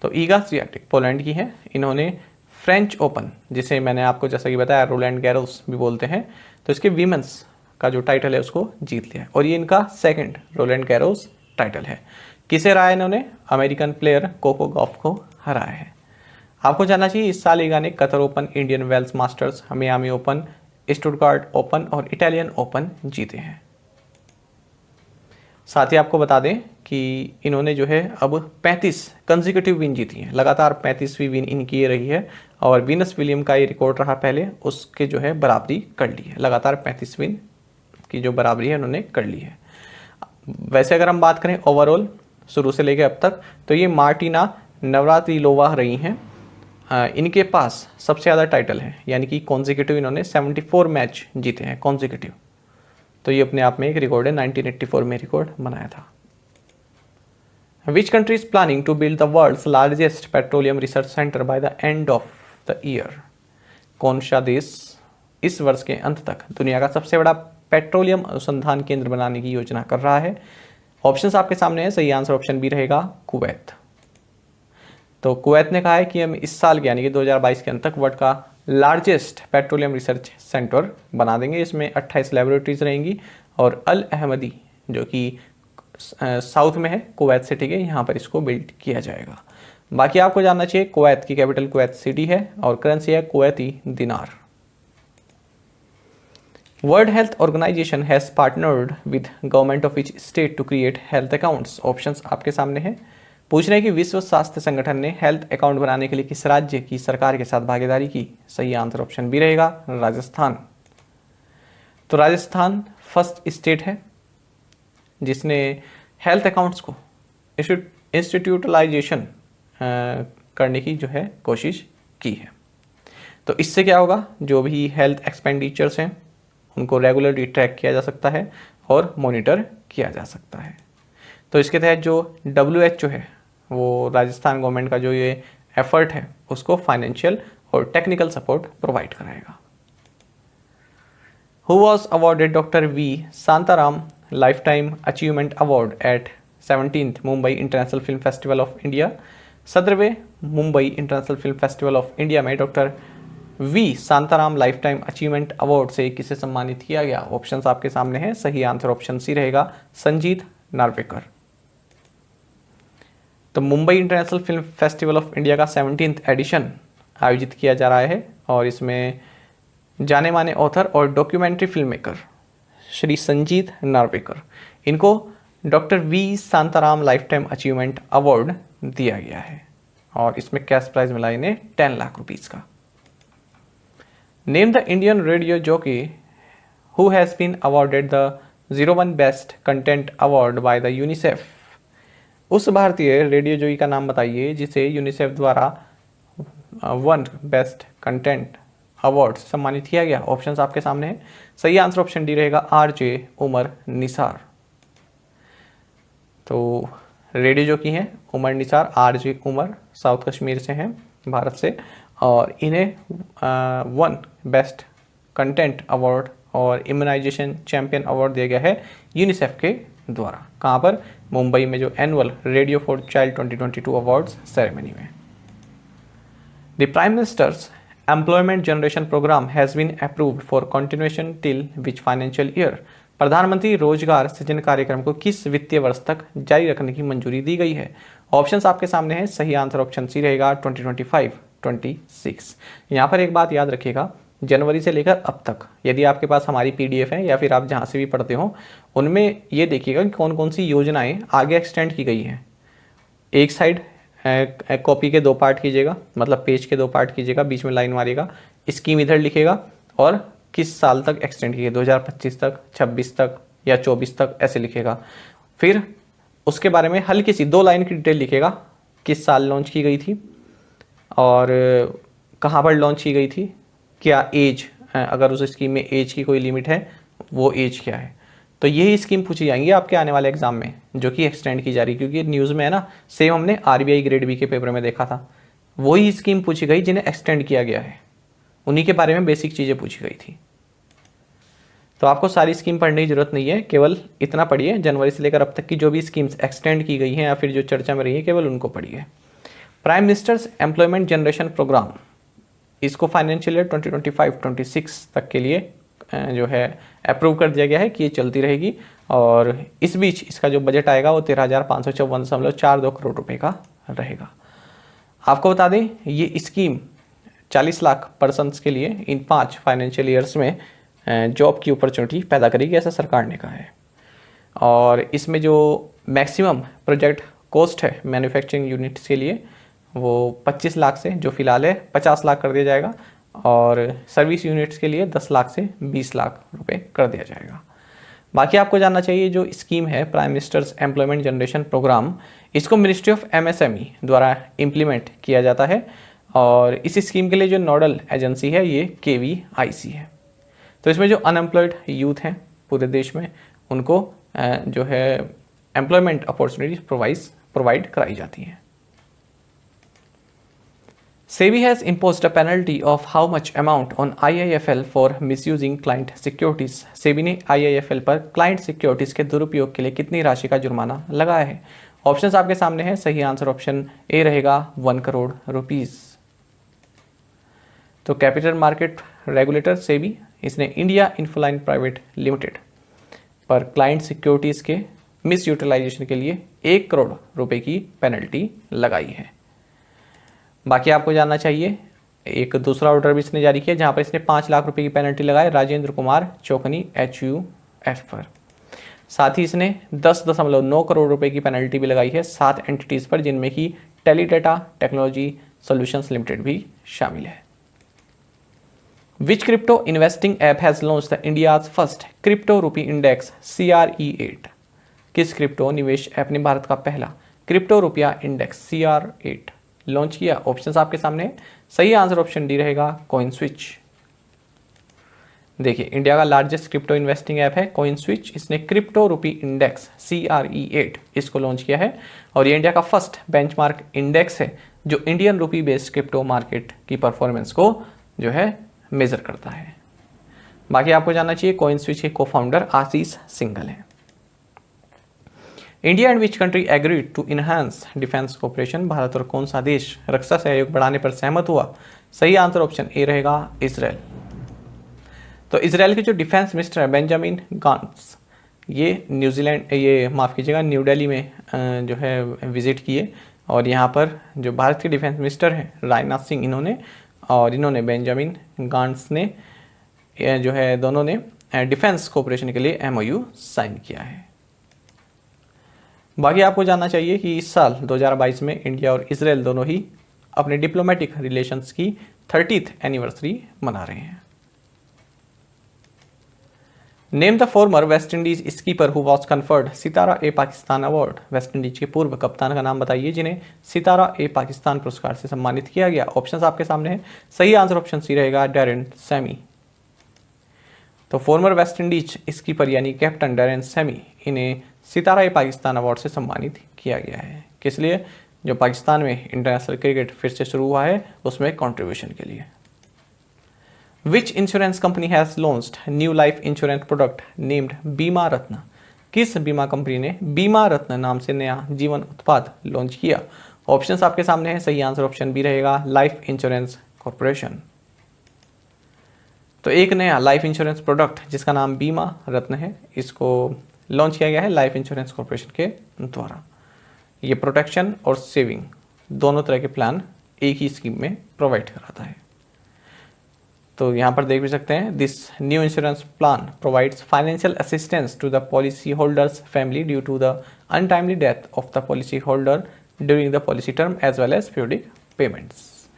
तो ईगा स्वियाटेक पोलैंड की है। इन्होंने फ्रेंच ओपन, जिसे मैंने आपको जैसा कि बताया रोलैंड गैरोस भी बोलते हैं, तो इसके वीमेंस का जो टाइटल है उसको जीत लिया है, और ये इनका सेकंड रोलैंड गैरोस टाइटल है। किसे हराया इन्होंने? अमेरिकन प्लेयर कोको गॉफ को हराया है। आपको जानना चाहिए इस साल ईगा ने Qatar Open, Indian Wells Masters, Miami Open, Stuttgart Open और इटालियन ओपन जीते हैं। साथ ही आपको बता दें कि इन्होंने जो है अब 35 कंसेक्यूटिव विन जीती हैं, लगातार 35वीं विन इनकी ये रही है, और वीनस विलियम का ये रिकॉर्ड रहा पहले, उसके जो है बराबरी कर ली है। लगातार 35 विन की जो बराबरी है उन्होंने कर ली है। वैसे अगर हम बात करें ओवरऑल शुरू से लेकर अब तक, तो ये मार्टिना नवरात्रिलोवा रही हैं। इनके पास सबसे ज़्यादा टाइटल है, यानी कि कॉन्जिक्यूटिव इन्होंने 74 मैच जीते हैं कॉन्जिक्यूटिव। तो ये अपने आप में एक रिकॉर्ड है, 1984 में रिकॉर्ड बनाया था। Which country is planning to build the world's largest petroleum research centre by the end of the year? कौन सा देश इस वर्ष के अंत तक दुनिया का सबसे बड़ा पेट्रोलियम अनुसंधान केंद्र बनाने की योजना कर रहा है? ऑप्शंस आपके सामने है, सही आंसर ऑप्शन बी रहेगा कुवैत। तो कुवैत ने कहा है कि हम इस साल के यानी कि 2022 के अंत तक वर्ल्ड का लार्जेस्ट पेट्रोलियम रिसर्च सेंटर बना देंगे। इसमें 28 लैबोरेटरीज रहेंगी, और अल अहमदी जो कि साउथ में है कुवैत सिटी के, यहाँ पर इसको बिल्ड किया जाएगा। बाकी आपको जानना चाहिए कुवैत की कैपिटल कुवैत सिटी है, और करेंसी है कुवैती दिनार। World health Organization has partnered with government of each state to create health accounts. Options आपके सामने हैं। पूछ रहे हैं कि विश्व स्वास्थ्य संगठन ने हेल्थ अकाउंट बनाने के लिए किस राज्य की सरकार के साथ भागीदारी की? सही आंसर ऑप्शन बी रहेगा राजस्थान। तो राजस्थान फर्स्ट स्टेट है जिसने हेल्थ अकाउंट्स को इंस्टीट्यूटलाइजेशन करने की जो है कोशिश की है। तो इससे क्या होगा, जो भी हेल्थ एक्सपेंडिचर्स हैं उनको रेगुलरली ट्रैक किया जा सकता है और मॉनिटर किया जा सकता है। तो इसके तहत जो WHO है वो राजस्थान गवर्नमेंट का जो ये एफर्ट है उसको फाइनेंशियल और टेक्निकल सपोर्ट प्रोवाइड कराएगा। Who was awarded doctor V Shantaram life time achievement award at 17th Mumbai international film festival of India? 17वें Mumbai international film festival of India में doctor V Shantaram life time achievement award से किसे सम्मानित किया गया? Options आपके सामने हैं, सही आंसर ऑप्शन सी रहेगा संजीत नार्वेकर। तो Mumbai international film festival of India का 17th एडिशन आयोजित किया जा रहा है, और इसमें जाने माने ऑथर और documentary film maker Shri Sanjit Narvekar, इनको doctor V Shantaram life time achievement award दिया गया है, और इसमें कैश प्राइज मिला इन्हें 10 लाख रुपीज़ का। Name the Indian radio jockey who has been awarded the 01 best content award by the UNICEF. उस भारतीय रेडियो जॉकी का नाम बताइए जिसे यूनिसेफ द्वारा 1 बेस्ट कंटेंट अवार्ड सम्मानित किया गया? ऑप्शंस आपके सामने हैं। सही आंसर ऑप्शन डी रहेगा आरजे उमर निसार। तो रेडियो जॉकी हैं उमर निसार, आरजे उमर, साउथ कश्मीर से हैं, भारत से, और इन्हें वन बेस्ट कंटेंट अवार्ड और इम्यूनाइजेशन चैंपियन अवार्ड दिया गया है यूनिसेफ के द्वारा। कहाँ पर? मुंबई में जो annual radio for child 2022 awards ceremony में। The prime ministers employment generation programme has been approved for continuation till which financial year? प्रधानमंत्री रोजगार सृजन कार्यक्रम को किस वित्तीय वर्ष तक जारी रखने की मंजूरी दी गई है? ऑप्शंस आपके सामने हैं। सही आंसर ऑप्शन सी रहेगा 2025-26। यहाँ पर एक बात याद रखिएगा, जनवरी से लेकर अब तक, यदि आपके पास हमारी पीडीएफ है या फिर आप जहाँ से भी पढ़ते हो, उनमें ये देखिएगा कि कौन कौन सी योजनाएं आगे एक्सटेंड की गई हैं। एक साइड कॉपी के 2 पार्ट कीजिएगा, मतलब पेज के 2 पार्ट कीजिएगा, बीच में लाइन मारिएगा, स्कीम इधर लिखेगा और किस साल तक एक्सटेंड की गई, 2025 तक, 26 तक या 24 तक, ऐसे लिखेगा। फिर उसके बारे में हल्की सी 2 लाइन की डिटेल लिखेगा, किस साल लॉन्च की गई थी और कहाँ पर लॉन्च की गई थी, क्या एज, अगर उस स्कीम में एज की कोई लिमिट है वो एज क्या है। तो यही स्कीम पूछी जाएंगी आपके आने वाले एग्जाम में, जो कि एक्सटेंड की जा रही, क्योंकि न्यूज़ में है ना, सेम हमने आरबीआई ग्रेड बी के पेपर में देखा था, वही स्कीम पूछी गई जिन्हें एक्सटेंड किया गया है, उन्हीं के बारे में बेसिक चीज़ें पूछी गई थी। तो आपको सारी स्कीम पढ़ने की जरूरत नहीं है, केवल इतना पढ़िए, जनवरी से लेकर अब तक की जो भी स्कीम्स एक्सटेंड की गई हैं या फिर जो चर्चा में रही है, केवल उनको पढ़िए। Prime ministers employment generation programme, इसको फाइनेंशियल ईयर 2025-26 तक के लिए जो है अप्रूव कर दिया गया है कि ये चलती रहेगी, और इस बीच इसका जो बजट आएगा वो 13,554.42 करोड़ रुपए का रहेगा। आपको बता दें ये स्कीम 40 लाख पर्सन्स के लिए इन 5 फाइनेंशियल ईयर्स में जॉब की अपॉर्चुनिटी पैदा करेगी, ऐसा सरकार ने कहा है। और इसमें जो मैक्सिमम प्रोजेक्ट कॉस्ट है मैन्युफैक्चरिंग यूनिट्स के लिए वो 25 लाख से, जो फिलहाल है 50 लाख कर दिया जाएगा, और सर्विस यूनिट्स के लिए 10 लाख से 20 लाख रुपए कर दिया जाएगा। बाकी आपको जानना चाहिए जो स्कीम है prime ministers employment generation programme, इसको मिनिस्ट्री ऑफ एमएसएमई द्वारा इम्प्लीमेंट किया जाता है, और इस स्कीम के लिए जो नोडल एजेंसी है ये KVIC है। तो इसमें जो अनएम्प्लॉयड यूथ हैं पूरे देश में, उनको जो है एम्प्लॉयमेंट अपॉर्चुनिटीज प्रोवाइड कराई जाती हैं। SEBI has imposed a penalty of how much amount on IIFL for misusing client securities? SEBI ने IIFL पर क्लाइंट सिक्योरिटीज के दुरुपयोग के लिए कितनी राशि का जुर्माना लगाया है? ऑप्शंस आपके सामने हैं। सही आंसर ऑप्शन ए रहेगा 1 करोड़ रुपीस। तो कैपिटल मार्केट रेगुलेटर SEBI, इसने इंडिया इन्फोलाइन प्राइवेट लिमिटेड पर क्लाइंट सिक्योरिटीज के मिस यूटिलाइजेशन के लिए 1 करोड़ रुपए की पेनल्टी लगाई है। बाकी आपको जानना चाहिए एक दूसरा ऑर्डर भी इसने जारी किया, जहां पर इसने 5 लाख रुपए की पेनल्टी लगाई राजेंद्र कुमार चौकनी HUF पर। साथ ही इसने 10.9 करोड़ रुपए की पेनल्टी भी लगाई है 7 एंटिटीज पर, जिनमें की टेलीडेटा टेक्नोलॉजी सॉल्यूशंस लिमिटेड भी शामिल है। Which crypto investing app has launched the India's first crypto rupee index CRE8? किस क्रिप्टो निवेश ऐप ने भारत का पहला क्रिप्टो रुपया इंडेक्स CR8 लॉन्च किया? ऑप्शंस आपके सामने। सही आंसर ऑप्शन डी रहेगा कॉइनस्विच। देखिए इंडिया का लार्जेस्ट क्रिप्टो इन्वेस्टिंग ऐप है कॉइनस्विच, इसने क्रिप्टो रूपी इंडेक्स CRE8 इसको लॉन्च किया है, और ये इंडिया का फर्स्ट बेंचमार्क इंडेक्स है जो Indian rupee based crypto market की परफॉर्मेंस को जो है मेजर करता है। बाकी आपको जानना चाहिए कॉइनस्विच के को-फाउंडर आशीष सिंघल हैं। India and which country agreed to enhance defence cooperation? Bharat और कौन सा देश रक्षा सहयोग बढ़ाने पर सहमत हुआ? सही आंसर ऑप्शन ए रहेगा इजराइल। तो इजराइल के जो डिफेंस मिनिस्टर है बेंजामिन गांट्स, ये न्यू दिल्ली में जो है विजिट किए, और यहाँ पर जो भारत के डिफेंस मिनिस्टर हैं राजनाथ सिंह, इन्होंने बेंजामिन गांट्स ने जो है दोनों ने डिफेंस कोऑपरेशन के लिए MOU साइन किया है। बाकी आपको जानना चाहिए कि इस साल 2022 में इंडिया और इजराइल दोनों ही अपने डिप्लोमेटिक रिलेशंस की 30th एनिवर्सरी मना रहे हैं। Name the former West Indies skipper who was conferred Sitara A Pakistan award. West Indies के पूर्व कप्तान का नाम बताइए जिन्हें सितारा ए पाकिस्तान पुरस्कार से सम्मानित किया गया। ऑप्शंस आपके सामने हैं, सही आंसर ऑप्शन सी रहेगा डैरेन सैमी। तो फॉर्मर वेस्ट इंडीज स्कीपर यानी कैप्टन डैरेन सैमी, इन्हें सितारा ए पाकिस्तान अवार्ड से सम्मानित किया गया है। किस लिए? जो पाकिस्तान में इंटरनेशनल क्रिकेट फिर से शुरू हुआ है उसमें कंट्रीब्यूशन के लिए। Which insurance company has launched new life insurance product named बीमा रत्न? किस बीमा कंपनी ने बीमा रत्न नाम से नया जीवन उत्पाद लॉन्च किया? ऑप्शंस आपके सामने है, सही आंसर ऑप्शन बी रहेगा लाइफ इंश्योरेंस कॉर्पोरेशन। तो एक नया लाइफ इंश्योरेंस प्रोडक्ट जिसका नाम बीमा रत्न है, इसको लॉन्च किया गया है लाइफ इंश्योरेंस कॉर्पोरेशन के द्वारा। ये प्रोटेक्शन और सेविंग दोनों तरह के प्लान एक ही स्कीम में प्रोवाइड कराता है। तो यहाँ पर देख भी सकते हैं, this new insurance plan provides financial assistance to the policy holder's family due to the untimely death of the policy holder during the policy term as well as periodic payments.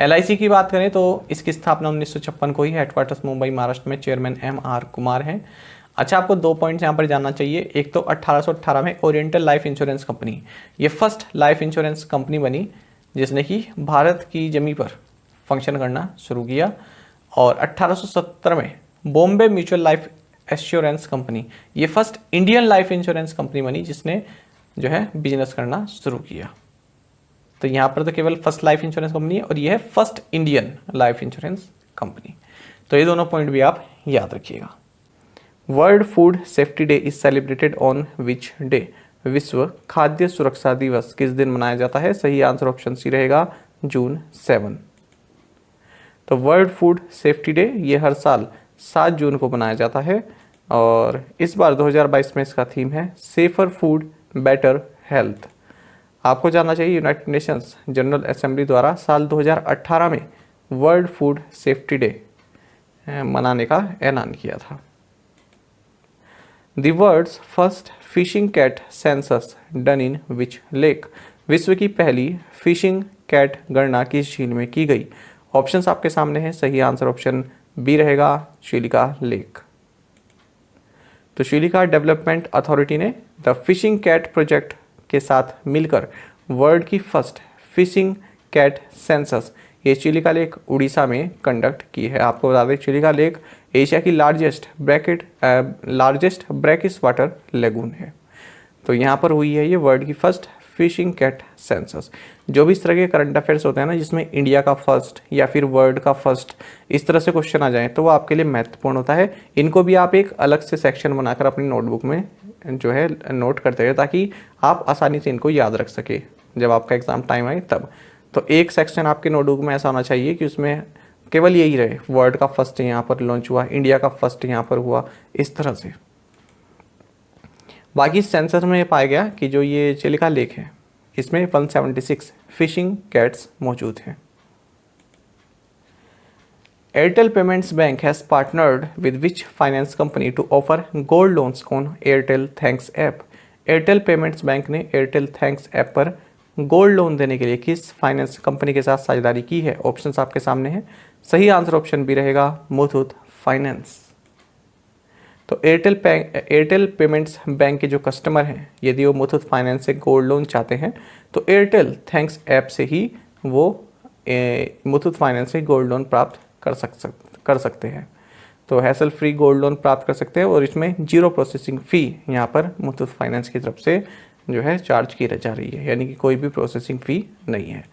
LIC की बात करें तो इसकी स्थापना 1956 को ही, headquarters Mumbai Maharashtra में, chairman MR Kumar हैं। अच्छा, आपको 2 पॉइंट्स यहाँ पर जानना चाहिए। एक तो 1818 में ओरिएंटल लाइफ इंश्योरेंस कंपनी, ये फर्स्ट लाइफ इंश्योरेंस कंपनी बनी जिसने कि भारत की जमीन पर फंक्शन करना शुरू किया। और 1870 में Bombay mutual life assurance company, ये first Indian life insurance company बनी जिसने जो है बिजनेस करना शुरू किया। तो यहाँ पर तो केवल फर्स्ट लाइफ इंश्योरेंस कंपनी है और ये है first Indian life insurance company. तो ये दोनों पॉइंट भी आप याद रखिएगा। World food safety day is celebrated on which day? विश्व खाद्य सुरक्षा दिवस किस दिन मनाया जाता है? सही आंसर ऑप्शन सी रहेगा जून 7। तो वर्ल्ड फूड सेफ्टी डे ये हर साल 7 जून को मनाया जाता है और इस बार 2022 में इसका थीम है सेफर फूड बेटर हेल्थ। आपको जानना चाहिए यूनाइटेड नेशंस जनरल असेंबली द्वारा साल 2018 में वर्ल्ड फूड सेफ्टी डे मनाने का ऐलान किया था। The world's first fishing cat census done in which lake? विश्व की पहली फिशिंग कैट गणना किस झील में की गई? ऑप्शंस आपके सामने हैं, सही आंसर ऑप्शन बी रहेगा चिलिका लेक। तो चिलिका डेवलपमेंट अथॉरिटी ने द फिशिंग कैट प्रोजेक्ट के साथ मिलकर वर्ल्ड की फर्स्ट फिशिंग कैट सेंसस ये चिलिका लेक उड़ीसा में कंडक्ट की है। आपको बता दें चिलिका लेक एशिया की लार्जेस्ट ब्रैकिश वाटर लेगून है। तो यहाँ पर हुई है ये वर्ल्ड की फर्स्ट फिशिंग कैट सेंसस। जो भी इस तरह के करंट अफेयर्स होते हैं ना जिसमें इंडिया का फर्स्ट या फिर वर्ल्ड का फर्स्ट इस तरह से क्वेश्चन आ जाए तो वो आपके लिए महत्वपूर्ण होता है। इनको भी आप एक अलग से सेक्शन बनाकर अपनी नोटबुक में जो है नोट करते रहे ताकि आप आसानी से इनको याद रख सके जब आपका एग्जाम टाइम आए तब। तो एक सेक्शन आपके नोटबुक में ऐसा होना चाहिए कि उसमें केवल यही रहे, वर्ल्ड का फर्स्ट यहाँ पर लॉन्च हुआ, इंडिया का फर्स्ट यहाँ पर हुआ, इस तरह से। बाकी सेंसस में पाया गया कि जो ये चिलिका लेक है इसमें 176 फिशिंग कैट्स मौजूद हैं। Airtel payments bank has partnered with which finance company to offer gold loans on Airtel thanks app? Airtel payments bank ने एयरटेल थैंक्स ऐप पर गोल्ड लोन देने के लिए किस फाइनेंस कंपनी के साथ साझेदारी की है? ऑप्शंस आपके सामने हैं, सही आंसर ऑप्शन बी रहेगा मुथूट फाइनेंस। तो एयरटेल पेमेंट्स बैंक के जो कस्टमर हैं यदि वो मुथूट फाइनेंस से गोल्ड लोन चाहते हैं तो एयरटेल थैंक्स ऐप से ही वो मुथूट फाइनेंस से गोल्ड लोन प्राप्त कर सकते हैं। तो हैसल फ्री गोल्ड लोन प्राप्त कर सकते हैं और इसमें 0 प्रोसेसिंग फ़ी यहाँ पर मुथूट फाइनेंस की तरफ से जो है चार्ज की जा रही है, यानी कि कोई भी प्रोसेसिंग फ़ी नहीं है।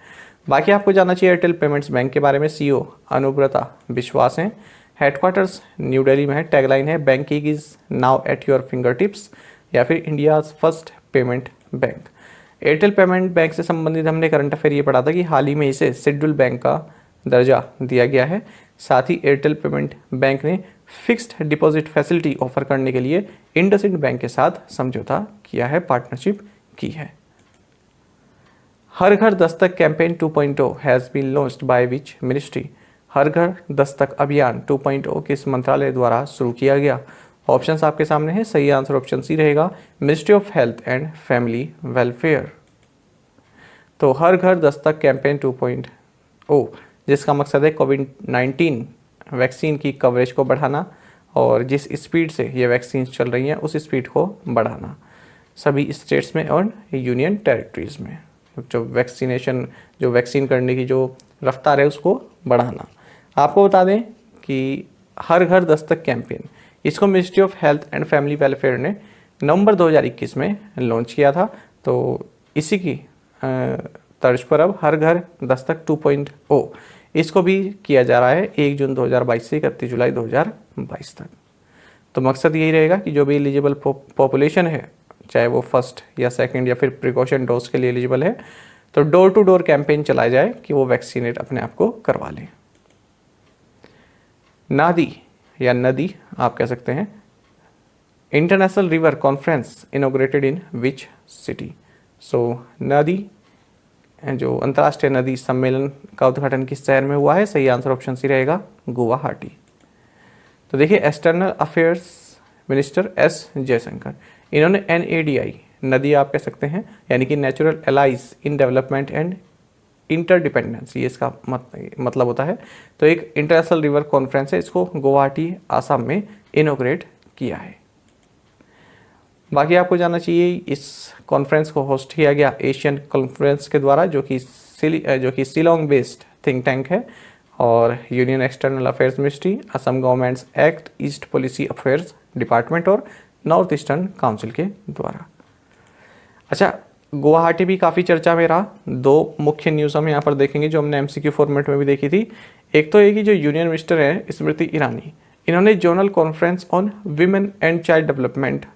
बाकी आपको जानना चाहिए एयरटेल पेमेंट्स बैंक के बारे में। CEO अनुब्रता विश्वास हैं, हेडक्वार्टर्स न्यू दिल्ली में है, टैगलाइन है banking is now at your finger tips या फिर India's first payment bank. Airtel payment bank से संबंधित हमने करंट अफेयर ये पढ़ा था कि हाल ही में इसे शेड्यूल बैंक का दर्जा दिया गया है। साथ ही एयरटेल पेमेंट बैंक ने फिक्स्ड डिपॉजिट फैसिलिटी ऑफर करने के लिए इंडसइंड बैंक के साथ समझौता किया है, पार्टनरशिप की है। Har Ghar Dastak campaign 2.0 has been launched by which ministry? Har Ghar Dastak अभियान 2.0 किस मंत्रालय द्वारा शुरू किया गया? ऑप्शंस आपके सामने हैं, सही आंसर ऑप्शन सी रहेगा ministry of health and family welfare. तो हर घर दस्तक कैंपेन 2.0 जिसका मकसद है कोविड-19 वैक्सीन की कवरेज को बढ़ाना और जिस स्पीड से ये वैक्सीन चल रही हैं उस स्पीड को बढ़ाना सभी स्टेट्स में और यूनियन टेरिटरीज़ में। जो वैक्सीन करने की जो रफ्तार है उसको बढ़ाना। आपको बता दें कि हर घर दस्तक कैंपेन, इसको ministry of health and family welfare ने नवंबर 2021 में लॉन्च किया था। तो इसी की तर्ज पर अब हर घर दस्तक 2.0 इसको भी किया जा रहा है 1 जून 2022 से 31 जुलाई 2022 तक। तो मकसद यही रहेगा कि जो भी एलिजिबल पॉपुलेशन है, चाहे वो फर्स्ट या सेकंड या फिर प्रिकॉशन डोज के लिए एलिजिबल है, तो डोर टू डोर कैंपेन चलाया जाए कि वो वैक्सीनेट अपने आप को करवा लें। नादी या नदी आप कह सकते हैं, international river conference inaugurated in which city. So नदी जो अंतर्राष्ट्रीय नदी सम्मेलन का उद्घाटन किस शहर में हुआ है? सही आंसर ऑप्शन सी रहेगा, गुवाहाटी। तो देखिए, external affairs minister S Jaishankar, इन्होंने NADI नदी आप कह सकते हैं, यानी कि natural allies in development and interdependence, ये इसका मतलब होता है। तो एक इंटरनेशनल रिवर कॉन्फ्रेंस है, इसको गुवाहाटी आसाम में इनोग्रेट किया है। बाकी आपको जानना चाहिए इस कॉन्फ्रेंस को होस्ट किया गया एशियन कॉन्फ्रेंस के द्वारा, जो कि शिलोंग बेस्ड थिंक टैंक है, और union external affairs ministry, Assam governments act, east policy affairs department और नॉर्थ ईस्टर्न काउंसिल के द्वारा। अच्छा, गुवाहाटी भी काफ़ी चर्चा में रहा। दो मुख्य न्यूज़ हम यहाँ पर देखेंगे जो हमने MCQ फॉर्मेट में भी देखी थी। एक तो ये कि जो यूनियन मिनिस्टर है स्मृति ईरानी, इन्होंने zonal conference on women and child development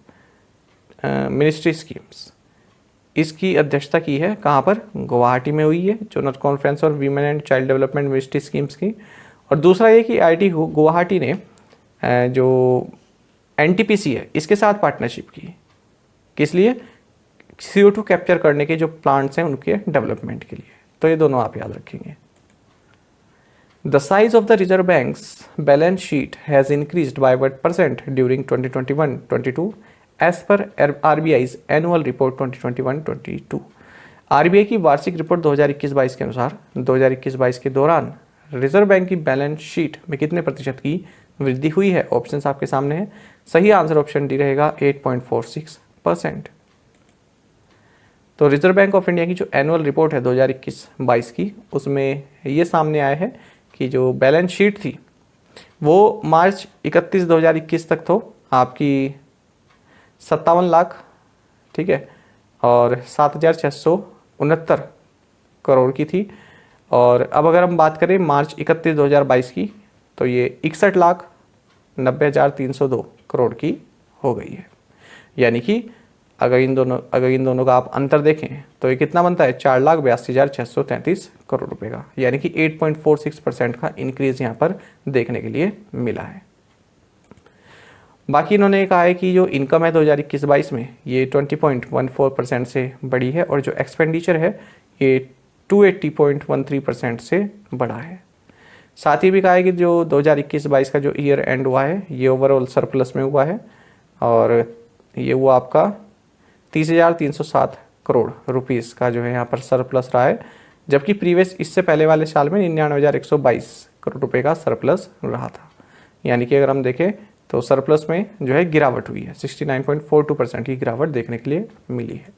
ministry schemes, इसकी अध्यक्षता की है। कहाँ पर? गुवाहाटी में हुई है, जोनल कॉन्फ्रेंस और women and child development ministry schemes की। और दूसरा ये कि IIT गुवाहाटी ने जो NTPC है इसके साथ पार्टनरशिप की। किस लिए? CO2 कैप्चर करने के जो प्लांट्स हैं उनके डेवलपमेंट के लिए। तो ये दोनों आप याद रखेंगे। The size of the reserve bank's balance sheet has increased by what % during 2021-22 as per RBI's annual report 2021-22। RBI की वार्षिक रिपोर्ट 2021-22 के अनुसार 2021-22 के दौरान रिजर्व बैंक की बैलेंस शीट में कितने प्रतिशत की वृद्धि हुई है? ऑप्शंस आपके सामने हैं। सही आंसर ऑप्शन डी रहेगा 8.46%। तो रिजर्व बैंक ऑफ इंडिया की जो एनुअल रिपोर्ट है 2021-22 की, उसमें ये सामने आया है कि जो बैलेंस शीट थी वो मार्च 31 2021 तक तो आपकी 57 लाख, ठीक है, और 7,669 करोड़ की थी। और अब अगर हम बात करें मार्च 31 2022 की, तो ये 61,90,302 करोड़ की हो गई है। यानी कि अगर इन दोनों का आप अंतर देखें तो ये कितना बनता है? 4,82,633 करोड़ रुपए का, यानी कि 8.46% का इंक्रीज यहाँ पर देखने के लिए मिला है। बाकी इन्होंने कहा है कि जो इनकम है 2021-22 में ये 20.14% से बढ़ी है, और जो एक्सपेंडिचर है ये 280.13% से बढ़ा है। साथ ही भी कहा है कि जो 2021-22 का जो ईयर एंड हुआ है ये ओवरऑल सरप्लस में हुआ है, और ये हुआ आपका 30,307 करोड़ रुपीस का जो है यहाँ पर सरप्लस रहा है, जबकि प्रीवियस इससे पहले वाले साल में 99,122 करोड़ रुपए का सरप्लस रहा था। यानी कि अगर हम देखें तो सरप्लस में जो है गिरावट हुई है, 69.42% की गिरावट देखने के लिए मिली है।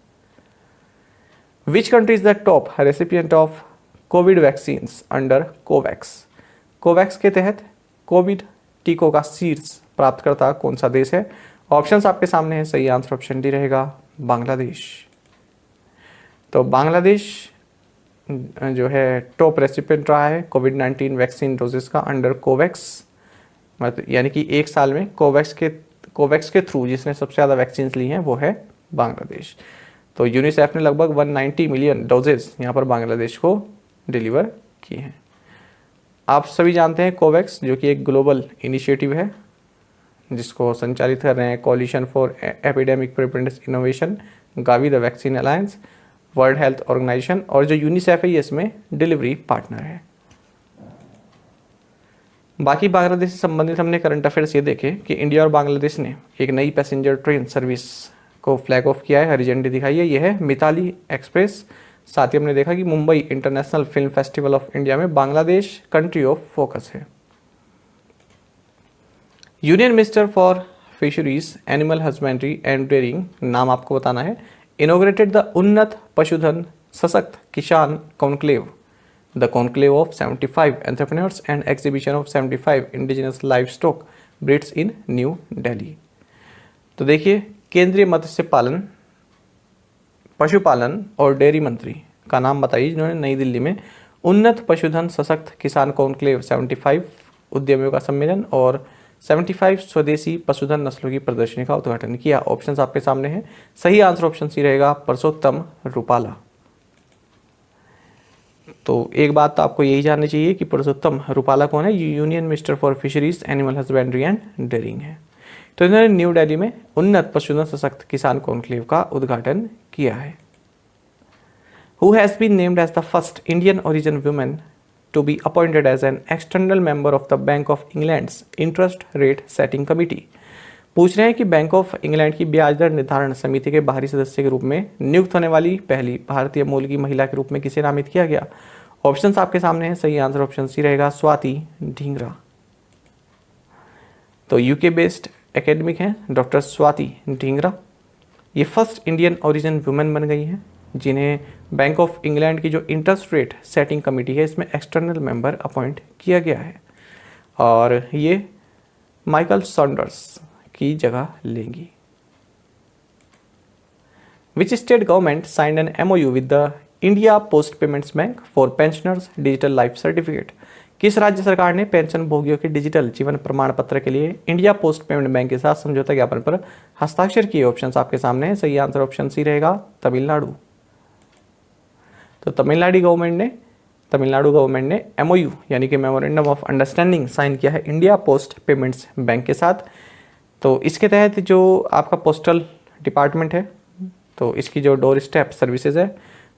विच country is the top recipient of Covid vaccines under Covax? Covax के तहत कोविड टीकों का शीर्ष प्राप्तकर्ता कौन सा देश है? ऑप्शंस आपके सामने है। सही आंसर ऑप्शन डी रहेगा, बांग्लादेश। तो बांग्लादेश जो है टॉप रेसिपिएंट रहा है कोविड-19 वैक्सीन डोजेस का अंडर कोवैक्स, मतलब यानी कि एक साल में कोवैक्स के थ्रू जिसने सबसे ज़्यादा वैक्सीन ली हैं वो है बांग्लादेश। तो यूनिसेफ ने लगभग 190 मिलियन डोजेस यहाँ पर बांग्लादेश को डिलीवर किए हैं। आप सभी जानते हैं कोवैक्स जो कि एक ग्लोबल इनिशिएटिव है जिसको संचालित कर रहे हैं coalition for epidemic preparedness innovation, Gavi the vaccine alliance, world health organisation, और जो यूनिसेफ है ये इसमें डिलीवरी पार्टनर है। बाकी बांग्लादेश से संबंधित हमने करंट अफेयर्स ये देखे कि इंडिया और बांग्लादेश ने एक नई पैसेंजर ट्रेन सर्विस को फ्लैग ऑफ किया है, हरी झंडी दिखाई है, यह है मिताली एक्सप्रेस। साथ ही हमने देखा कि Mumbai international film festival of India में बांग्लादेश कंट्री ऑफ फोकस है। Union minister for fisheries, animal husbandry and dairying, नाम आपको बताना है, इनोग्रेटेड द उन्नत पशुधन सशक्त किसान conclave, the conclave of 75 entrepreneurs and exhibition of 75 indigenous live stock breeds in new Delhi. तो देखिए, केंद्रीय मत्स्य पालन, पशुपालन और डेयरी मंत्री का नाम बताइए जिन्होंने नई दिल्ली में उन्नत पशुधन सशक्त किसान कॉन्क्लेव 75 उद्यमियों का सम्मेलन और 75 स्वदेशी पशुधन नस्लों की प्रदर्शनी का उद्घाटन किया। ऑप्शंस आपके सामने हैं। सही आंसर ऑप्शन सी रहेगा, परसोत्तम रुपाला। तो एक बात तो आपको यही जाननी चाहिए कि परसोत्तम रुपाला कौन है। Union minister for fisheries, animal husbandry and dairying है। तो इन्होंने न्यू दिल्ली में उन्नत पशुधन सशक्त किसान कॉन्क्लेव का उद्घाटन किया है। Who has been named as the first Indian origin woman to be appointed as an external member of the Bank of England's interest rate setting committee? पूछ रहे हैं कि बैंक ऑफ इंग्लैंड की ब्याज दर निर्धारण समिति के बाहरी सदस्य के रूप में नियुक्त होने वाली पहली भारतीय मूल की महिला के रूप में किसे नामित किया गया। ऑप्शंस आपके सामने हैं। सही आंसर ऑप्शन सी रहेगा, स्वाति ढींगरा। तो यूके बेस्ड एकेडमिक हैं डॉक्टर स्वाति ढींगरा। ये फर्स्ट इंडियन ओरिजिन वुमेन बन गई हैं जिन्हें बैंक ऑफ इंग्लैंड की जो इंटरेस्ट रेट सेटिंग कमेटी है इसमें एक्सटर्नल मेंबर अपॉइंट किया गया है और ये माइकल सॉन्डर्स की जगह लेंगी। विच state government signed an MOU with the India post payments bank for pensioners digital life certificate? किस राज्य सरकार ने पेंशन भोगियों के डिजिटल जीवन प्रमाण पत्र के लिए इंडिया पोस्ट पेमेंट बैंक के साथ समझौता ज्ञापन पर हस्ताक्षर किए? ऑप्शंस आपके सामने हैं। सही आंसर ऑप्शन सी रहेगा, तमिलनाडु। तो तमिलनाडु गवर्नमेंट ने MOU यानी कि मेमोरेंडम ऑफ अंडरस्टैंडिंग साइन किया है इंडिया पोस्ट पेमेंट्स बैंक के साथ। तो इसके तहत जो आपका पोस्टल डिपार्टमेंट है तो इसकी जो डोर स्टेप सर्विसेज है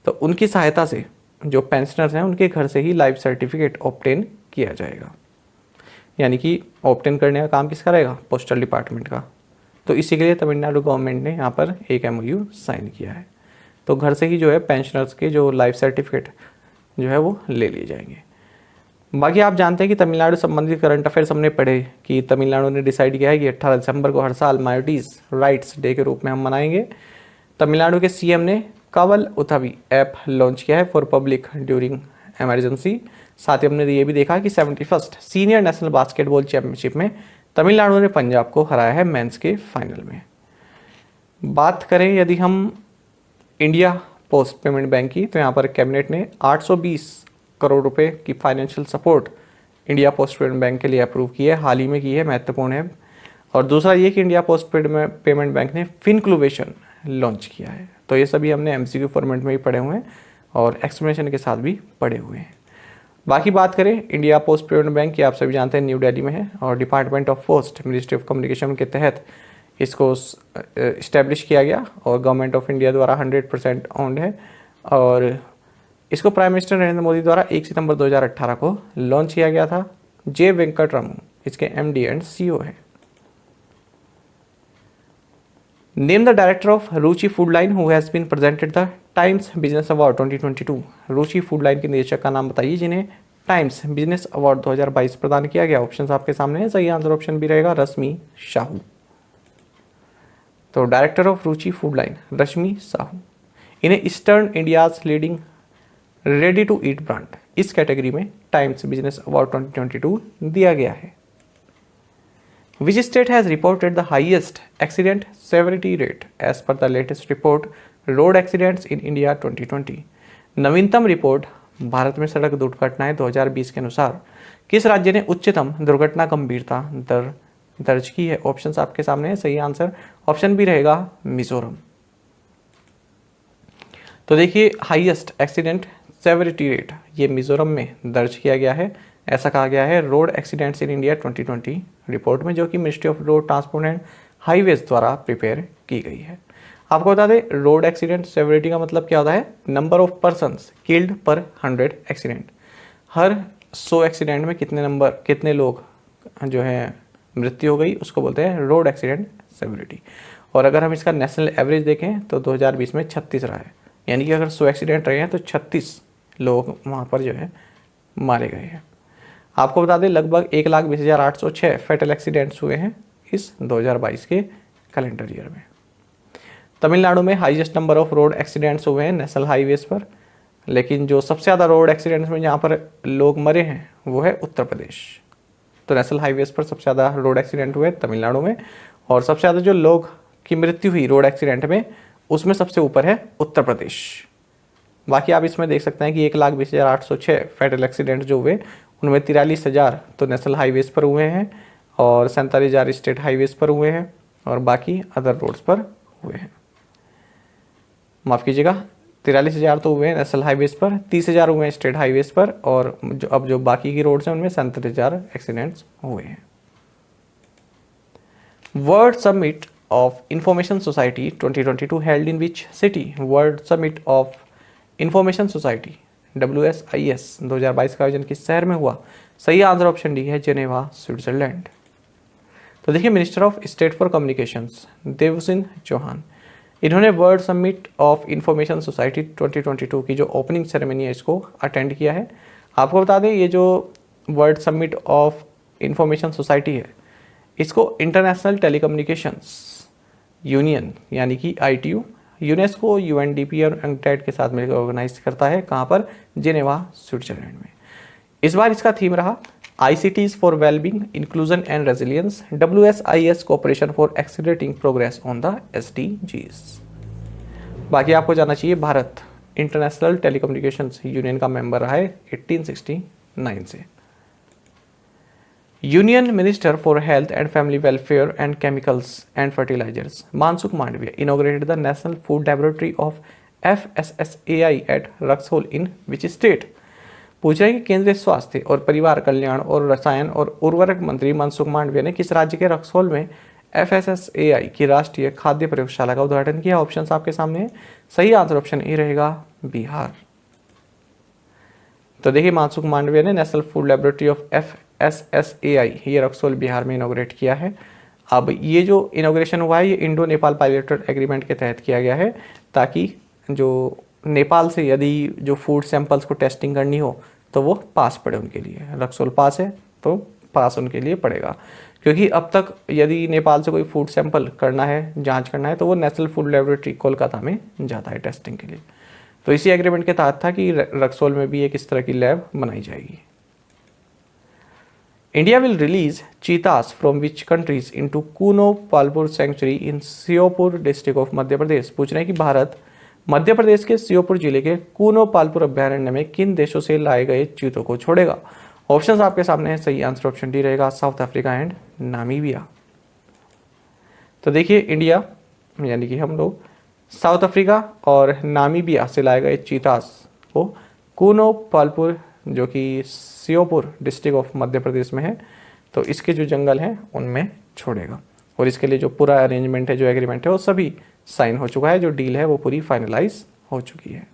तो उनकी सहायता से जो पेंशनर्स हैं उनके घर से ही लाइफ सर्टिफिकेट ऑब्टेन किया जाएगा। यानी कि ऑब्टेन करने का काम किसका रहेगा? पोस्टल डिपार्टमेंट का। तो इसी के लिए तमिलनाडु गवर्नमेंट ने यहाँ पर एक MOU साइन किया है। तो घर से ही जो है पेंशनर्स के जो लाइफ सर्टिफिकेट जो है वो ले लिए जाएंगे। बाकी आप जानते हैं कि तमिलनाडु संबंधित करंट अफेयर्स हमने पढ़े कि तमिलनाडु ने डिसाइड किया है कि 18 दिसंबर को हर साल माइनॉरिटीज़ राइट्स डे के रूप में हम मनाएंगे। तमिलनाडु के CM ने कावल उथावी ऐप लॉन्च किया है फॉर पब्लिक ड्यूरिंग इमरजेंसी। साथ ही हमने ये भी देखा कि 71st senior national basketball championship में तमिलनाडु ने पंजाब को हराया है मेंस के फाइनल में। बात करें यदि हम इंडिया पोस्ट पेमेंट बैंक की तो यहाँ पर कैबिनेट ने 820 करोड़ रुपए की financial support India post payment bank के लिए अप्रूव की है, हाल ही में की है, महत्वपूर्ण है। और दूसरा ये कि इंडिया पोस्ट पेमेंट बैंक ने फिनक्लूवेशन लॉन्च किया है। तो ये सभी हमने MCQ फॉर्मेट में भी पढ़े हुए हैं और एक्सप्लेनेशन के साथ भी पढ़े हुए हैं। बाकी बात करें इंडिया पोस्ट पेमेंट बैंक की, आप सभी जानते हैं न्यू दिल्ली में है और department of post ministry of communication के तहत इसको इस्टेब्लिश किया गया और गवर्नमेंट ऑफ इंडिया द्वारा 100% ओन्ड है और इसको प्राइम मिनिस्टर नरेंद्र मोदी द्वारा 1 सितंबर 2018 को लॉन्च किया गया था। जे वेंकटरामन इसके MD एंड CEO है। Name the director of Ruchi food line who has been presented the Times business award 2022। Ruchi food line के निदेशक का नाम बताइए जिन्हें टाइम्स बिजनेस अवार्ड 2022 प्रदान किया गया। ऑप्शन आपके सामने है। सही आंसर ऑप्शन भी रहेगा, रश्मि साहू। तो director of Ruchi food line Rashmi Sahu. इन्हें eastern India's leading ready to eat brand इस कैटेगरी में टाइम्स बिजनेस अवार्ड 2022 दिया गया है। Which state has reported the highest accident severity rate as per the latest report Road Accidents in India 2020? नवीनतम report Bharat में सड़क दुर्घटनाएं 2020 के अनुसार किस राज्य ने उच्चतम दुर्घटना गंभीरता दर दर्ज की है? ऑप्शंस आपके सामने है। सही आंसर ऑप्शन भी रहेगा, मिजोरम। तो देखिए, हाईएस्ट एक्सीडेंट सेवरिटी रेट ये मिजोरम में दर्ज किया गया है, ऐसा कहा गया है road accidents in India 2020 report में, जो कि ministry of road transport and highways द्वारा प्रिपेयर की गई है। आपको बता दें, रोड एक्सीडेंट सेवरिटी का मतलब क्या होता है? नंबर ऑफ पर्सन्स किल्ड पर 100 एक्सीडेंट। हर 100 एक्सीडेंट में कितने लोग जो है मृत्यु हो गई, उसको बोलते हैं रोड एक्सीडेंट सेवरिटी। और अगर हम इसका नेशनल एवरेज देखें तो 2020 में 36 रहा है। यानी कि अगर 100 एक्सीडेंट रहे हैं तो 36 लोग वहाँ पर जो है मारे गए हैं। आपको बता दें लगभग 1,20,806 फैटल एक्सीडेंट्स हुए हैं इस 2022 के कैलेंडर ईयर में। तमिलनाडु में highest number of road accidents हुए हैं नेशनल हाईवेज पर, लेकिन जो सबसे ज़्यादा रोड एक्सीडेंट्स में जहाँ पर लोग मरे हैं वो है उत्तर प्रदेश। तो नेशनल हाईवेज पर सबसे ज़्यादा रोड एक्सीडेंट हुए तमिलनाडु में, और सबसे ज़्यादा जो लोग की मृत्यु हुई रोड एक्सीडेंट में उसमें सबसे ऊपर है उत्तर प्रदेश। बाकी आप इसमें देख सकते हैं कि 1,20,806 फैटल एक्सीडेंट जो हुए उनमें 43,000 तो नेशनल हाईवेज पर हुए हैं और 47,000 स्टेट हाईवेज पर हुए हैं और बाकी अदर रोड्स पर हुए हैं। माफ़ कीजिएगा, 43,000 तो हुए हैं नेशनल हाईवेज पर, 30,000 हुए हैं स्टेट हाईवेज पर, और जो बाकी की रोड्स हैं उनमें 47,000 एक्सीडेंट्स हुए हैं। World summit of information society 2022 held in which city? World summit of information society WSIS 2022 का आयोजन किस शहर में हुआ? सही आंसर ऑप्शन डी है जेनेवा, स्विट्जरलैंड। तो देखिए, minister of state for communications Devusinh Chauhan, इन्होंने world summit of information society 2022 की जो ओपनिंग सेरेमनी है इसको अटेंड किया है। आपको बता दें ये जो world summit of information society है इसको इंटरनेशनल टेलीकम्युनिकेशंस यूनियन यानी कि ITU, यूनेस्को, UNDP और UNCTAD के साथ मिलकर ऑर्गेनाइज करता है। कहाँ पर? जेनेवा, स्विट्जरलैंड में। इस बार इसका थीम रहा ICTs for wellbeing, inclusion and resilience, WSIS cooperation for accelerating progress on the SDGs। बाकी आपको जानना चाहिए भारत इंटरनेशनल टेलीकम्युनिकेशंस यूनियन का मेंबर रहा है 1869 से। Union minister for health and family welfare and chemicals and fertilisers Mansukh Mandaviya inaugurated the national food laboratory of FSSAI at Raxaul in which state? पूछ रहे हैं कि केंद्रीय स्वास्थ्य और परिवार कल्याण और रसायन और उर्वरक मंत्री मनसुख मांडविया ने किस राज्य के रक्सौल में FSSAI की राष्ट्रीय खाद्य प्रयोगशाला का उद्घाटन किया? ऑप्शंस आपके सामने है। सही आंसर ऑप्शन ए रहेगा बिहार। तो देखिए, मनसुख मांडविया ने national food laboratory of FSSAI ये रक्सौल बिहार में इनोग्रेट किया है। अब ये जो इनोग्रेशन हुआ है ये इंडो नेपाल बायलैटरल एग्रीमेंट के तहत किया गया है, ताकि जो नेपाल से यदि जो फूड सैंपल्स को टेस्टिंग करनी हो तो वो पास पड़े उनके लिए। रक्सौल पास है तो पास उनके लिए पड़ेगा, क्योंकि अब तक यदि नेपाल से कोई फूड सैंपल करना है, जांच करना है, तो वो नेशनल फूड लैबोरेटरी कोलकाता में जाता है टेस्टिंग के लिए। तो इसी एग्रीमेंट के तहत था कि रक्सौल में भी एक इस तरह की लैब बनाई जाएगी। India will release cheetahs from which countries into Kuno Palpur sanctuary in Sheopur district of Madhya Pradesh? पूछ रहे हैं कि भारत मध्य प्रदेश के श्योपुर जिले के कूनो पालपुर अभ्यारण्य में किन देशों से लाए गए चीतों को छोड़ेगा? ऑप्शंस आपके सामने है। सही आंसर ऑप्शन डी रहेगा साउथ अफ्रीका एंड नामीबिया। तो देखिए, इंडिया यानी कि हम लोग साउथ अफ्रीका और नामीबिया से लाए गए चीतास को कूनो पालपुर जो कि श्योपुर डिस्ट्रिक्ट ऑफ मध्य प्रदेश में है, तो इसके जो जंगल हैं उनमें छोड़ेगा। और इसके लिए जो पूरा अरेंजमेंट है, जो एग्रीमेंट है, वो सभी साइन हो चुका है। जो डील है वो पूरी फाइनलाइज हो चुकी है।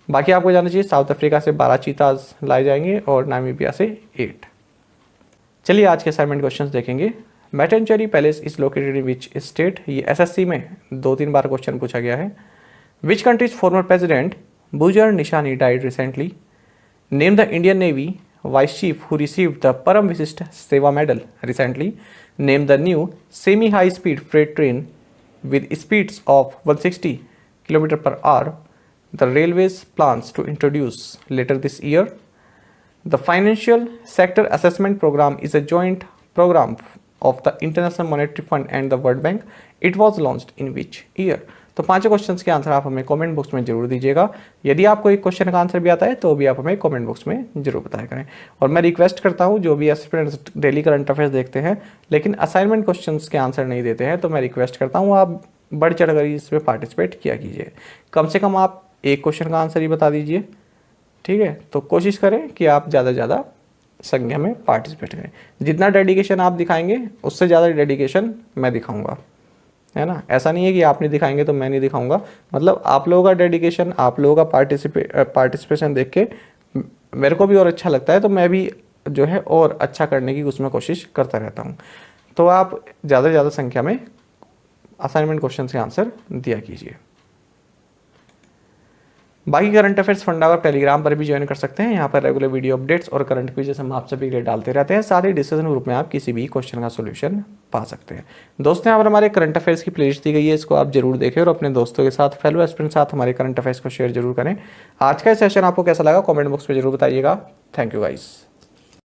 बाकी आपको जानना चाहिए साउथ अफ्रीका से 12 चीतास लाए जाएंगे और नामीबिया से 8। चलिए आज के असाइनमेंट क्वेश्चंस देखेंगे। Mattancherry palace is located in which state? ये SSC में 2-3 बार क्वेश्चन पूछा गया है। Which countries former president Bujar Nishani died recently? Name the Indian navy vice chief who received the Param Vishisht Seva medal recently? Name the new semi high speed freight train with speeds of 160 km per hour the railways plans to introduce later this year. The financial sector assessment program is a joint program of the International Monetary Fund and the World Bank. It was launched in which year? तो 5 questions के answer आप हमें comment box में जरूर दीजिएगा। यदि आपको एक क्वेश्चन का आंसर भी आता है तो भी आप हमें कमेंट बॉक्स में जरूर बताया करें। और मैं रिक्वेस्ट करता हूं, जो भी एस्पिरेंट्स डेली करंट अफेयर्स देखते हैं लेकिन असाइनमेंट क्वेश्चंस के आंसर नहीं देते हैं, तो मैं रिक्वेस्ट करता हूँ आप बढ़ चढ़कर इसमें पार्टिसिपेट किया कीजिए। कम से कम आप एक क्वेश्चन का आंसर ही बता दीजिए, ठीक है? तो कोशिश करें कि आप ज़्यादा से ज़्यादा संख्या में पार्टिसिपेट करें। जितना डेडिकेशन आप दिखाएंगे उससे ज़्यादा डेडिकेशन मैं दिखाऊंगा, है ना? ऐसा नहीं है कि आप नहीं दिखाएंगे तो मैं नहीं दिखाऊंगा। मतलब आप लोगों का डेडिकेशन, आप लोगों का पार्टिसिपेशन देख के मेरे को भी और अच्छा लगता है, तो मैं भी जो है और अच्छा करने की उसमें कोशिश करता रहता हूँ। तो आप ज़्यादा से ज़्यादा संख्या में असाइनमेंट क्वेश्चन के आंसर दिया कीजिए। बाकी करंट अफेयर्स फंडा आप टेलीग्राम पर भी ज्वाइन कर सकते हैं। यहाँ पर रेगुलर वीडियो अपडेट्स और करंट क्विजेस हम आप सभी के लिए डालते रहते हैं। साथ ही डिस्कशन ग्रुप में आप किसी भी क्वेश्चन का सोल्यूशन पा सकते हैं। दोस्तों, यहाँ पर हमारे करंट अफेयर्स की प्लेलिस्ट दी गई है, इसको आप जरूर देखें और अपने दोस्तों के साथ, फेलो एस्पिरेंट के साथ हमारे करंट अफेयर्स को शेयर जरूर करें। आज का सेशन आपको कैसा लगा कमेंट बॉक्स में जरूर बताइएगा। Thank you guys.